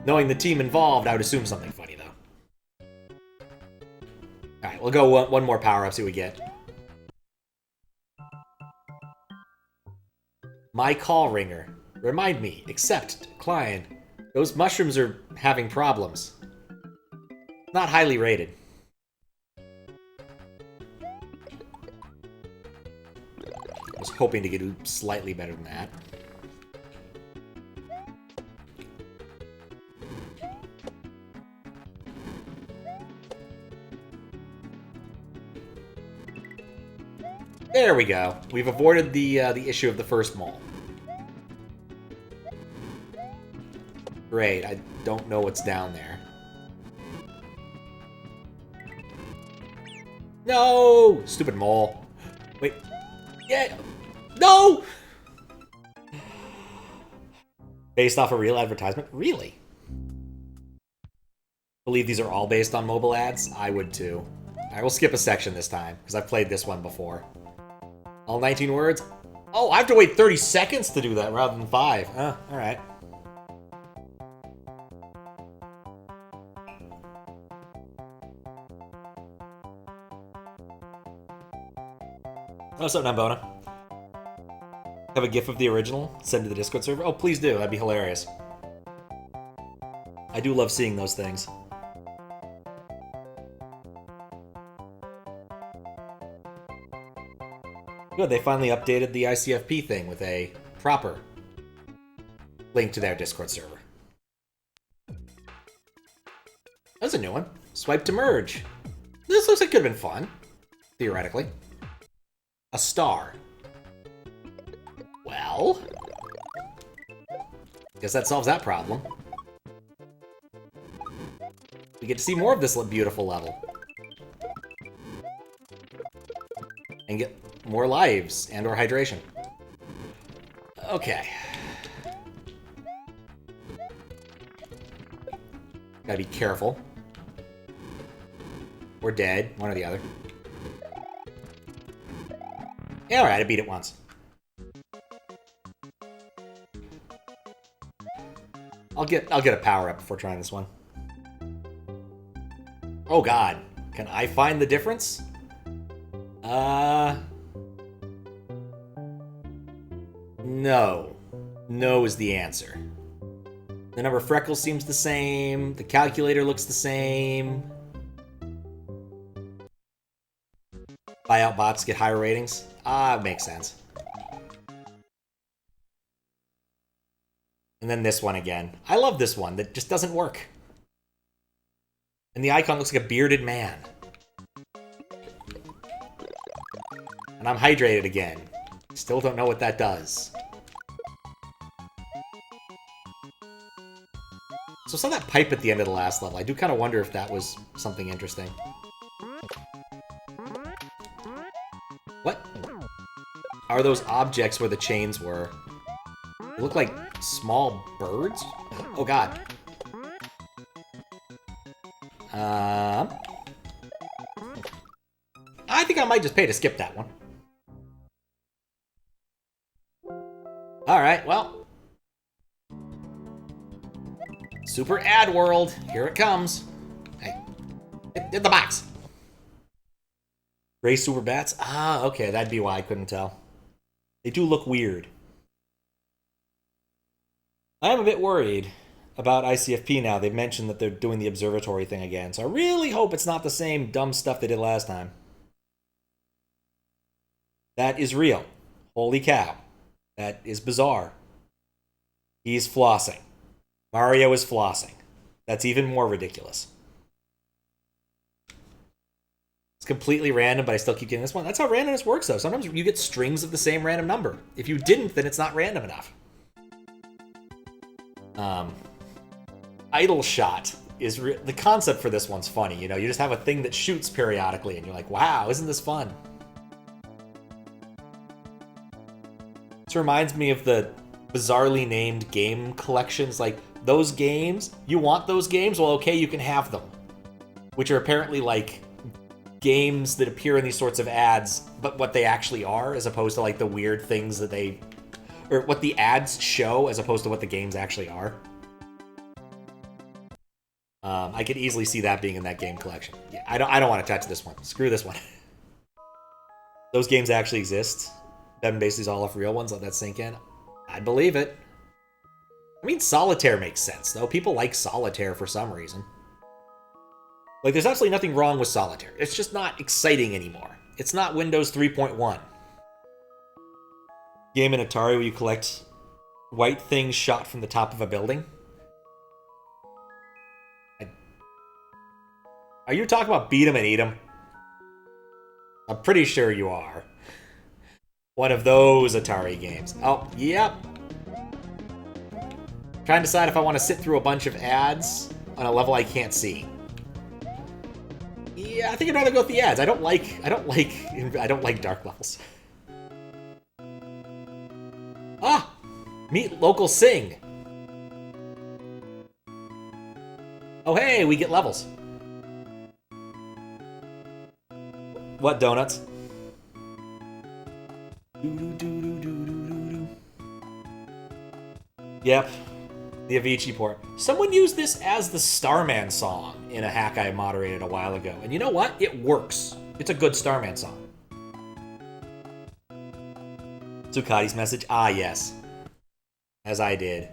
Knowing the team involved, I would assume something funny, though. Alright, we'll go one more power-up, see what we get. My call ringer. Remind me. Accept. Decline. Those mushrooms are having problems. Not highly rated. I was hoping to get slightly better than that. There we go. We've avoided the issue of the first mole. Great. I don't know what's down there. No! Stupid mole. Wait. Yeah. No! Based off a real advertisement? Really? Believe these are all based on mobile ads? I would too. I will skip a section this time, because I've played this one before. All 19 words? Oh, I have to wait 30 seconds to do that rather than 5. Alright. What's up, Nambona? Have a GIF of the original? Send to the Discord server? Oh, please do. That'd be hilarious. I do love seeing those things. Good, they finally updated the ICFP thing with a proper link to their Discord server. That's a new one. Swipe to merge. This looks like it could have been fun, theoretically. A star. Well, guess that solves that problem. We get to see more of this beautiful level. And get more lives and or hydration. Okay. Gotta be careful. Or dead, one or the other. Yeah, alright, I beat it once. I'll get a power up before trying this one. Oh god. Can I find the difference? No. No is the answer. The number of freckles seems the same. The calculator looks the same. Buyout bots get higher ratings. It makes sense. And then this one again. I love this one. That just doesn't work. And the icon looks like a bearded man. And I'm hydrated again. Still don't know what that does. So I saw that pipe at the end of the last level. I do kind of wonder if that was something interesting. What? Are those objects where the chains were? They look like small birds? Oh god. I think I might just pay to skip that one. Alright, well. Super Ad World. Here it comes. Hey. Hit the box. Gray super bats? Okay, that'd be why I couldn't tell. They do look weird. I am a bit worried. about ICFP now. They've mentioned that they're doing the observatory thing again. So I really hope it's not the same dumb stuff they did last time. That is real. Holy cow. That is bizarre. He's flossing. Mario is flossing. That's even more ridiculous. It's completely random, but I still keep getting this one. That's how randomness works, though. Sometimes you get strings of the same random number. If you didn't, then it's not random enough. Idle shot is the concept for this one's funny. You know, you just have a thing that shoots periodically, and you're like, wow, isn't this fun? This reminds me of the bizarrely named game collections. Like, those games, you want those games? Well, okay, you can have them. Which are apparently, like, games that appear in these sorts of ads, but what they actually are, as opposed to, like, the weird things that they... Or what the ads show, as opposed to what the games actually are. I could easily see that being in that game collection. Yeah, I don't want to touch this one. Screw this one. Those games actually exist. bebn basically is all off real ones. Let that sink in. I'd believe it. I mean, solitaire makes sense, though. People like solitaire for some reason. Like, there's absolutely nothing wrong with solitaire. It's just not exciting anymore. It's not Windows 3.1. Game in Atari where you collect white things shot from the top of a building. Are you talking about beat 'em and eat 'em? I'm pretty sure you are. One of those Atari games. Oh, yep. Trying to decide if I want to sit through a bunch of ads on a level I can't see. Yeah, I think I'd rather go with the ads. I don't like dark levels. Ah! Meet local sing. Oh, hey, we get levels. What donuts? Yep. The Avicii port. Someone used this as the Starman song in a hack I moderated a while ago. And you know what? It works. It's a good Starman song. Zucati's message. Ah, yes. As I did.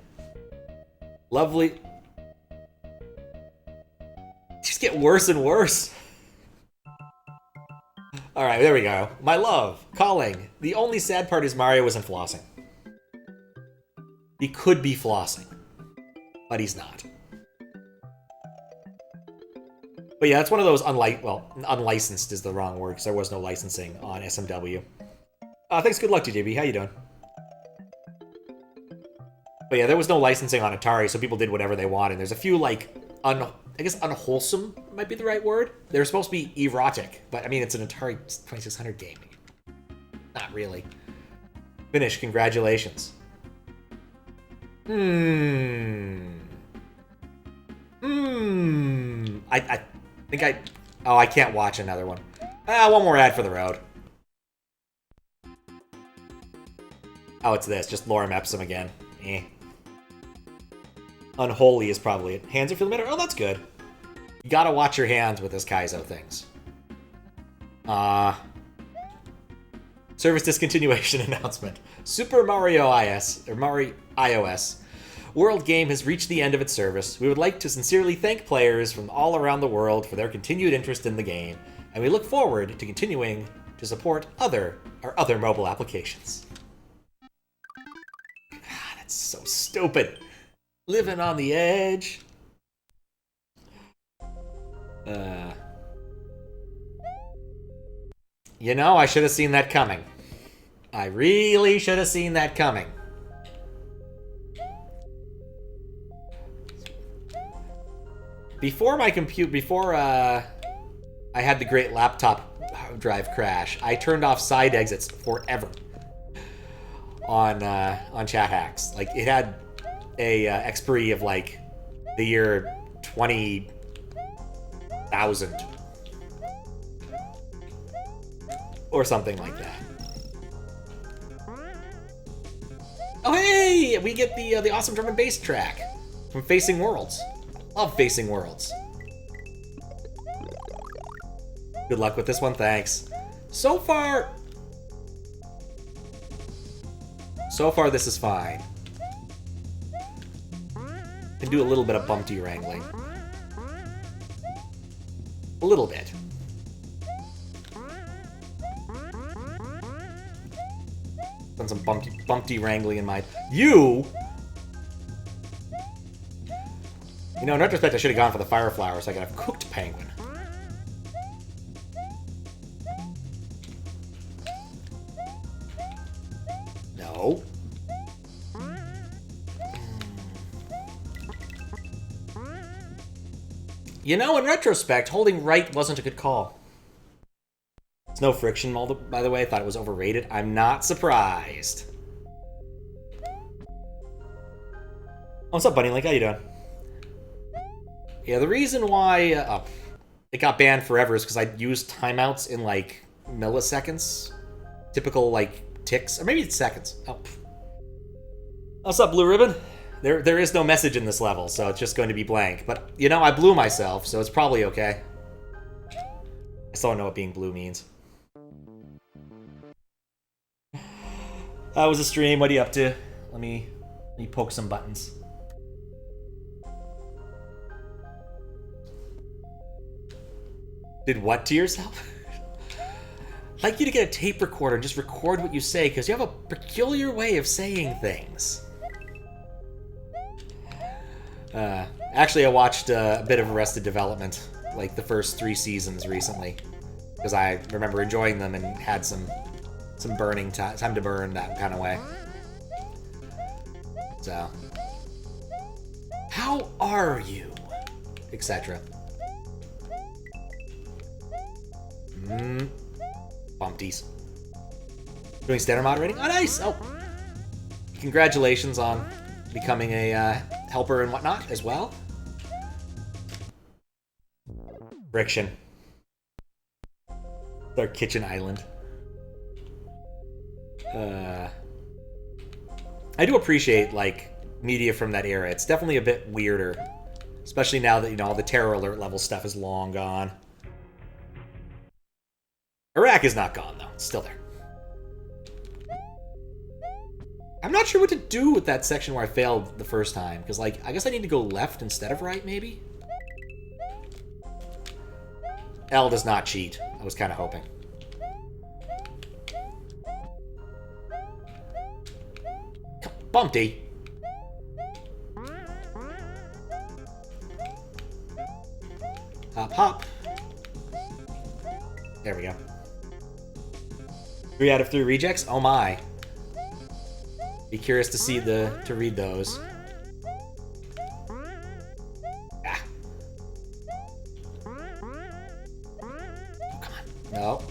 Lovely. Just get worse and worse. Alright, there we go. My love. Calling. The only sad part is Mario isn't flossing. He could be flossing. But he's not. But yeah, that's one of those unlicensed is the wrong word, because there was no licensing on SMW. Thanks, good luck to JB. How you doing? But yeah, there was no licensing on Atari, so people did whatever they wanted. There's a few, like, I guess unwholesome might be the right word. They're supposed to be erotic, but I mean, it's an Atari 2600 game. Not really. Finish, congratulations. I think I can't watch another one. One more ad for the road. Oh, it's this. Just Lorem Ipsum again. Eh. Unholy is probably it. Hands are feeling better? Oh, that's good. You gotta watch your hands with this Kaizo things. Service discontinuation announcement. Super Mario iOS World game has reached the end of its service. We would like to sincerely thank players from all around the world for their continued interest in the game, and we look forward to continuing to support our other mobile applications. That's so stupid. Living on the edge. You know, I should have seen that coming. I really should have seen that coming. Before I had the great laptop drive crash, I turned off side exits forever on chat hacks. Like, it had a expiry of like the year 20,000 or something like that. Oh hey, we get the awesome drum and bass track from Facing Worlds. Love Facing Worlds. Good luck with this one, thanks. So far this is fine. Can do a little bit of bumpty wrangling. A little bit. Done some bumpty wrangling in my... You! You know, in retrospect, I should have gone for the fire flower so I could have cooked penguin. No. You know, in retrospect, holding right wasn't a good call. There's no friction, by the way. I thought it was overrated. I'm not surprised. What's up, Bunny Link? How you doing? Yeah, the reason why it got banned forever is because I used timeouts in, like, milliseconds. Typical, like, ticks. Or maybe it's seconds. Oh. What's up, Blue Ribbon? There is no message in this level, so it's just going to be blank. But, you know, I blew myself, so it's probably okay. I still don't know what being blue means. How was the stream? What are you up to? Let me poke some buttons. Did what to yourself? I'd like you to get a tape recorder and just record what you say, because you have a peculiar way of saying things. Actually, I watched a bit of Arrested Development, like the first 3 seasons recently, because I remember enjoying them and had some burning time to burn that kind of way. So, how are you, etc. Bumpties. Doing standard moderating? Oh, nice! Oh, congratulations on becoming a helper and whatnot as well. Friction. Our kitchen island. I do appreciate, like, media from that era. It's definitely a bit weirder. Especially now that, you know, all the Terror Alert level stuff is long gone. Iraq is not gone, though. It's still there. I'm not sure what to do with that section where I failed the first time. Because, like, I guess I need to go left instead of right, maybe? L does not cheat. I was kind of hoping. Bumpty. Hop, hop. There we go. 3 out of 3 rejects? Oh my. Be curious to see to read those. Ah. Oh, come on. No.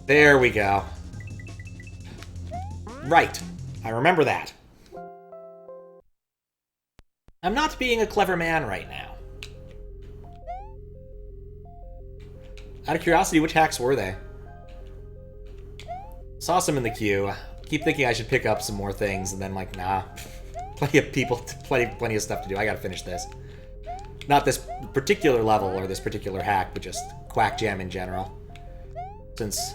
There we go. Right. I remember that. I'm not being a clever man right now. Out of curiosity, which hacks were they? Saw some in the queue. Keep thinking I should pick up some more things, and then like, nah. Plenty of people, plenty of stuff to do. I gotta finish this. Not this particular level or this particular hack, but just Hackjam in general. Since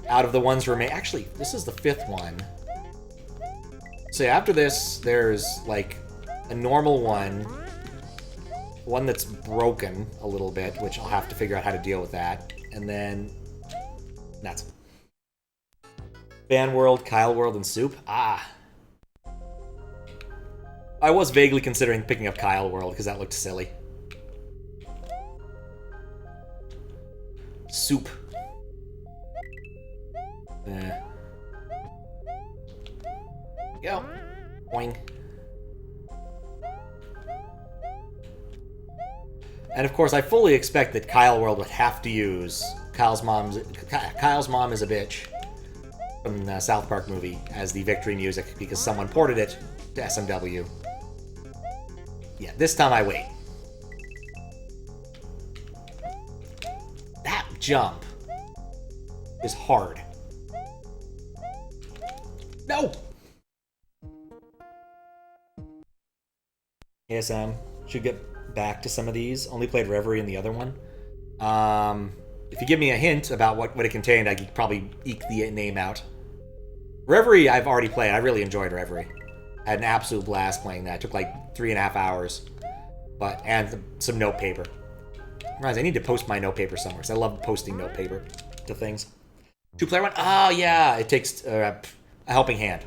out of the ones remain, actually, this is the 5th one. So yeah, after this, there's like a normal one that's broken a little bit, which I'll have to figure out how to deal with that, and then that's it. Van World, Kyle World, and Soup. Ah. I was vaguely considering picking up Kyle World because that looked silly. Soup. Go. Boing. And of course, I fully expect that Kyle World would have to use Kyle's mom is a bitch from the South Park movie as the victory music because someone ported it to SMW. Yeah, this time I wait. That jump is hard. No! ASM should get back to some of these. Only played Reverie in the other one. If you give me a hint about what it contained, I could probably eke the name out. Reverie I've already played. I really enjoyed Reverie. I had an absolute blast playing that. It took like 3.5 hours. And some notepaper. Realize I need to post my notepaper somewhere, because I love posting notepaper to things. 2-player one? Oh, yeah. It takes a helping hand.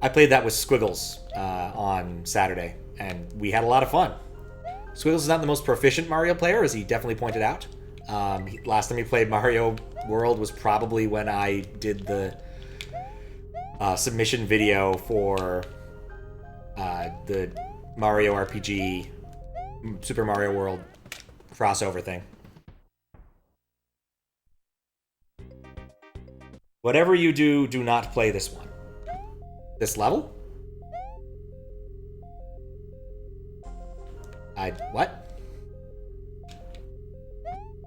I played that with Squiggles on Saturday, and we had a lot of fun. Squiggles is not the most proficient Mario player, as he definitely pointed out. Last time he played Mario World was probably when I did the submission video for the Mario RPG Super Mario World crossover thing. Whatever you do, do not play this one. This level? What?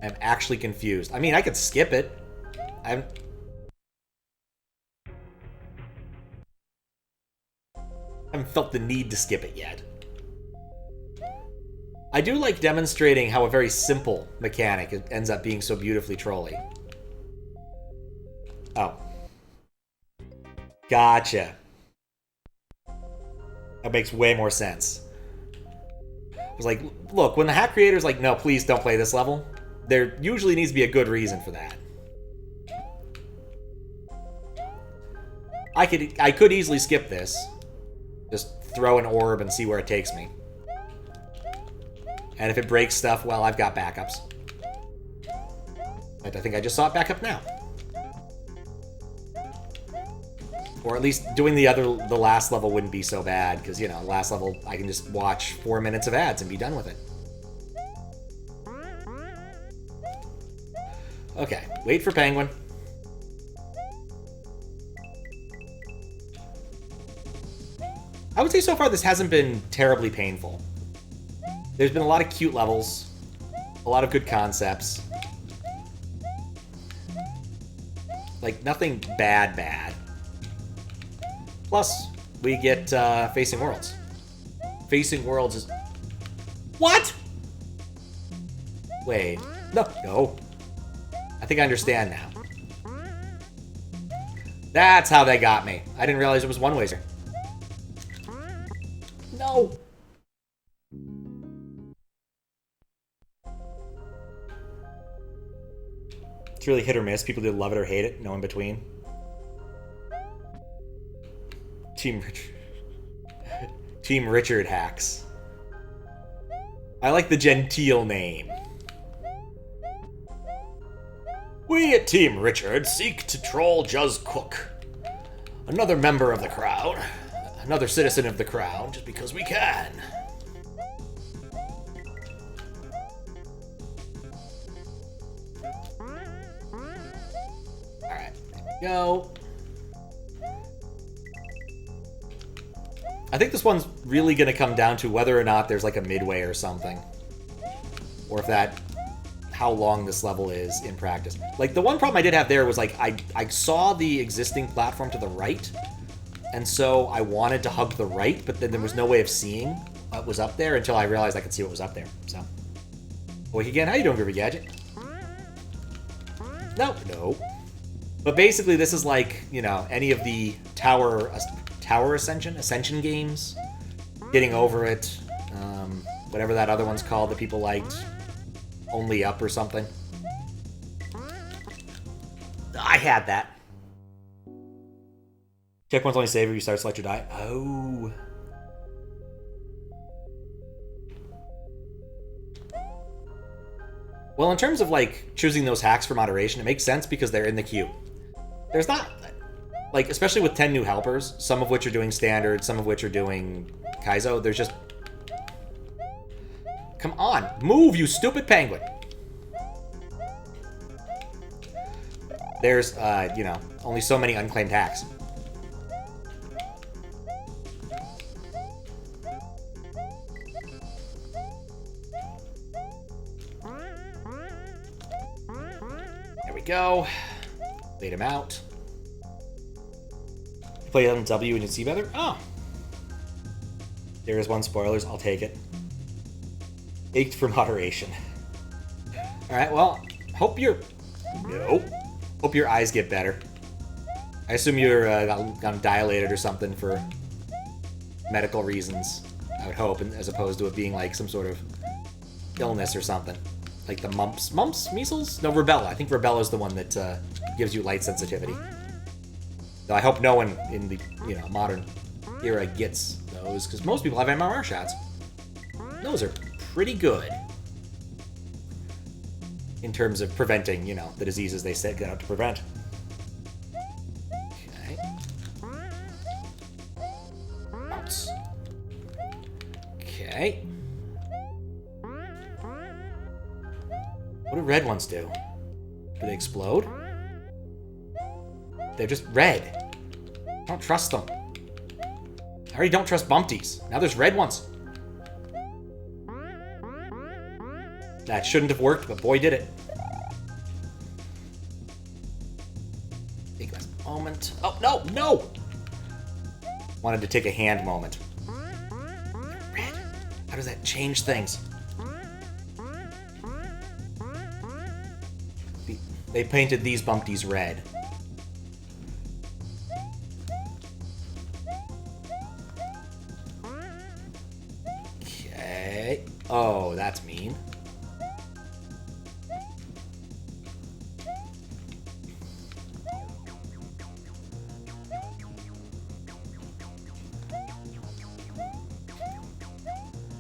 I'm actually confused. I mean, I could skip it. I haven't felt the need to skip it yet. I do like demonstrating how a very simple mechanic ends up being so beautifully trolly. Oh. Gotcha. That makes way more sense. I was like, look, when the hack creator's like, no, please don't play this level, there usually needs to be a good reason for that. I could easily skip this. Just throw an orb and see where it takes me. And if it breaks stuff, well, I've got backups. I think I just saw it back up now. Or at least doing the last level wouldn't be so bad, because, you know, last level, I can just watch 4 minutes of ads and be done with it. Okay, wait for Penguin. I would say so far this hasn't been terribly painful. There's been a lot of cute levels, a lot of good concepts. Like, nothing bad. Plus, we get Facing Worlds. Facing Worlds is... What?! Wait. No. I think I understand now. That's how they got me. I didn't realize it was one-ways. No! It's really hit or miss. People either love it or hate it. No in between. Team Richard hacks. I like the genteel name. We at Team Richard seek to troll Juz Cook, another member of the crowd, another citizen of the crown, just because we can. Alright, there we go. I think this one's really going to come down to whether or not there's like a midway or something. Or if that... how long this level is in practice. Like, the one problem I did have there was, like, I saw the existing platform to the right, and so I wanted to hug the right, but then there was no way of seeing what was up there until I realized I could see what was up there, so. Awake again, how you doing, Groovy Gadget? No. But basically, this is like, you know, any of the Tower Ascension games, Getting Over It, whatever that other one's called that people liked, Only Up or something. I had that. Checkpoints only save if you start select your die. Oh. Well, in terms of, like, choosing those hacks for moderation, it makes sense because they're in the queue. There's not... like, especially with 10 new helpers, some of which are doing standard, some of which are doing Kaizo, there's just... Come on, move, you stupid penguin! There's, you know, only so many unclaimed hacks. There we go. Bait him out. Play on W and you see better? Oh. There is one. Spoilers. I'll take it. Ached for moderation. Alright, well, hope you're... Nope. Hope your eyes get better. I assume you're got dilated or something for medical reasons. I would hope, as opposed to it being like some sort of illness or something. Like the mumps? Measles? No, rubella. I think rubella is the one that gives you light sensitivity. Though I hope no one in the modern era gets those, because most people have MMR shots. Those are pretty good in terms of preventing, the diseases they set out to prevent. Okay. Bounce. Okay. What do red ones do? Do they explode? They're just red. I don't trust them. I already don't trust bumpties. Now there's red ones. That shouldn't have worked, but boy did it. Take this moment. Oh, no! Wanted to take a hand moment. Red. How does that change things? They painted these bumpties red. Okay. Oh, that's mean.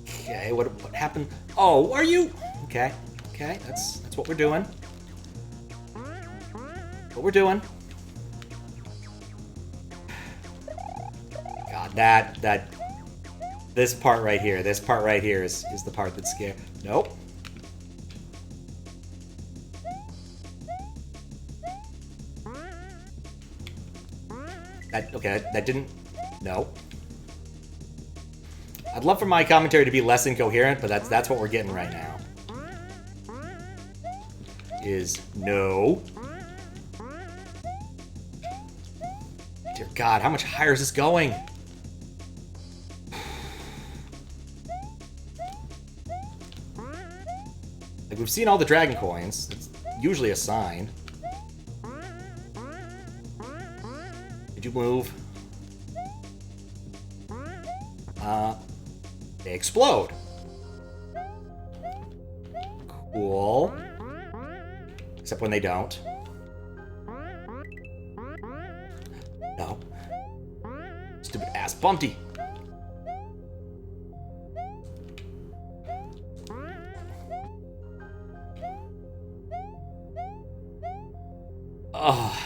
Okay, what happened? Oh, are you? Okay, that's what we're doing. What we're doing. God, this part right here is the part that's scary. Nope. That didn't, no. I'd love for my commentary to be less incoherent, but that's what we're getting right now. Is no. Dear God, how much higher is this going? Like, we've seen all the dragon coins. It's usually a sign. Did you move? They explode. Cool. Except when they don't. No. Stupid ass bumpty. Oh.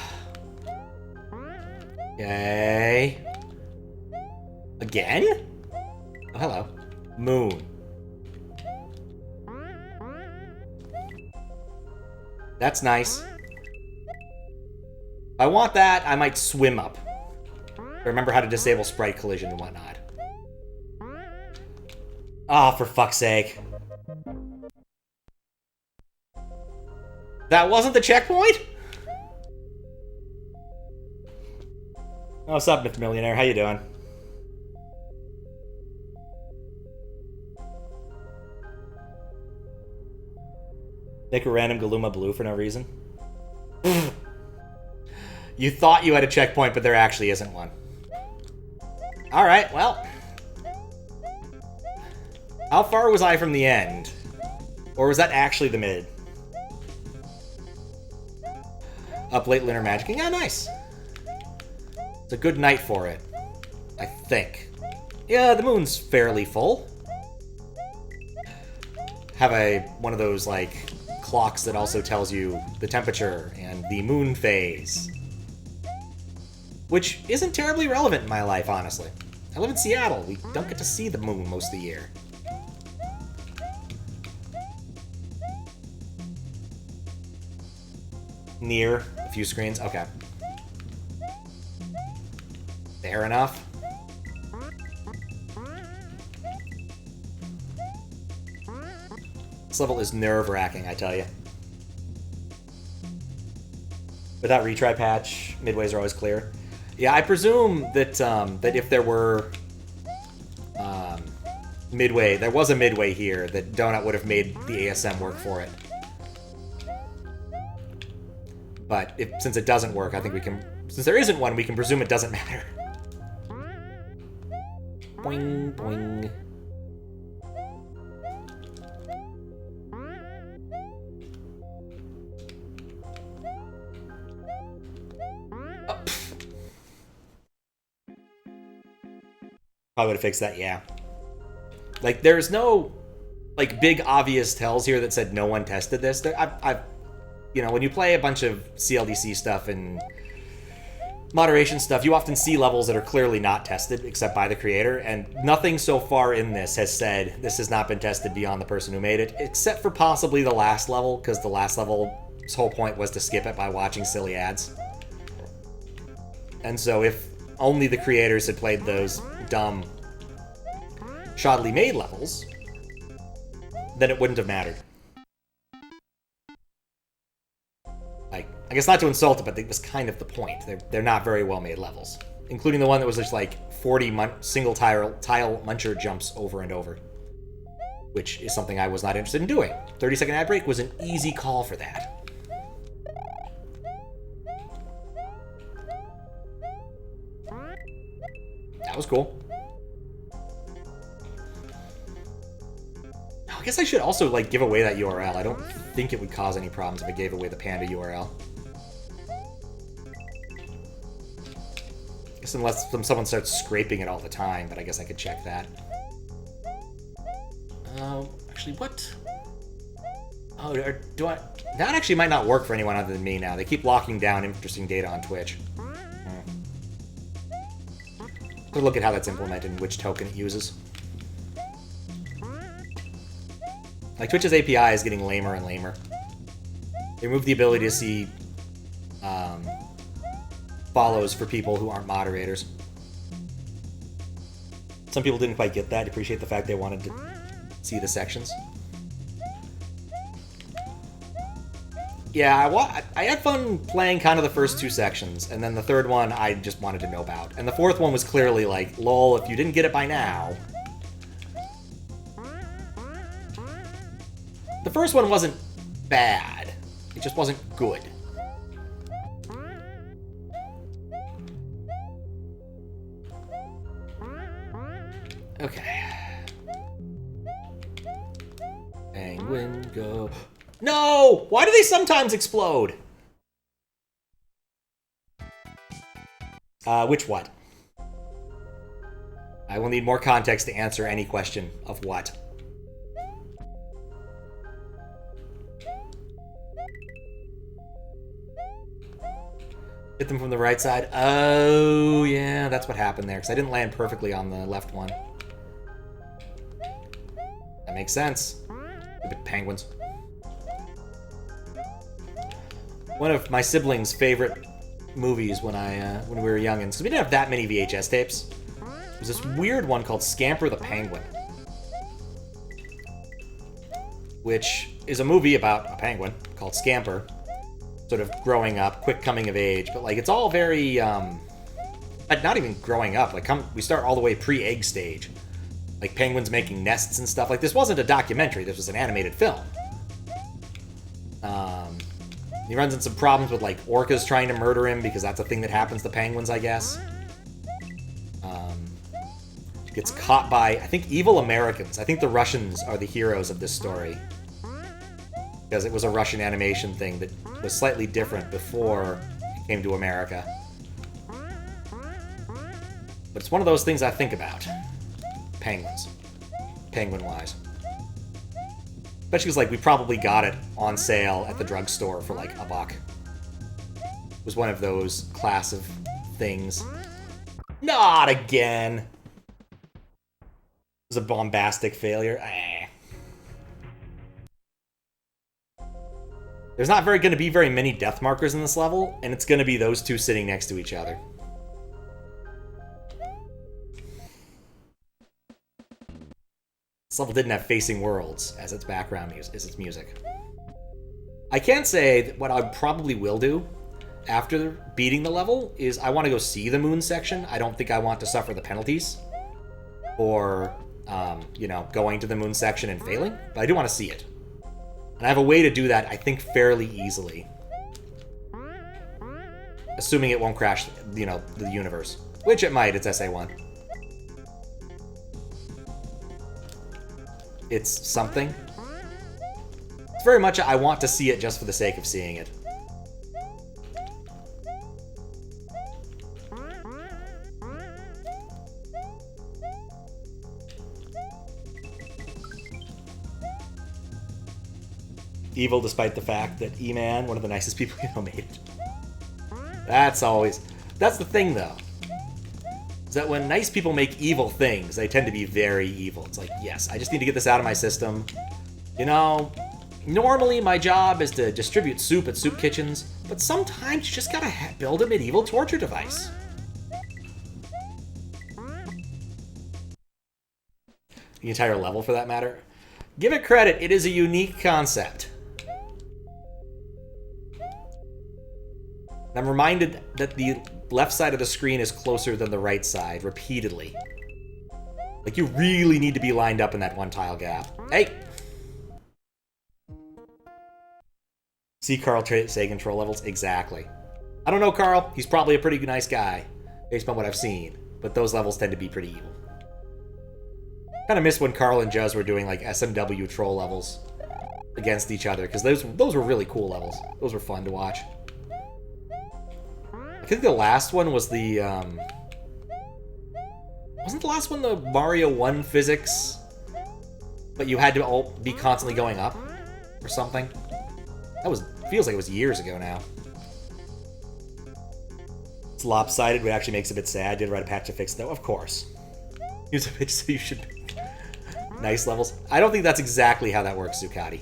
Okay. Again? Oh, hello. Moon. That's nice. If I want that, I might swim up. Remember how to disable sprite collision and whatnot. Oh, for fuck's sake. That wasn't the checkpoint? Oh, what's up, Myth Millionaire? How you doing? Make a random Galuma blue for no reason. You thought you had a checkpoint, but there actually isn't one. Alright, well. How far was I from the end? Or was that actually the mid? Up late lunar magicking? Yeah, nice. It's a good night for it. I think. Yeah, the moon's fairly full. Have one of those, like, clocks that also tells you the temperature and the moon phase. Which isn't terribly relevant in my life, honestly. I live in Seattle. We don't get to see the moon most of the year. Near a few screens? Okay. Fair enough. This level is nerve-wracking, I tell you. Without retry patch, midways are always clear. Yeah, I presume that that if there were midway, there was a midway here, that Donut would have made the ASM work for it. But since it doesn't work, I think we can... Since there isn't one, we can presume it doesn't matter. Boing, boing. Probably would have fixed that, yeah. Like, there's no, like, big obvious tells here that said no one tested this. I've you know, when you play a bunch of CLDC stuff and moderation stuff, you often see levels that are clearly not tested, except by the creator, and nothing so far in this has said this has not been tested beyond the person who made it, except for possibly the last level, because the last level's whole point was to skip it by watching silly ads. And so if only the creators had played those dumb, shoddily made levels, then it wouldn't have mattered. Like, I guess not to insult it, but it was kind of the point. They're not very well made levels, including the one that was just like 40 single tile muncher jumps over and over, which is something I was not interested in doing. 30-second ad break was an easy call for that. That was cool. I guess I should also, like, give away that URL. I don't think it would cause any problems if I gave away the Panda URL. I guess unless someone starts scraping it all the time, but I guess I could check that. Actually, what? Oh, do I... That actually might not work for anyone other than me now. They keep locking down interesting data on Twitch. Let's look at how that's implemented and which token it uses. Like, Twitch's API is getting lamer and lamer. They removed the ability to see follows for people who aren't moderators. Some people didn't quite get that. Appreciate the fact they wanted to see the sections. Yeah, I had fun playing kind of the first two sections, and then the third one I just wanted to know about. And the fourth one was clearly like, lol, if you didn't get it by now... The first one wasn't bad. It just wasn't good. Okay. Penguin, go. No! Why do they sometimes explode? Which what? I will need more context to answer any question of what. Hit them from the right side. Oh, yeah, that's what happened there, because I didn't land perfectly on the left one. That makes sense. Stupid penguins. One of my siblings' favorite movies when we were youngins, because we didn't have that many VHS tapes, was this weird one called Scamper the Penguin, which is a movie about a penguin called Scamper, sort of growing up, quick coming of age, but like it's all very, not even growing up, like we start all the way pre-egg stage, like penguins making nests and stuff. Like, this wasn't a documentary, this was an animated film. He runs into some problems with like orcas trying to murder him, because that's a thing that happens to penguins, I guess. Gets caught by, I think, evil Americans. I think the Russians are the heroes of this story, because it was a Russian animation thing that was slightly different before it came to America. But it's one of those things I think about. Penguins. Penguin-wise. Especially because, like, we probably got it on sale at the drugstore for, like, $1. It was one of those class of things. Not again! It was a bombastic failure. There's not going to be very many death markers in this level, and it's going to be those two sitting next to each other. This level didn't have Facing Worlds as its background music, as its music. I can say that what I probably will do after beating the level is I want to go see the moon section. I don't think I want to suffer the penalties for, you know, going to the moon section and failing, but I do want to see it. And I have a way to do that, I think, fairly easily. Assuming it won't crash, you know, the universe. Which it might, it's SA1. It's something. It's very much I want to see it just for the sake of seeing it. evil despite the fact that E-Man, one of the nicest people you know, made it. That's the thing though. Is that when nice people make evil things, they tend to be very evil. It's like, yes, I just need to get this out of my system. You know, normally my job is to distribute soup at soup kitchens, but sometimes you just gotta build a medieval torture device. The entire level, for that matter. Give it credit, it is a unique concept. I'm reminded that the left side of the screen is closer than the right side, repeatedly. Like, you really need to be lined up in that one tile gap. Hey! See Carl Sagan troll levels? Exactly. I don't know Carl, he's probably a pretty nice guy, based on what I've seen, but those levels tend to be pretty evil. Kind of miss when Carl and Juz were doing, like, SMW troll levels against each other, because those were really cool levels. Those were fun to watch. I think the last one was the, wasn't the last one the Mario 1 physics? But you had to all be constantly going up? Or something? Feels like it was years ago now. It's lopsided, which actually makes it a bit sad. Did write a patch to fix it, though? Of course. Use a pitch so you should pick nice levels. I don't think that's exactly how that works, Zuccotti.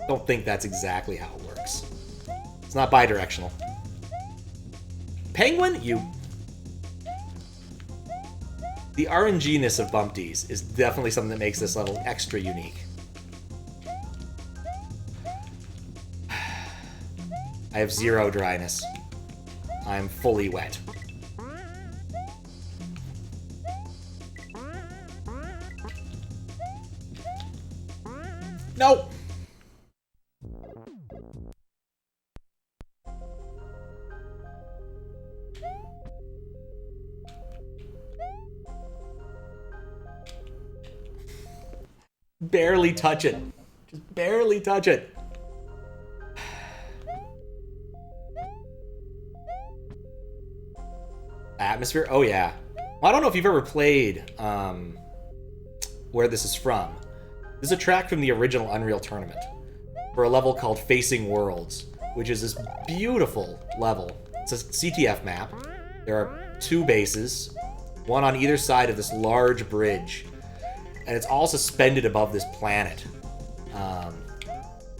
Don't think that's exactly how it works. It's not bi-directional. Penguin, you... The RNG-ness of Bumpties is definitely something that makes this level extra unique. I have zero dryness. I'm fully wet. No! Barely touch it. Just barely touch it. Atmosphere? Oh, yeah. Well, I don't know if you've ever played where this is from. This is a track from the original Unreal Tournament for a level called Facing Worlds, which is this beautiful level. It's a CTF map. There are two bases, one on either side of this large bridge, and it's all suspended above this planet.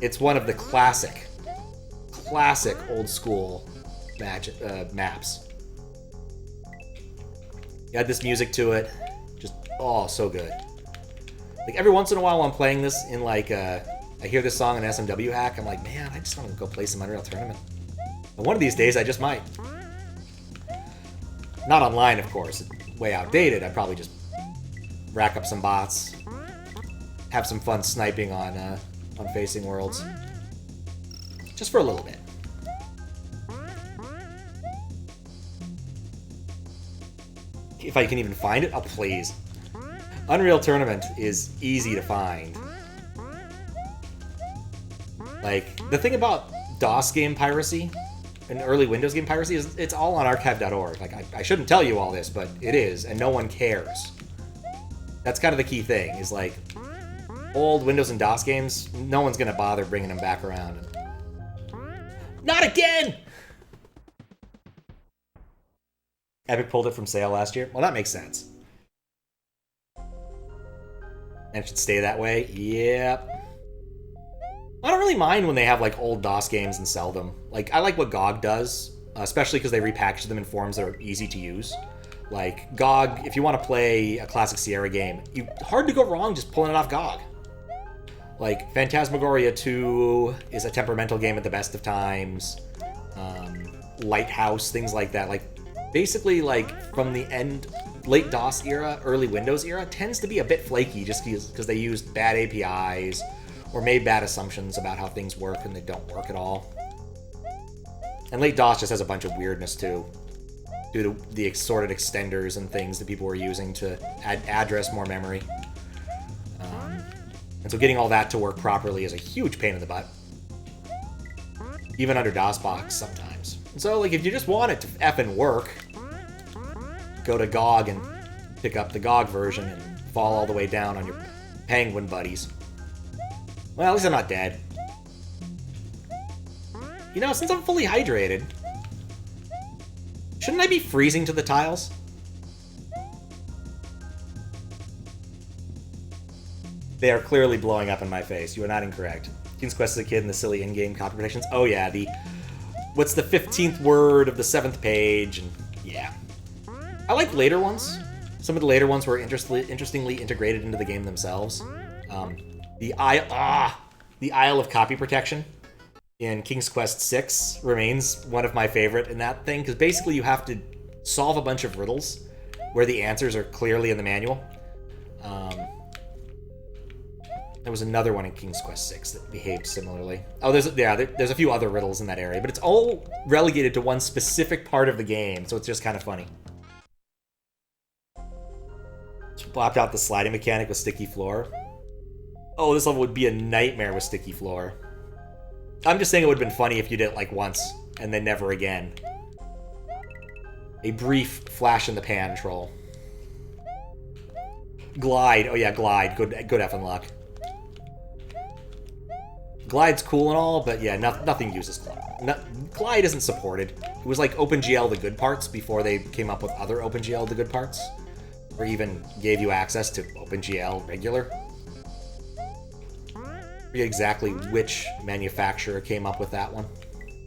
It's one of the classic old school maps. You add this music to it, just, oh, so good. Like, every once in a while while I'm playing this in, like, I hear this song in SMW hack, I'm like, man, I just want to go play some Unreal Tournament. And one of these days, I just might. Not online, of course. It's way outdated. I'd probably just rack up some bots, have some fun sniping on Facing Worlds. Just for a little bit. If I can even find it, oh, please. Unreal Tournament is easy to find. Like, the thing about DOS game piracy and early Windows game piracy is it's all on archive.org. Like, I shouldn't tell you all this, but it is, and no one cares. That's kind of the key thing, is like, old Windows and DOS games, no one's gonna bother bringing them back around. Not again! Epic pulled it from sale last year. Well, that makes sense. And it should stay that way. Yep. I don't really mind when they have, like, old DOS games and sell them. Like, I like what GOG does, especially because they repackage them in forms that are easy to use. Like, GOG, if you want to play a classic Sierra game, hard to go wrong just pulling it off GOG. Like, Phantasmagoria 2 is a temperamental game at the best of times. Lighthouse, things like that. Like, basically, like, from the late DOS era, early Windows era, tends to be a bit flaky just because they used bad APIs or made bad assumptions about how things work and they don't work at all. And late DOS just has a bunch of weirdness, too, due to the assorted extenders and things that people were using to address more memory. And so getting all that to work properly is a huge pain in the butt. Even under DOSBox sometimes. And so, like, if you just want it to effing work, go to GOG and pick up the GOG version and fall all the way down on your Penguin buddies. Well, at least I'm not dead. You know, since I'm fully hydrated, shouldn't I be freezing to the tiles? They are clearly blowing up in my face. You are not incorrect. King's Quest is a kid in the silly in-game copy protections. Oh yeah, what's the 15th word of the 7th page? And yeah. I like later ones. Some of the later ones were interestingly integrated into the game themselves. The Isle of Copy Protection in King's Quest 6 remains one of my favorite in that thing, because basically you have to solve a bunch of riddles where the answers are clearly in the manual. There was another one in King's Quest 6 that behaved similarly. Oh, there's a few other riddles in that area, but it's all relegated to one specific part of the game, so it's just kind of funny. Swapped out the sliding mechanic with sticky floor. Oh, this level would be a nightmare with sticky floor. I'm just saying it would have been funny if you did it like once, and then never again. A brief flash in the pan troll. Glide. Oh yeah, glide. Good effing luck. Glide's cool and all, but yeah, nothing uses glide. Glide isn't supported. It was like OpenGL the good parts before they came up with other OpenGL the good parts, or even gave you access to OpenGL regular. I forget exactly which manufacturer came up with that one.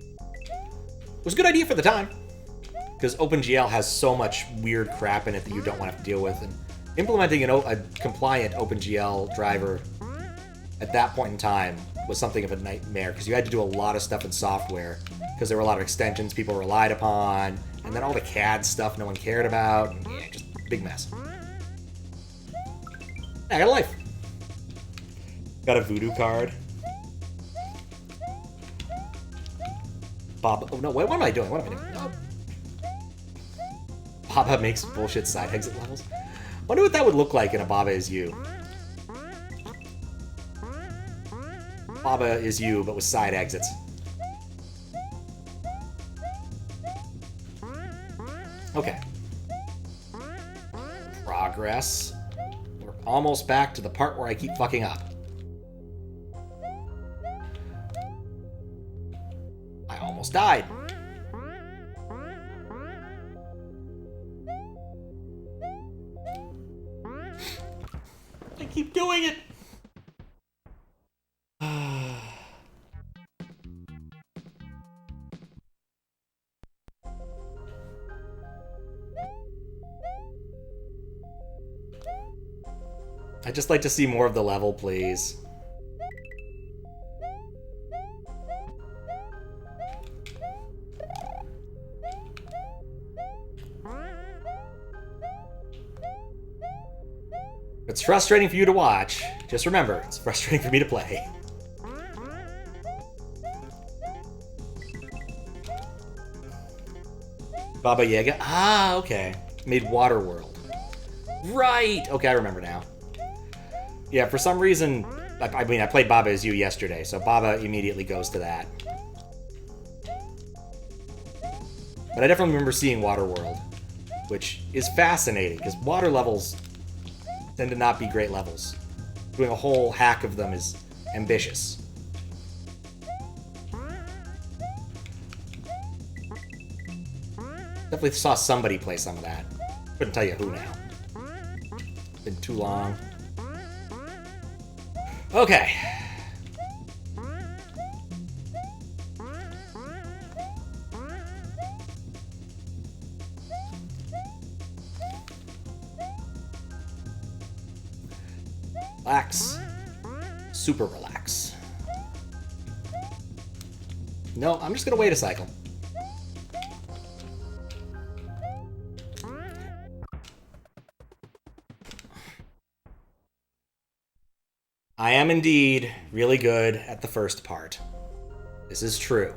It was a good idea for the time, because OpenGL has so much weird crap in it that you don't want to have to deal with, and implementing a compliant OpenGL driver at that point in time was something of a nightmare, because you had to do a lot of stuff in software, because there were a lot of extensions people relied upon, and then all the CAD stuff no one cared about, and yeah, just a big mess. I got a life. Got a voodoo card. Bob. Oh no, what am I doing? What am I doing? No. Baba makes bullshit side exit levels. Wonder what that would look like in a Baba Is You. Baba Is You, but with side exits. Okay. Progress. We're almost back to the part where I keep fucking up. I almost died. I keep doing it. I'd just like to see more of the level, please. It's frustrating for you to watch. Just remember, it's frustrating for me to play. Baba Yaga? Ah, okay. Made Waterworld. Right! Okay, I remember now. Yeah, for some reason, I mean, I played Baba Is You yesterday, so Baba immediately goes to that. But I definitely remember seeing Waterworld, which is fascinating, because water levels tend to not be great levels. Doing a whole hack of them is ambitious. Definitely saw somebody play some of that. Couldn't tell you who now. Been too long. Okay. Relax. Super relax. No, I'm just gonna wait a cycle. I am indeed really good at the first part. This is true.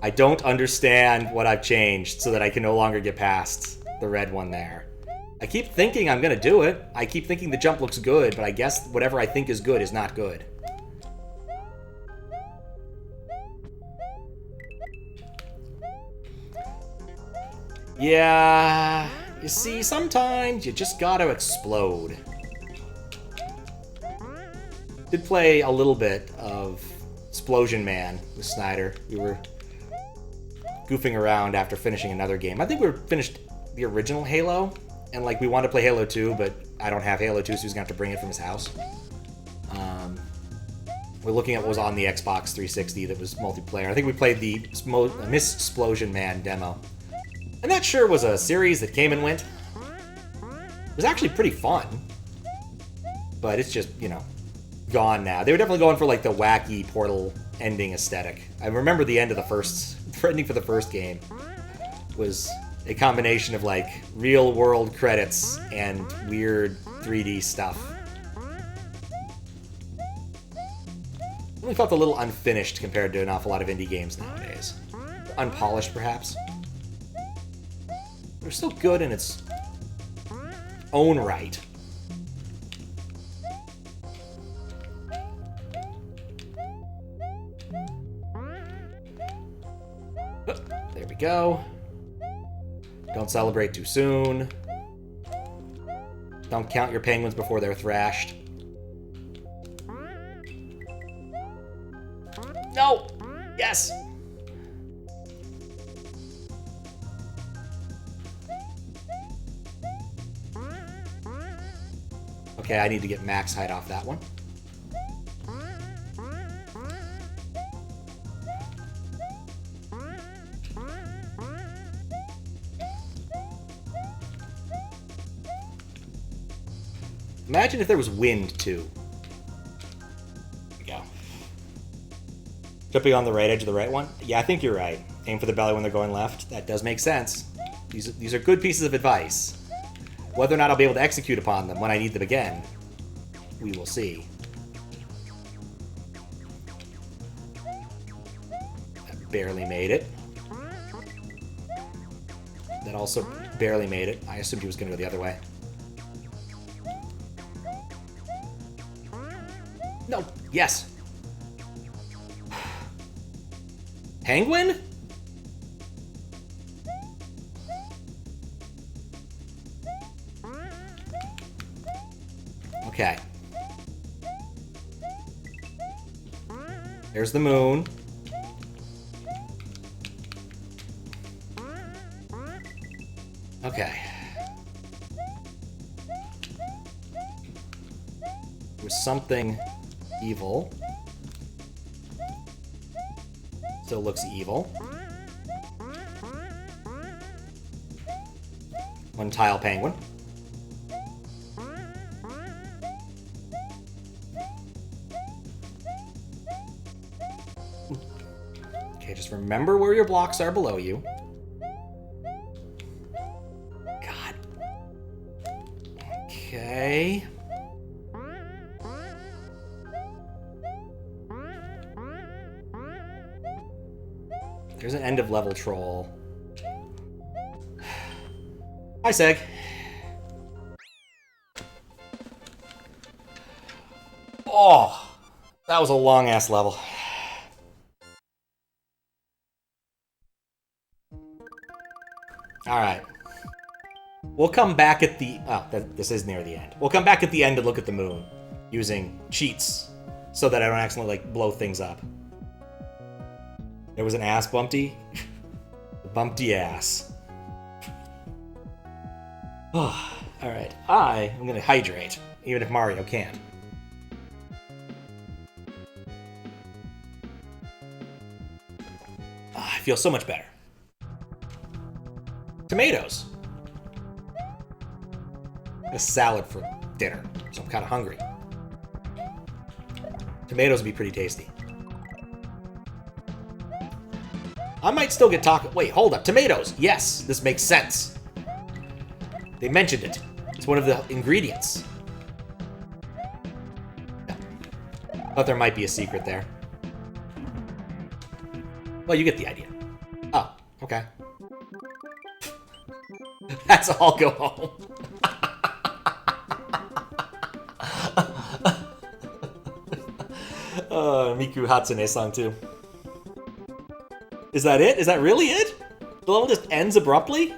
I don't understand what I've changed so that I can no longer get past the red one there. I keep thinking I'm gonna do it. I keep thinking the jump looks good, but I guess whatever I think is good is not good. Yeah, you see, sometimes you just gotta explode. Did play a little bit of Explosion Man with Snyder. We were goofing around after finishing another game. I think we finished the original Halo, and like we wanted to play Halo 2, but I don't have Halo 2, so he's gonna have to bring it from his house. We're looking at what was on the Xbox 360 that was multiplayer. I think we played the Miss Explosion Man demo. And that sure was a series that came and went. It was actually pretty fun. But it's just, you know, gone now. They were definitely going for like the wacky Portal ending aesthetic. I remember the end of the ending for the first game was a combination of like real world credits and weird 3D stuff. It felt a little unfinished compared to an awful lot of indie games nowadays. Unpolished, perhaps. They're still good in its own right. There we go. Don't celebrate too soon. Don't count your penguins before they're thrashed. No! Yes! Okay, I need to get max height off that one. Imagine if there was wind, too. There we go. Jumping on the right edge of the right one? Yeah, I think you're right. Aim for the belly when they're going left. That does make sense. These are good pieces of advice. Whether or not I'll be able to execute upon them when I need them again, we will see. That barely made it. That also barely made it. I assumed he was going to go the other way. No. Yes. Penguin? Okay. There's the moon. Okay. There's something evil. Still looks evil. One tile penguin. Okay, just remember where your blocks are below you. God. Okay. There's an end of level troll. Hi, Seg. Oh, that was a long ass level. All right. We'll come back at the... Oh, this is near the end. We'll come back at the end to look at the moon using cheats so that I don't accidentally like blow things up. There was an ass bumpty. Bumpty ass. Oh, all right. I am going to hydrate, even if Mario can't. Oh, I feel so much better. Tomatoes. A salad for dinner, so I'm kind of hungry. Tomatoes would be pretty tasty. I might still get taco. Wait, hold up. Tomatoes. Yes, this makes sense. They mentioned it. It's one of the ingredients. Thought there might be a secret there. Well, you get the idea. Oh, okay. That's all. Go home. Miku Hatsune song too. Is that it? Is that really it? The level just ends abruptly?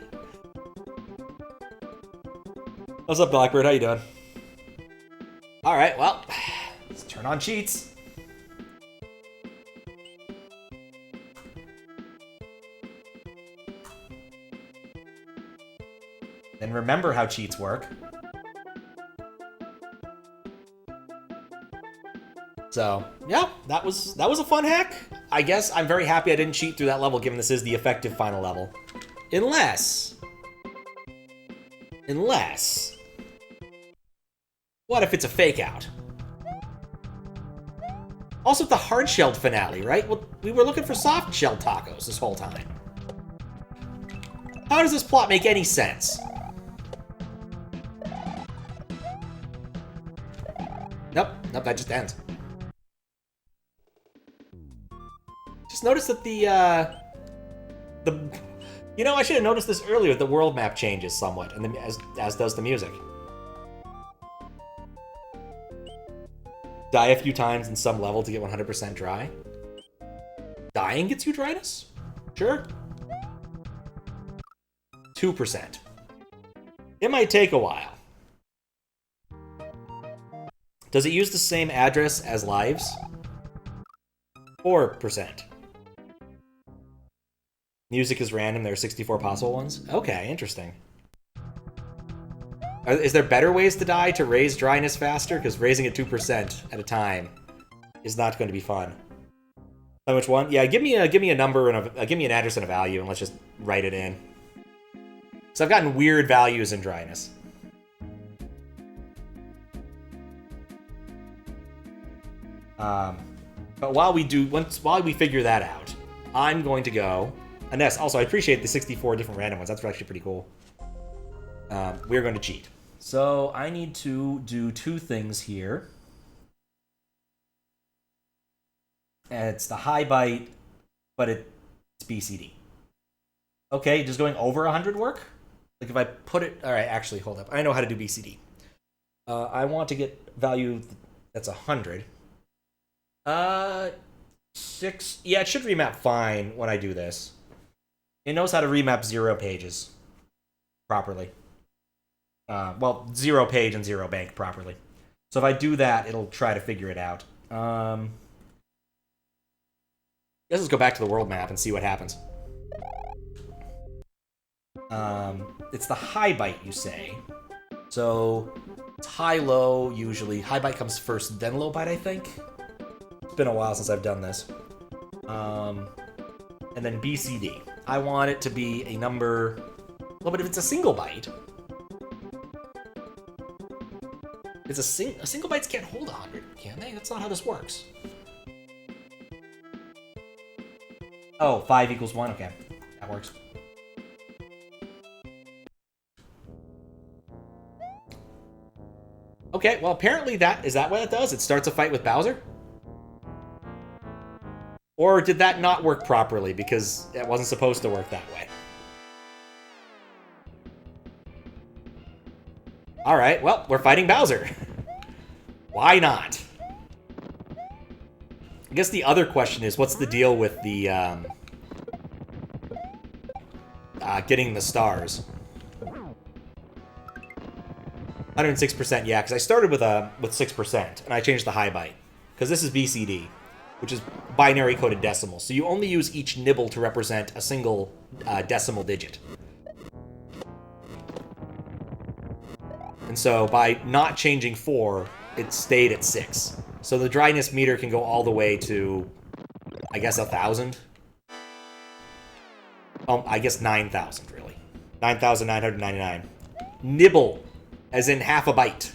What's up, Blackbird? How you doing? Alright, well, Let's turn on cheats. Then remember how cheats work. So, yeah, that was a fun hack. I guess I'm very happy I didn't cheat through that level, given this is the effective final level. Unless... What if it's a fake out? Also, the hard-shelled finale, right? Well, we were looking for soft-shelled tacos this whole time. How does this plot make any sense? Nope, that just ends. Just notice that you know, I should have noticed this earlier. The world map changes somewhat, and as does the music. Die a few times in some level to get 100% dry. Dying gets you dryness? Sure. 2%. It might take a while. Does it use the same address as lives? 4%. Music is random, there are 64 possible ones? Okay, interesting. Is there better ways to die to raise dryness faster? Because raising it 2% at a time is not going to be fun. How much one? Yeah, give me a number and give me an address and a value, and let's just write it in. So I've gotten weird values in dryness. But while we figure that out, I'm going to go. And yes, also I appreciate the 64 different random ones. That's actually pretty cool. We're going to cheat. So I need to do two things here. And it's the high byte, but it's BCD. Okay, does going over 100 work? Like if I put it... All right, actually, hold up. I know how to do BCD. I want to get value that's 100. 6... Yeah, it should remap fine when I do this. It knows how to remap 0 pages properly. Well, 0 page and 0 bank properly. So if I do that, it'll try to figure it out. I guess let's go back to the world map and see what happens. It's the high byte, you say. So it's high-low, usually. High byte comes first, then low byte, I think. It's been a while since I've done this. And then BCD. I want it to be a number... Well, but if it's a single byte... It's a single bytes can't hold 100, can they? That's not how this works. Oh, 5 equals 1? Okay. That works. Okay, well, apparently is that what it does? It starts a fight with Bowser? Or did that not work properly because it wasn't supposed to work that way? Alright, well, we're fighting Bowser. Why not? I guess the other question is, what's the deal with the, getting the stars? 106%, yeah, because I started with 6%, and I changed the high byte. Because this is BCD, which is binary coded decimal. So you only use each nibble to represent a single decimal digit. And so by not changing 4, it stayed at 6. So the dryness meter can go all the way to, I guess, 1,000. I guess 9,000, really. 9,999. Nibble, as in half a byte.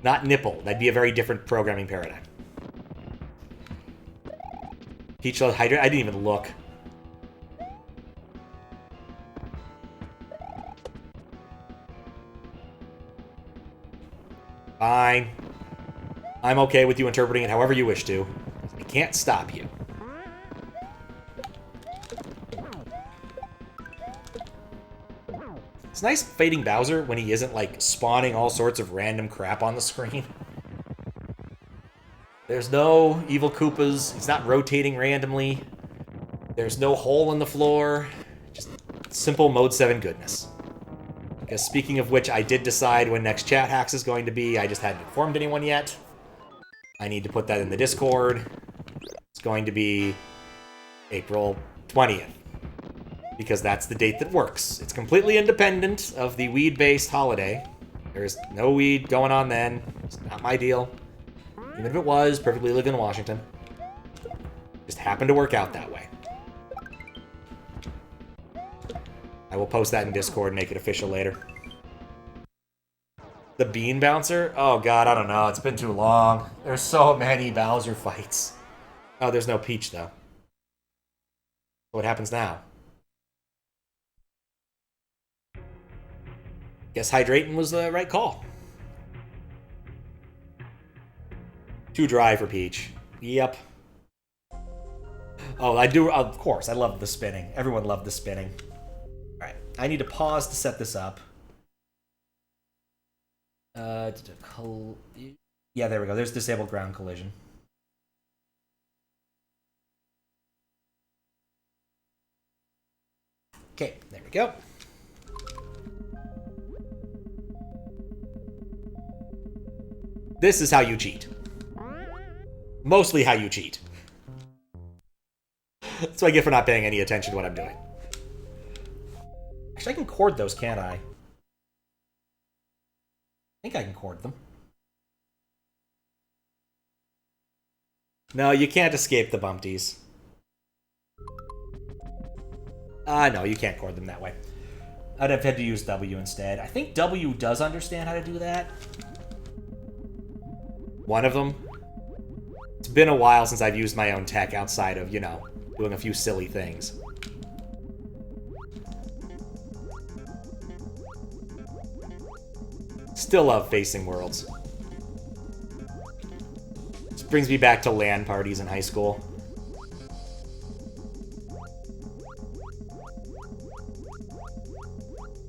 Not nipple. That'd be a very different programming paradigm. Peach hydrate? I didn't even look. Fine. I'm okay with you interpreting it however you wish to. I can't stop you. It's nice fading Bowser when he isn't, like, spawning all sorts of random crap on the screen. There's no evil Koopas. He's not rotating randomly. There's no hole in the floor. Just simple Mode 7 goodness. I guess speaking of which, I did decide when next Chat Hacks is going to be. I just hadn't informed anyone yet. I need to put that in the Discord. It's going to be April 20th. Because that's the date that works. It's completely independent of the weed-based holiday. There's no weed going on then. It's not my deal. Even if it was, perfectly legal in Washington. Just happened to work out that way. I will post that in Discord and make it official later. The Bean Bouncer? Oh god, I don't know. It's been too long. There's so many Bowser fights. Oh, there's no Peach, though. What happens now? Guess hydrating was the right call. Too dry for Peach. Yep. Oh, I do, of course. I love the spinning. Everyone loved the spinning. Alright, I need to pause to set this up. Yeah, there we go. There's disabled ground collision. Okay, there we go. This is how you cheat. Mostly how you cheat. That's what I get for not paying any attention to what I'm doing. Actually, I can chord those, can't I? I think I can chord them. No, you can't escape the bumpties. No, you can't chord them that way. I'd have had to use W instead. I think W does understand how to do that. One of them. It's been a while since I've used my own tech outside of, you know, doing a few silly things. Still love Facing Worlds. This brings me back to LAN parties in high school.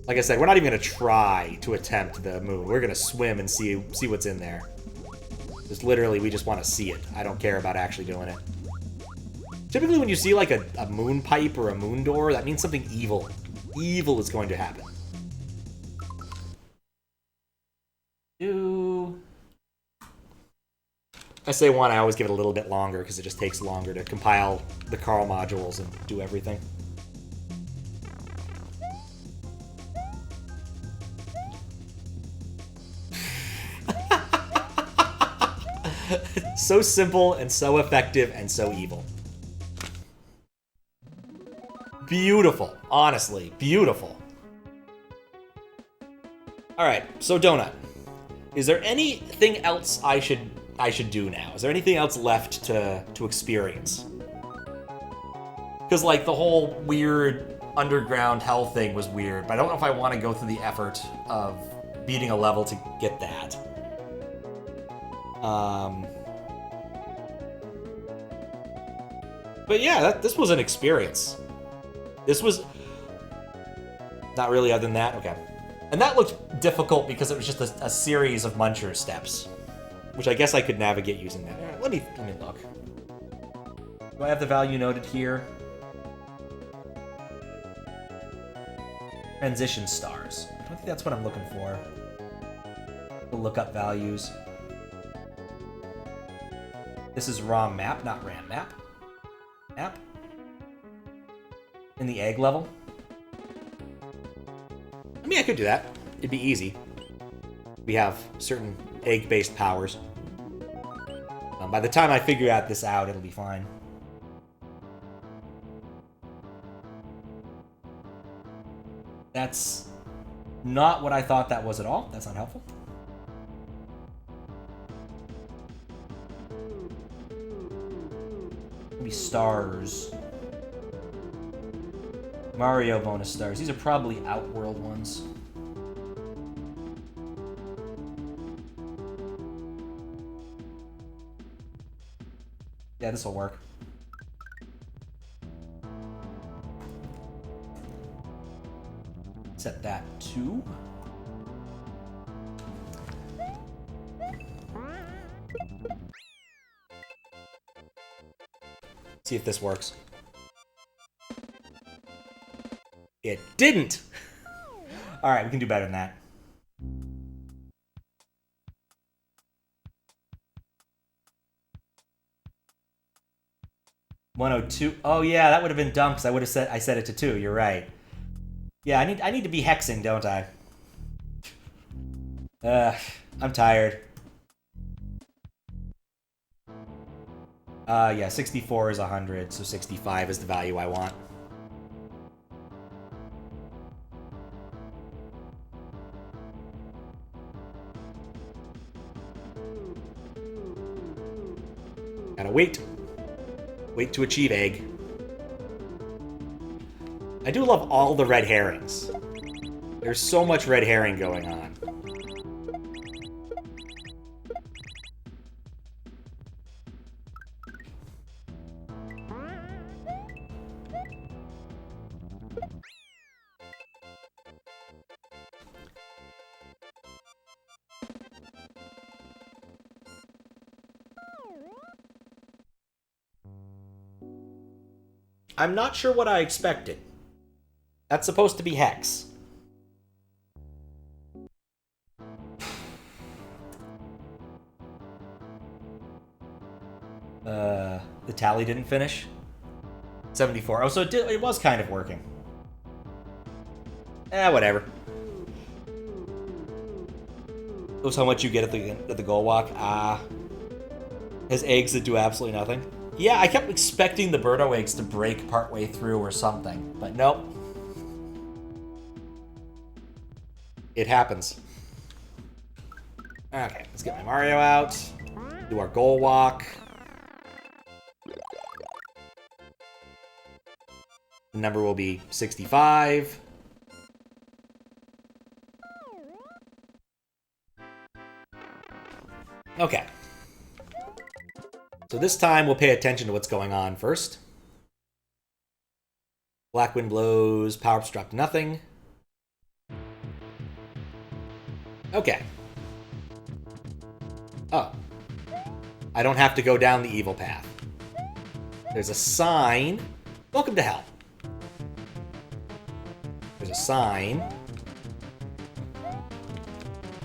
Like I said, we're not even going to try to attempt the moon. We're going to swim and see what's in there. Just literally, we just want to see it. I don't care about actually doing it. Typically, when you see like a moon pipe or a moon door, that means something evil. Evil is going to happen. SA1, I always give it a little bit longer because it just takes longer to compile the Carl modules and do everything. So simple and so effective and so evil. Beautiful. Honestly, beautiful. Alright, so Donut. Is there anything else I should do now? Is there anything else left to experience? Because, like, the whole weird underground hell thing was weird, but I don't know if I want to go through the effort of beating a level to get that. But yeah, this was an experience. This was... Not really other than that? Okay. And that looked difficult because it was just a series of muncher steps. Which I guess I could navigate using that. Right, let me look. Do I have the value noted here? Transition stars. I don't think that's what I'm looking for. We'll look up values. This is ROM map, not RAM map. Map. In the egg level. I mean, I could do that. It'd be easy. We have certain egg-based powers. By the time I figure this out, it'll be fine. That's not what I thought that was at all. That's not helpful. Maybe stars. Mario bonus stars. These are probably Outworld ones. Yeah, this will work. Set that to... See if this works. It didn't! Alright, we can do better than that. 102. Oh yeah, that would have been dumb because I set it to 2. You're right. Yeah, I need to be hexing, don't I? I'm tired. Yeah, 64 is 100, so 65 is the value I want. Gotta wait. Wait to achieve egg. I do love all the red herrings. There's so much red herring going on. I'm not sure what I expected. That's supposed to be Hex. The tally didn't finish? 74. Oh, so it was kind of working. Whatever. That's how much you get at the goal walk. Has eggs that do absolutely nothing. Yeah, I kept expecting the Birdo eggs to break partway through or something, but nope. It happens. Okay, let's get my Mario out. Do our goal walk. The number will be 65. Okay. So this time we'll pay attention to what's going on first. Black wind blows, power-ups drop to nothing. Okay. Oh. I don't have to go down the evil path. There's a sign. Welcome to hell. There's a sign.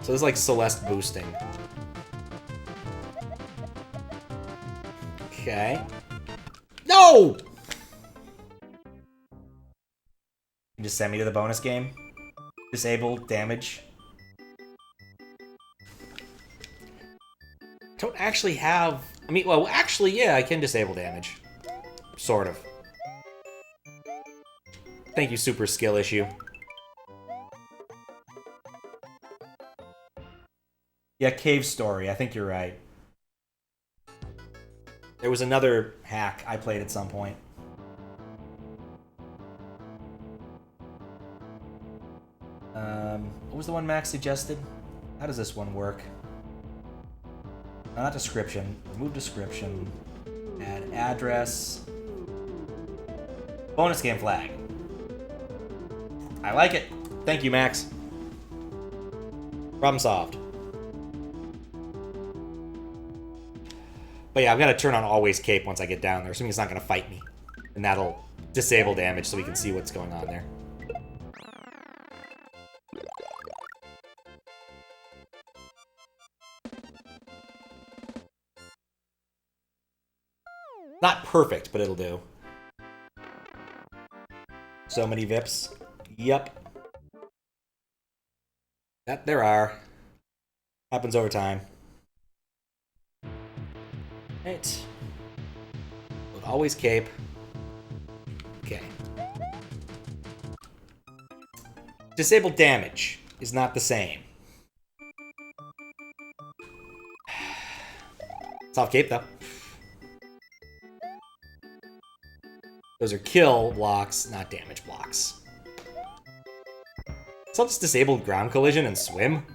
So there's like Celeste boosting. Okay. No! You just send me to the bonus game. Disable damage. Don't actually have... I mean, well, actually, yeah, I can disable damage. Sort of. Thank you, Super Skill Issue. Yeah, Cave Story. I think you're right. There was another hack I played at some point. What was the one Max suggested? How does this one work? Not description. Remove description. Add address. Bonus game flag. I like it. Thank you, Max. Problem solved. But yeah, I've got to turn on always cape once I get down there, assuming it's not going to fight me. And that'll disable damage so we can see what's going on there. Not perfect, but it'll do. So many VIPs. Yep. That there are. Happens over time. Right. Would always cape. Okay. Disable damage is not the same. It's off cape though. Those are kill blocks, not damage blocks. So I'll just disable ground collision and swim.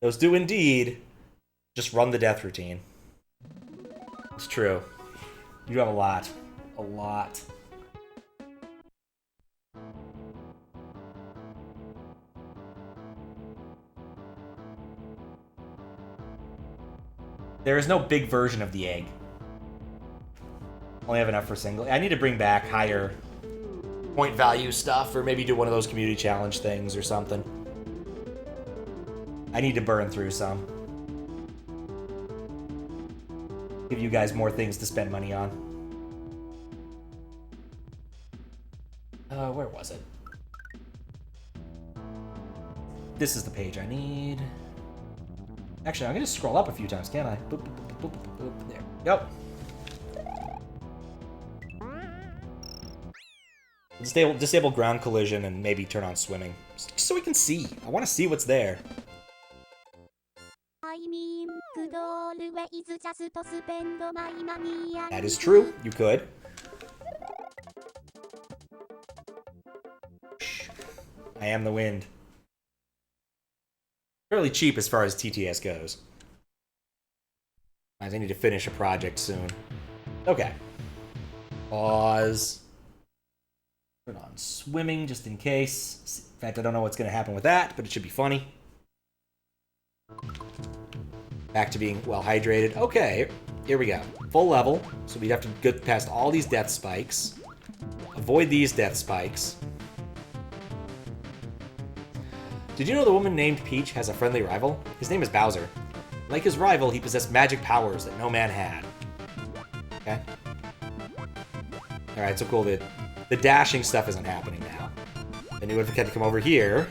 Those do indeed just run the death routine. It's true. You have a lot. A lot. There is no big version of the egg. Only have enough for single. I need to bring back higher point value stuff, or maybe do one of those community challenge things or something. I need to burn through some. Give you guys more things to spend money on. Where was it? This is the page I need. Actually, I'm gonna scroll up a few times, can't I? Boop, boop, boop, boop, boop, boop. There. Yep. Disable ground collision and maybe turn on swimming. Just so we can see. I want to see what's there. That is true. You could. I am the wind. Fairly cheap as far as TTS goes. I need to finish a project soon. Okay. Pause. Turn on swimming just in case. In fact, I don't know what's going to happen with that, but it should be funny. Back to being well hydrated. Okay, here we go. Full level. So we'd have to get past all these death spikes. Avoid these death spikes. Did you know the woman named Peach has a friendly rival? His name is Bowser. Like his rival, he possessed magic powers that no man had. Okay. Alright, so cool. The dashing stuff isn't happening now. Then you would have had to come over here.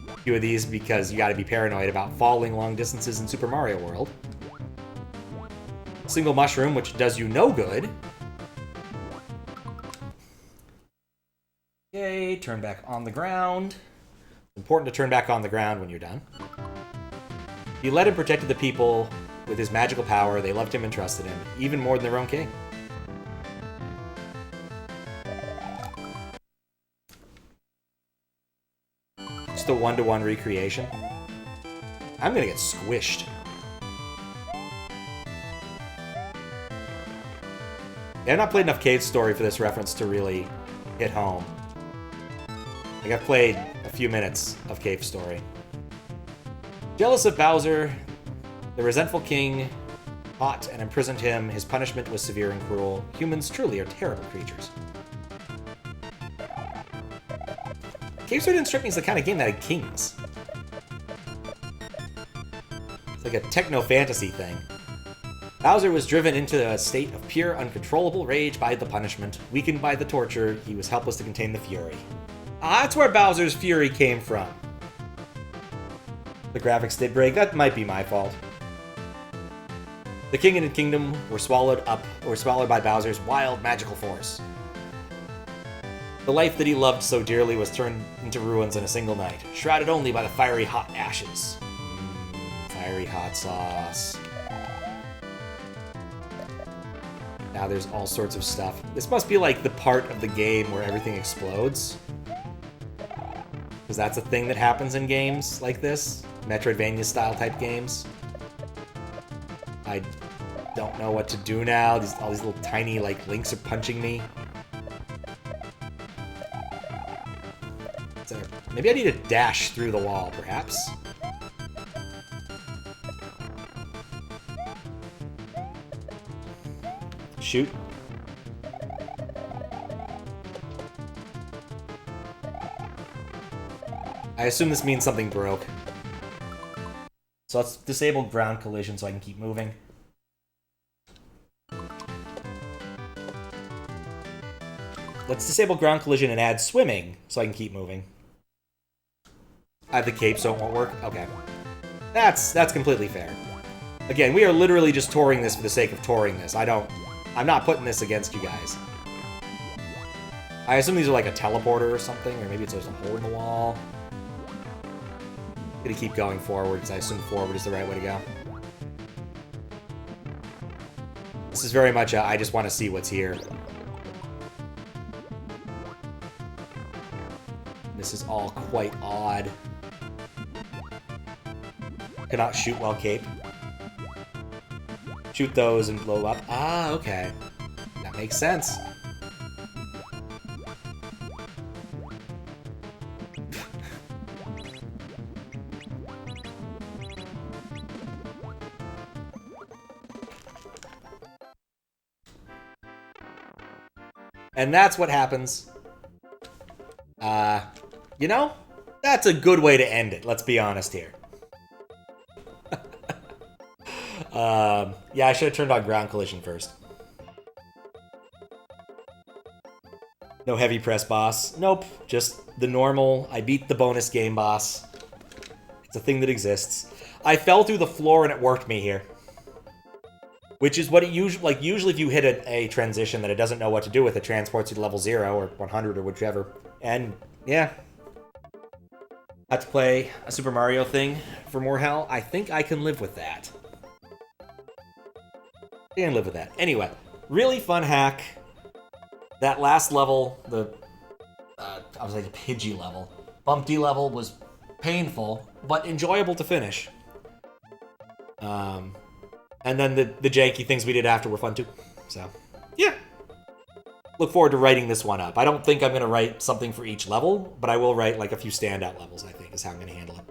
A few of these because you gotta be paranoid about falling long distances in Super Mario World. Single mushroom, which does you no good. Okay, turn back on the ground. It's important to turn back on the ground when you're done. He led and protected the people with his magical power. They loved him and trusted him, even more than their own king. Just a one-to-one recreation. I'm gonna get squished. Yeah, I've not played enough Cave Story for this reference to really hit home. Like, I've played a few minutes of Cave Story. Jealous of Bowser, the resentful king caught and imprisoned him. His punishment was severe and cruel. Humans truly are terrible creatures. Cave Story didn't strike me as the kind of game that had kings. It's like a techno-fantasy thing. Bowser was driven into a state of pure, uncontrollable rage by the punishment. Weakened by the torture, he was helpless to contain the fury. Ah, that's where Bowser's fury came from. The graphics did break. That might be my fault. The king and his kingdom were swallowed by Bowser's wild, magical force. The life that he loved so dearly was turned into ruins in a single night, shrouded only by the fiery hot ashes. Fiery hot sauce. Now there's all sorts of stuff. This must be like the part of the game where everything explodes. Because that's a thing that happens in games like this. Metroidvania-style type games. I don't know what to do now. All these little tiny, like, links are punching me. Maybe I need to dash through the wall, perhaps. Shoot. I assume this means something broke. So let's disable ground collision so I can keep moving. Let's disable ground collision and add swimming so I can keep moving. I have the cape so it won't work? Okay. That's completely fair. Again, we are literally just touring this for the sake of touring this. I'm not putting this against you guys. I assume these are like a teleporter or something, or maybe there's a hole in the wall. I'm gonna keep going forward, because I assume forward is the right way to go. This is very much I just want to see what's here. This is all quite odd. Cannot shoot while cape. Shoot those and blow up. Ah, okay. That makes sense. And that's what happens. You know, that's a good way to end it, let's be honest here. Yeah, I should have turned on ground collision first. No heavy press boss. Nope, just the normal, I beat the bonus game boss. It's a thing that exists. I fell through the floor and it worked me here. Which is what it usually, like, usually if you hit a transition that it doesn't know what to do with, it transports you to level 0 or 100 or whichever. And, yeah. Had to play a Super Mario thing for more hell. I think I can live with that. I can live with that. Anyway, really fun hack. That last level, the, I was like a Pidgey level. Bumpty level was painful, but enjoyable to finish. And then the janky things we did after were fun too. So, yeah. Look forward to writing this one up. I don't think I'm going to write something for each level, but I will write like a few standout levels, I think, is how I'm going to handle it.